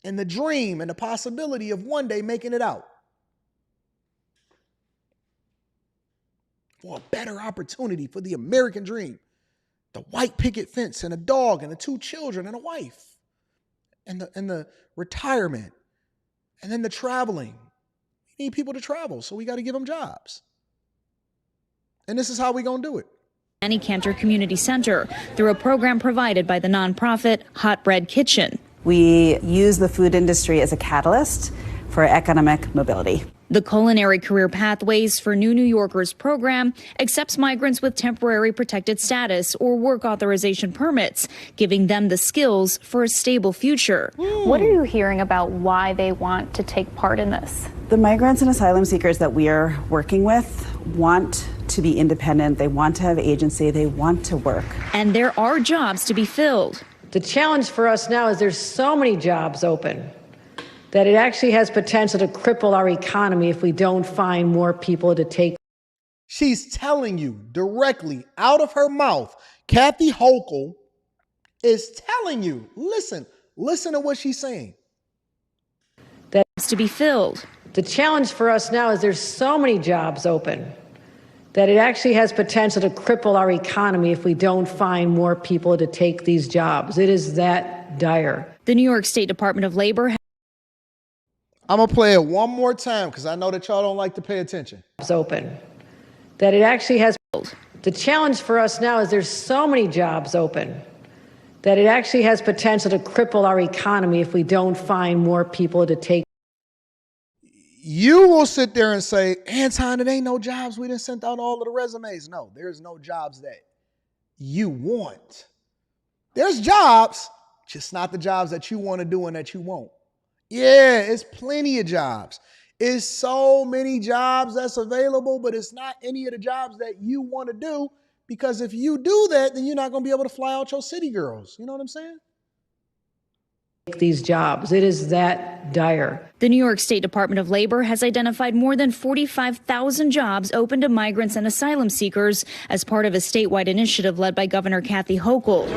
and the dream and the possibility of one day making it out. For a better opportunity for the American dream. The white picket fence and a dog and the 2 children and a wife. And the retirement. And then the traveling. We need people to travel, so we got to give them jobs. And this is how we going to do it. Annie Cantor Community Center through a program provided by the nonprofit Hot Bread Kitchen. We use the food industry as a catalyst for economic mobility. The Culinary Career Pathways for New Yorkers program accepts migrants with temporary protected status or work authorization permits, giving them the skills for a stable future. What are you hearing about why they want to take part in this? The migrants and asylum seekers that we are working with want to be independent. They want to have agency. They want to work. And there are jobs to be filled. The challenge for us now is there's so many jobs open that it actually has potential to cripple our economy if we don't find more people to take. She's telling you directly out of her mouth. Kathy Hochul is telling you, listen to what she's saying. That's to be filled. The challenge for us now is there's so many jobs open that it actually has potential to cripple our economy if we don't find more people to take these jobs. It is that dire. The New York State Department of Labor. I'm going to play it one more time because I know that y'all don't like to pay attention. It's open. That it actually has. The challenge for us now is there's so many jobs open that it actually has potential to cripple our economy if we don't find more people to take. You will sit there and say, Anton, it ain't no jobs. We done sent out all of the resumes. No, there's no jobs that you want. There's jobs, just not the jobs that you want to do and that you want. Yeah, it's plenty of jobs. It's so many jobs that's available, but it's not any of the jobs that you want to do, because if you do that, then you're not going to be able to fly out your city girls. You know what I'm saying? these jobs. It is that dire. The New York State Department of Labor has identified more than 45,000 jobs open to migrants and asylum seekers as part of a statewide initiative led by Governor Kathy Hochul.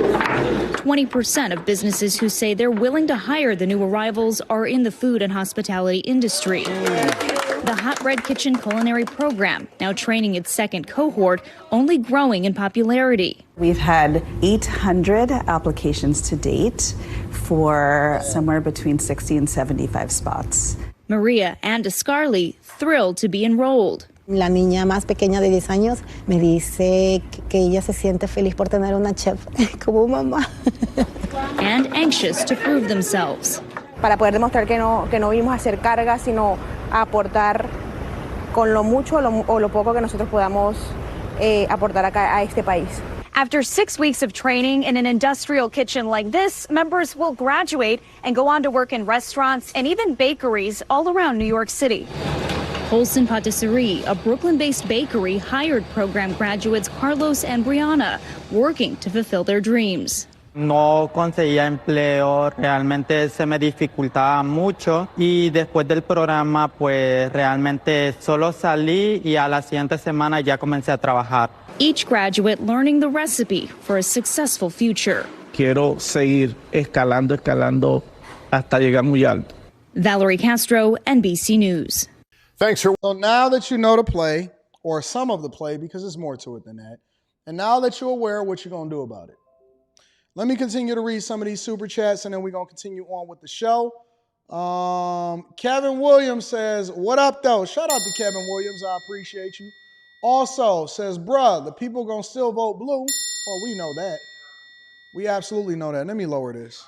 20% of businesses who say they're willing to hire the new arrivals are in the food and hospitality industry. The Hot Red Kitchen culinary program, now training its second cohort, only growing in popularity. We've had 800 applications to date for somewhere between 60 and 75 spots. Maria and Scarley thrilled to be enrolled. La niña más pequeña de 10 años me dice que ella se siente feliz por tener una chef como mamá. And anxious to prove themselves. Para poder demostrar que no vinimos a hacer carga, sino a aportar con lo mucho o lo poco que nosotros podamos aportar acá a este país. After 6 weeks of training in an industrial kitchen like this, members will graduate and go on to work in restaurants and even bakeries all around New York City. Holson Patisserie, a Brooklyn-based bakery, hired program graduates Carlos and Brianna, working to fulfill their dreams. No conseguía empleo, realmente se me dificultaba mucho y después del programa pues realmente solo salí y a la siguiente semana ya comencé a trabajar. Each graduate learning the recipe for a successful future. Quiero seguir escalando hasta llegar muy alto. Valerie Castro, NBC News. Thanks for. So now that you know the play, or some of the play, because there's more to it than that, and now that you're aware, what you're going to do about it. Let me continue to read some of these super chats, and then we're going to continue on with the show. Kevin Williams says, what up, though? Shout out to Kevin Williams. I appreciate you. Also says, bruh, the people going to still vote blue. Well, we know that. We absolutely know that. Let me lower this.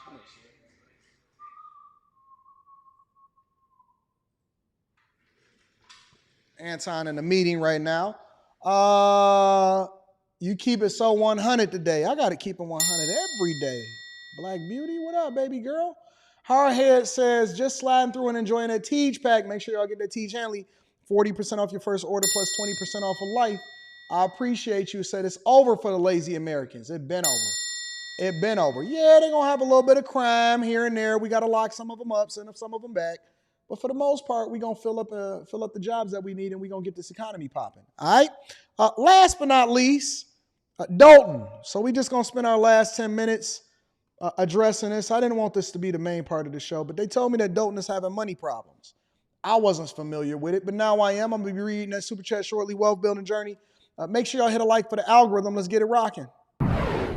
Anton in the meeting right now. You keep it so 100 today. I got to keep it 100 every day. Black Beauty, what up, baby girl? Hardhead says, just sliding through and enjoying that Tiege pack. Make sure y'all get that Tiege Hanley. 40% off your first order plus 20% off for life. I appreciate you. Said it's over for the lazy Americans. It been over. It been over. Yeah, they're going to have a little bit of crime here and there. We got to lock some of them up, send some of them back. But for the most part, we're going to fill up the jobs that we need, and we're going to get this economy popping. All right? Last but not least, Dolton. So we just going to spend our last 10 minutes addressing this. I didn't want this to be the main part of the show, but they told me that Dolton is having money problems. I wasn't familiar with it, but now I am. I'm going to be reading that super chat shortly, Wealth Building Journey. Make sure y'all hit a like for the algorithm. Let's get it rocking.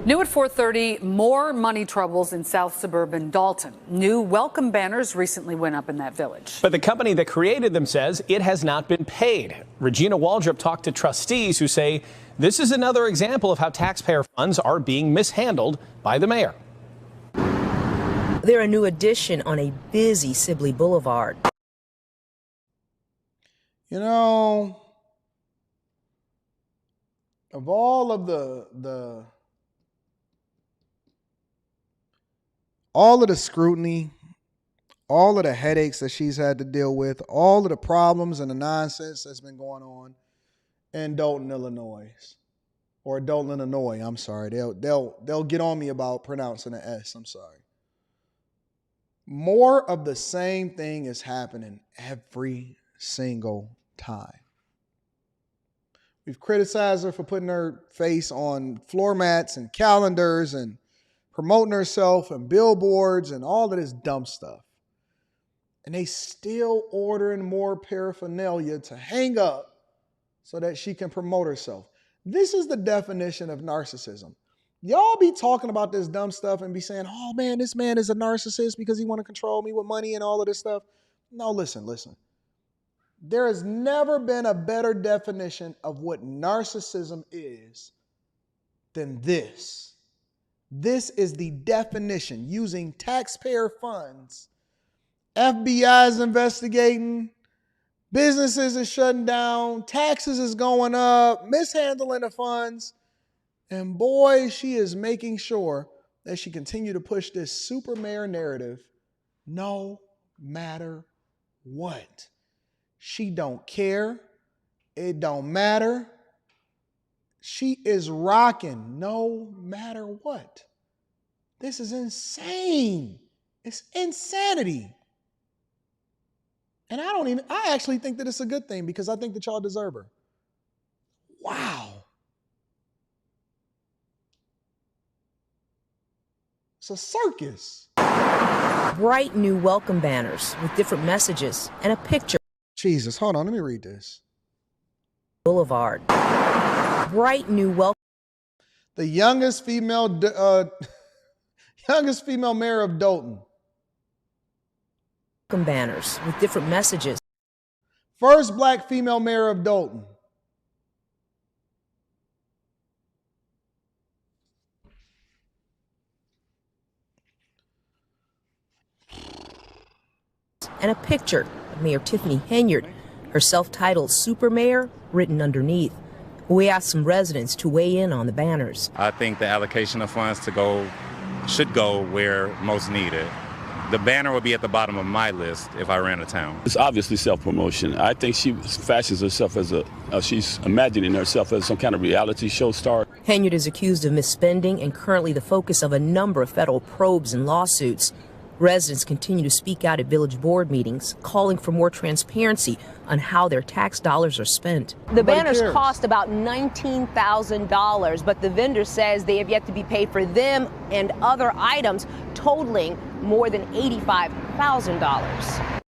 New at 4:30, more money troubles in South suburban Dolton. New welcome banners recently went up in that village. But the company that created them says it has not been paid. Regina Waldrop talked to trustees who say this is another example of how taxpayer funds are being mishandled by the mayor. They're a new addition on a busy Sibley Boulevard. You know, of all of all of the scrutiny, all of the headaches that she's had to deal with, all of the problems and the nonsense that's been going on in Dolton, Illinois, or Dolton, Illinois. I'm sorry. They'll get on me about pronouncing the S. I'm sorry. More of the same thing is happening every single time. We've criticized her for putting her face on floor mats and calendars and promoting herself and billboards and all of this dumb stuff. And they still ordering more paraphernalia to hang up so that she can promote herself. This is the definition of narcissism. Y'all be talking about this dumb stuff and be saying, oh man, this man is a narcissist because he want to control me with money and all of this stuff. No, listen. There has never been a better definition of what narcissism is than this. This is the definition, using taxpayer funds. FBI is investigating, businesses is shutting down, taxes is going up, mishandling the funds. And boy, she is making sure that she continue to push this super mayor narrative no matter what. She don't care. It don't matter. She is rocking no matter what. This is insane. It's insanity. And I actually think that it's a good thing because I think that y'all deserve her. Wow. It's a circus. Bright new welcome banners with different messages and a picture. Jesus, hold on, let me read this. Boulevard. Bright new welcome. The youngest female mayor of Dolton. Welcome banners with different messages. First black female mayor of Dolton. And a picture of Mayor Tiffany Henyard, her self-titled Super Mayor, written underneath. We asked some residents to weigh in on the banners. I think the allocation of funds should go where most needed. The banner would be at the bottom of my list if I ran a town. It's obviously self-promotion. I think she fashions herself as she's imagining herself as some kind of reality show star. Henyard is accused of misspending and currently the focus of a number of federal probes and lawsuits. Residents continue to speak out at village board meetings, calling for more transparency on how their tax dollars are spent. The banners cost about $19,000, but the vendor says they have yet to be paid for them and other items totaling more than $85,000.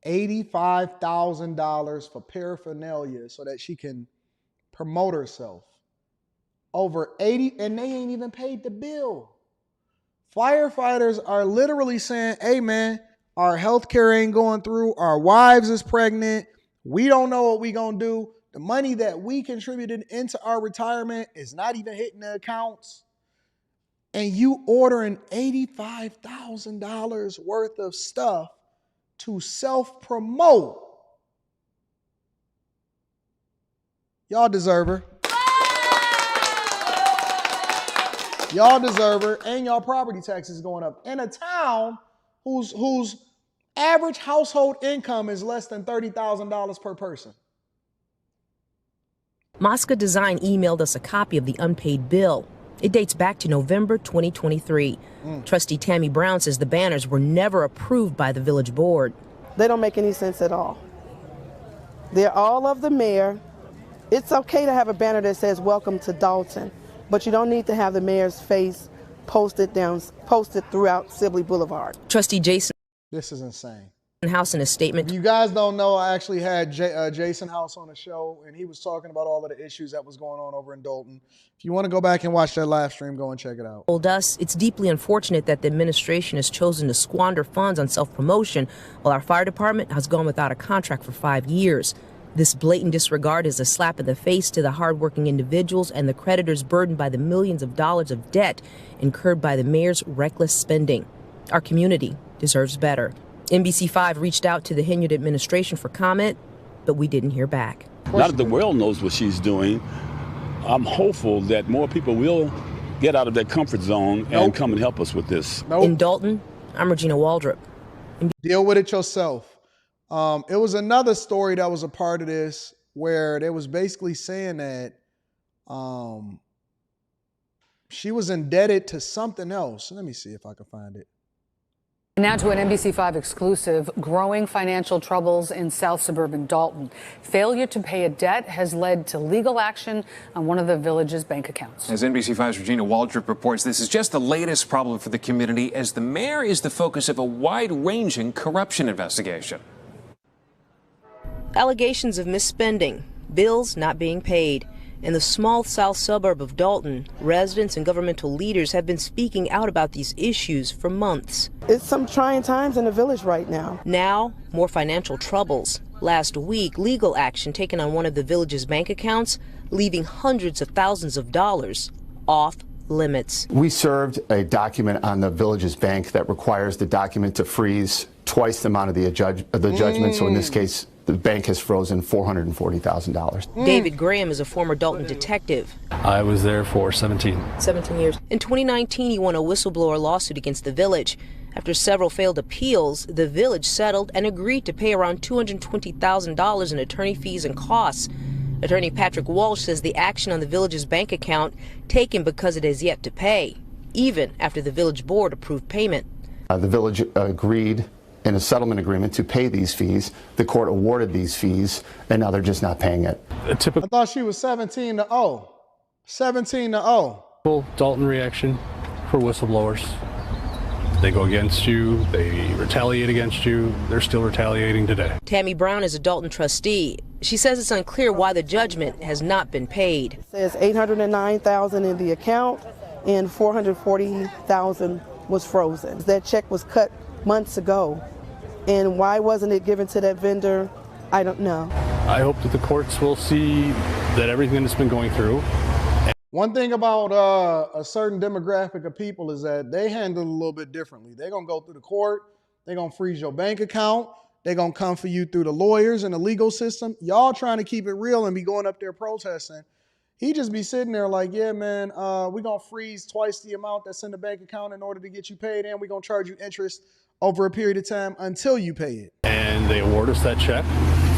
$85,000 for paraphernalia so that she can promote herself. Over 80, and they ain't even paid the bill. Firefighters are literally saying, hey man, our health care ain't going through, our wives is pregnant, we don't know what we gonna do. The money that we contributed into our retirement is not even hitting the accounts. And you ordering $85,000 worth of stuff to self-promote. Y'all deserve her. Y'all deserve her, and y'all property taxes going up. In a town whose average household income is less than $30,000 per person. Mosca Design emailed us a copy of the unpaid bill. It dates back to November 2023. Trustee Tammy Brown says the banners were never approved by the village board. They don't make any sense at all. They're all of the mayor. It's okay to have a banner that says welcome to Dolton, but you don't need to have the mayor's face posted throughout Sibley Boulevard. Trustee Jason. This is insane. House in a statement. If you guys don't know, I actually had Jason House on the show, and he was talking about all of the issues that was going on over in Dolton. If you want to go back and watch that live stream, go and check it out. Told us it's deeply unfortunate that the administration has chosen to squander funds on self-promotion while our fire department has gone without a contract for 5 years. This blatant disregard is a slap in the face to the hardworking individuals and the creditors burdened by the millions of dollars of debt incurred by the mayor's reckless spending. Our community deserves better. NBC5 reached out to the Henyard administration for comment, but we didn't hear back. Now that the world knows what she's doing, I'm hopeful that more people will get out of their comfort zone and come and help us with this. In Dolton, I'm Regina Waldrop. Deal with it yourself. It was another story that was a part of this where they was basically saying that she was indebted to something else. Let me see if I can find it. Now to an NBC5 exclusive, growing financial troubles in South suburban Dolton. Failure to pay a debt has led to legal action on one of the village's bank accounts. As NBC5's Regina Waldrop reports, this is just the latest problem for the community as the mayor is the focus of a wide-ranging corruption investigation. Allegations of misspending, bills not being paid. In the small south suburb of Dolton, residents and governmental leaders have been speaking out about these issues for months. It's some trying times in the village right now. Now, more financial troubles. Last week, legal action taken on one of the village's bank accounts, leaving hundreds of thousands of dollars off limits. We served a document on the village's bank that requires the document to freeze twice the amount of the judgment. So in this case, the bank has frozen $440,000. David Graham is a former Dolton detective. I was there for 17 years. In 2019, he won a whistleblower lawsuit against the village. After several failed appeals, the village settled and agreed to pay around $220,000 in attorney fees and costs. Attorney Patrick Walsh says the action on the village's bank account taken because it has yet to pay, even after the village board approved payment. The village agreed in a settlement agreement to pay these fees. The court awarded these fees, and now they're just not paying it. I thought she was 17-0. 17-0. Dolton reaction for whistleblowers. They go against you, they retaliate against you, they're still retaliating today. Tammy Brown is a Dolton trustee. She says it's unclear why the judgment has not been paid. It says $809,000 in the account and $440,000 was frozen. That check was cut months ago. And why wasn't it given to that vendor? I don't know. I hope that the courts will see that everything that's been going through. One thing about a certain demographic of people is that they handle it a little bit differently. They're going to go through the court. They're going to freeze your bank account. They're going to come for you through the lawyers and the legal system. Y'all trying to keep it real and be going up there protesting. He just be sitting there like, yeah, man, we're going to freeze twice the amount that's in the bank account in order to get you paid, and we're going to charge you interest over a period of time until you pay it. And they award us that check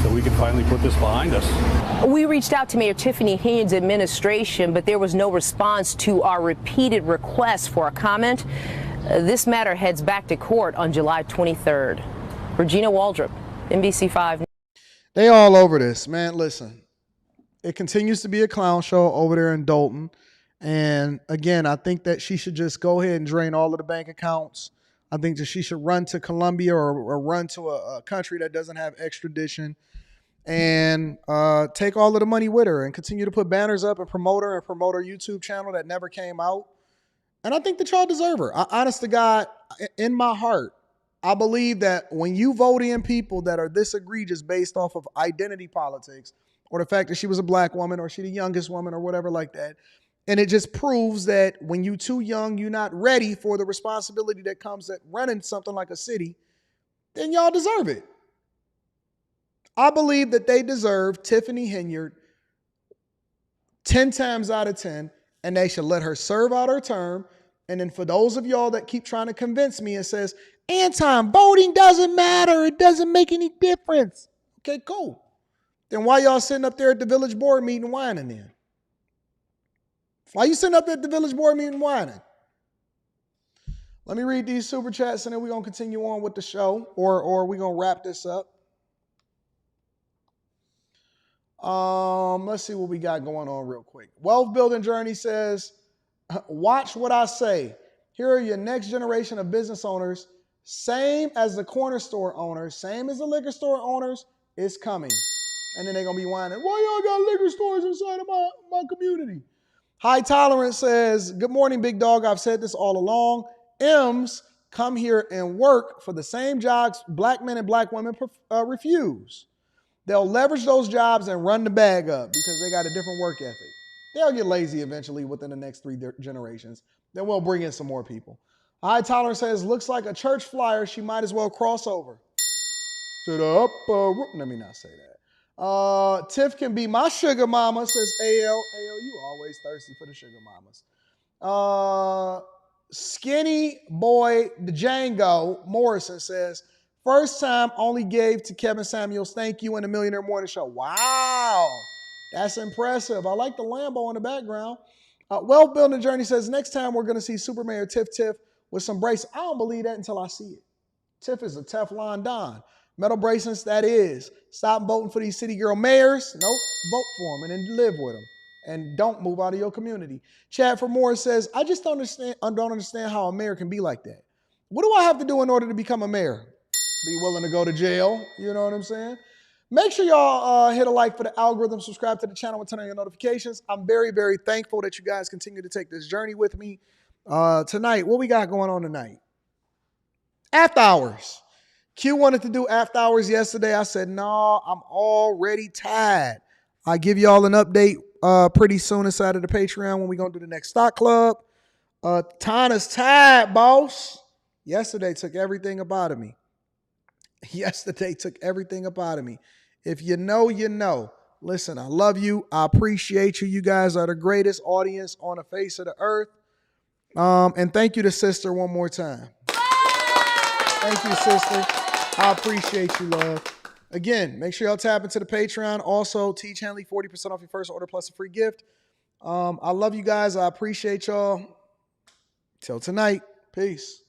so we can finally put this behind us. We reached out to Mayor Tiffany Henyard's administration, but there was no response to our repeated requests for a comment. This matter heads back to court on July 23rd. Regina Waldrop, NBC5. They all over this, man. Listen, it continues to be a clown show over there in Dolton. And again, I think that she should just go ahead and drain all of the bank accounts. I think that she should run to Colombia or run to a country that doesn't have extradition and take all of the money with her and continue to put banners up and promote her YouTube channel that never came out. And I think that y'all deserve her. Honest to God, in my heart, I believe that when you vote in people that are this egregious based off of identity politics or the fact that she was a black woman or she the youngest woman or whatever like that, and it just proves that when you too young, you're not ready for the responsibility that comes at running something like a city, then y'all deserve it. I believe that they deserve Tiffany Henyard 10 times out of 10, and they should let her serve out her term. And then for those of y'all that keep trying to convince me and says, Anton, voting doesn't matter. It doesn't make any difference. Okay, cool. Then why y'all sitting up there at the village board meeting whining then? Why you sitting up there at the village board meeting whining? Let me read these super chats and then we're going to continue on with the show or we're going to wrap this up. Let's see what we got going on real quick. Wealth Building Journey says, watch what I say. Here are your next generation of business owners, same as the corner store owners, same as the liquor store owners, it's coming. And then they're going to be whining, why y'all got liquor stores inside of my community? High Tolerance says, good morning, big dog. I've said this all along. M's come here and work for the same jobs black men and black women refuse. They'll leverage those jobs and run the bag up because they got a different work ethic. They'll get lazy eventually within the next 3 generations. Then we'll bring in some more people. High Tolerance says, looks like a church flyer. She might as well cross over. To the upper room. Let me not say that. Tiff can be my sugar mama, says AL. AL, you always thirsty for the sugar mamas. Skinny boy Django Morrison says, first time only gave to Kevin Samuels. Thank you in the Millionaire Morning Show. Wow. That's impressive. I like the Lambo in the background. Wealth Building Journey says, next time we're going to see Super Mayor Tiff with some bracelets. I don't believe that until I see it. Tiff is a Teflon Don. Metal bracelets, that is. Stop voting for these city girl mayors. Nope. Vote for them and then live with them. And don't move out of your community. Chad for More says, I just don't understand how a mayor can be like that. What do I have to do in order to become a mayor? Be willing to go to jail. You know what I'm saying? Make sure y'all hit a like for the algorithm, subscribe to the channel, and turn on your notifications. I'm very, very thankful that you guys continue to take this journey with me. Tonight, what we got going on tonight? After hours. Q wanted to do after hours yesterday. I said, no, I'm already tired. I'll give y'all an update pretty soon inside of the Patreon when we're going to do the next stock club. Tana's tired, boss. Yesterday took everything up out of me. Yesterday took everything up out of me. If you know, you know. Listen, I love you. I appreciate you. You guys are the greatest audience on the face of the earth. And thank you to sister one more time. Thank you, sister. I appreciate you, love. Again, make sure y'all tap into the Patreon. Also, Tiege Hanley, 40% off your first order plus a free gift. I love you guys. I appreciate y'all. Till tonight, peace.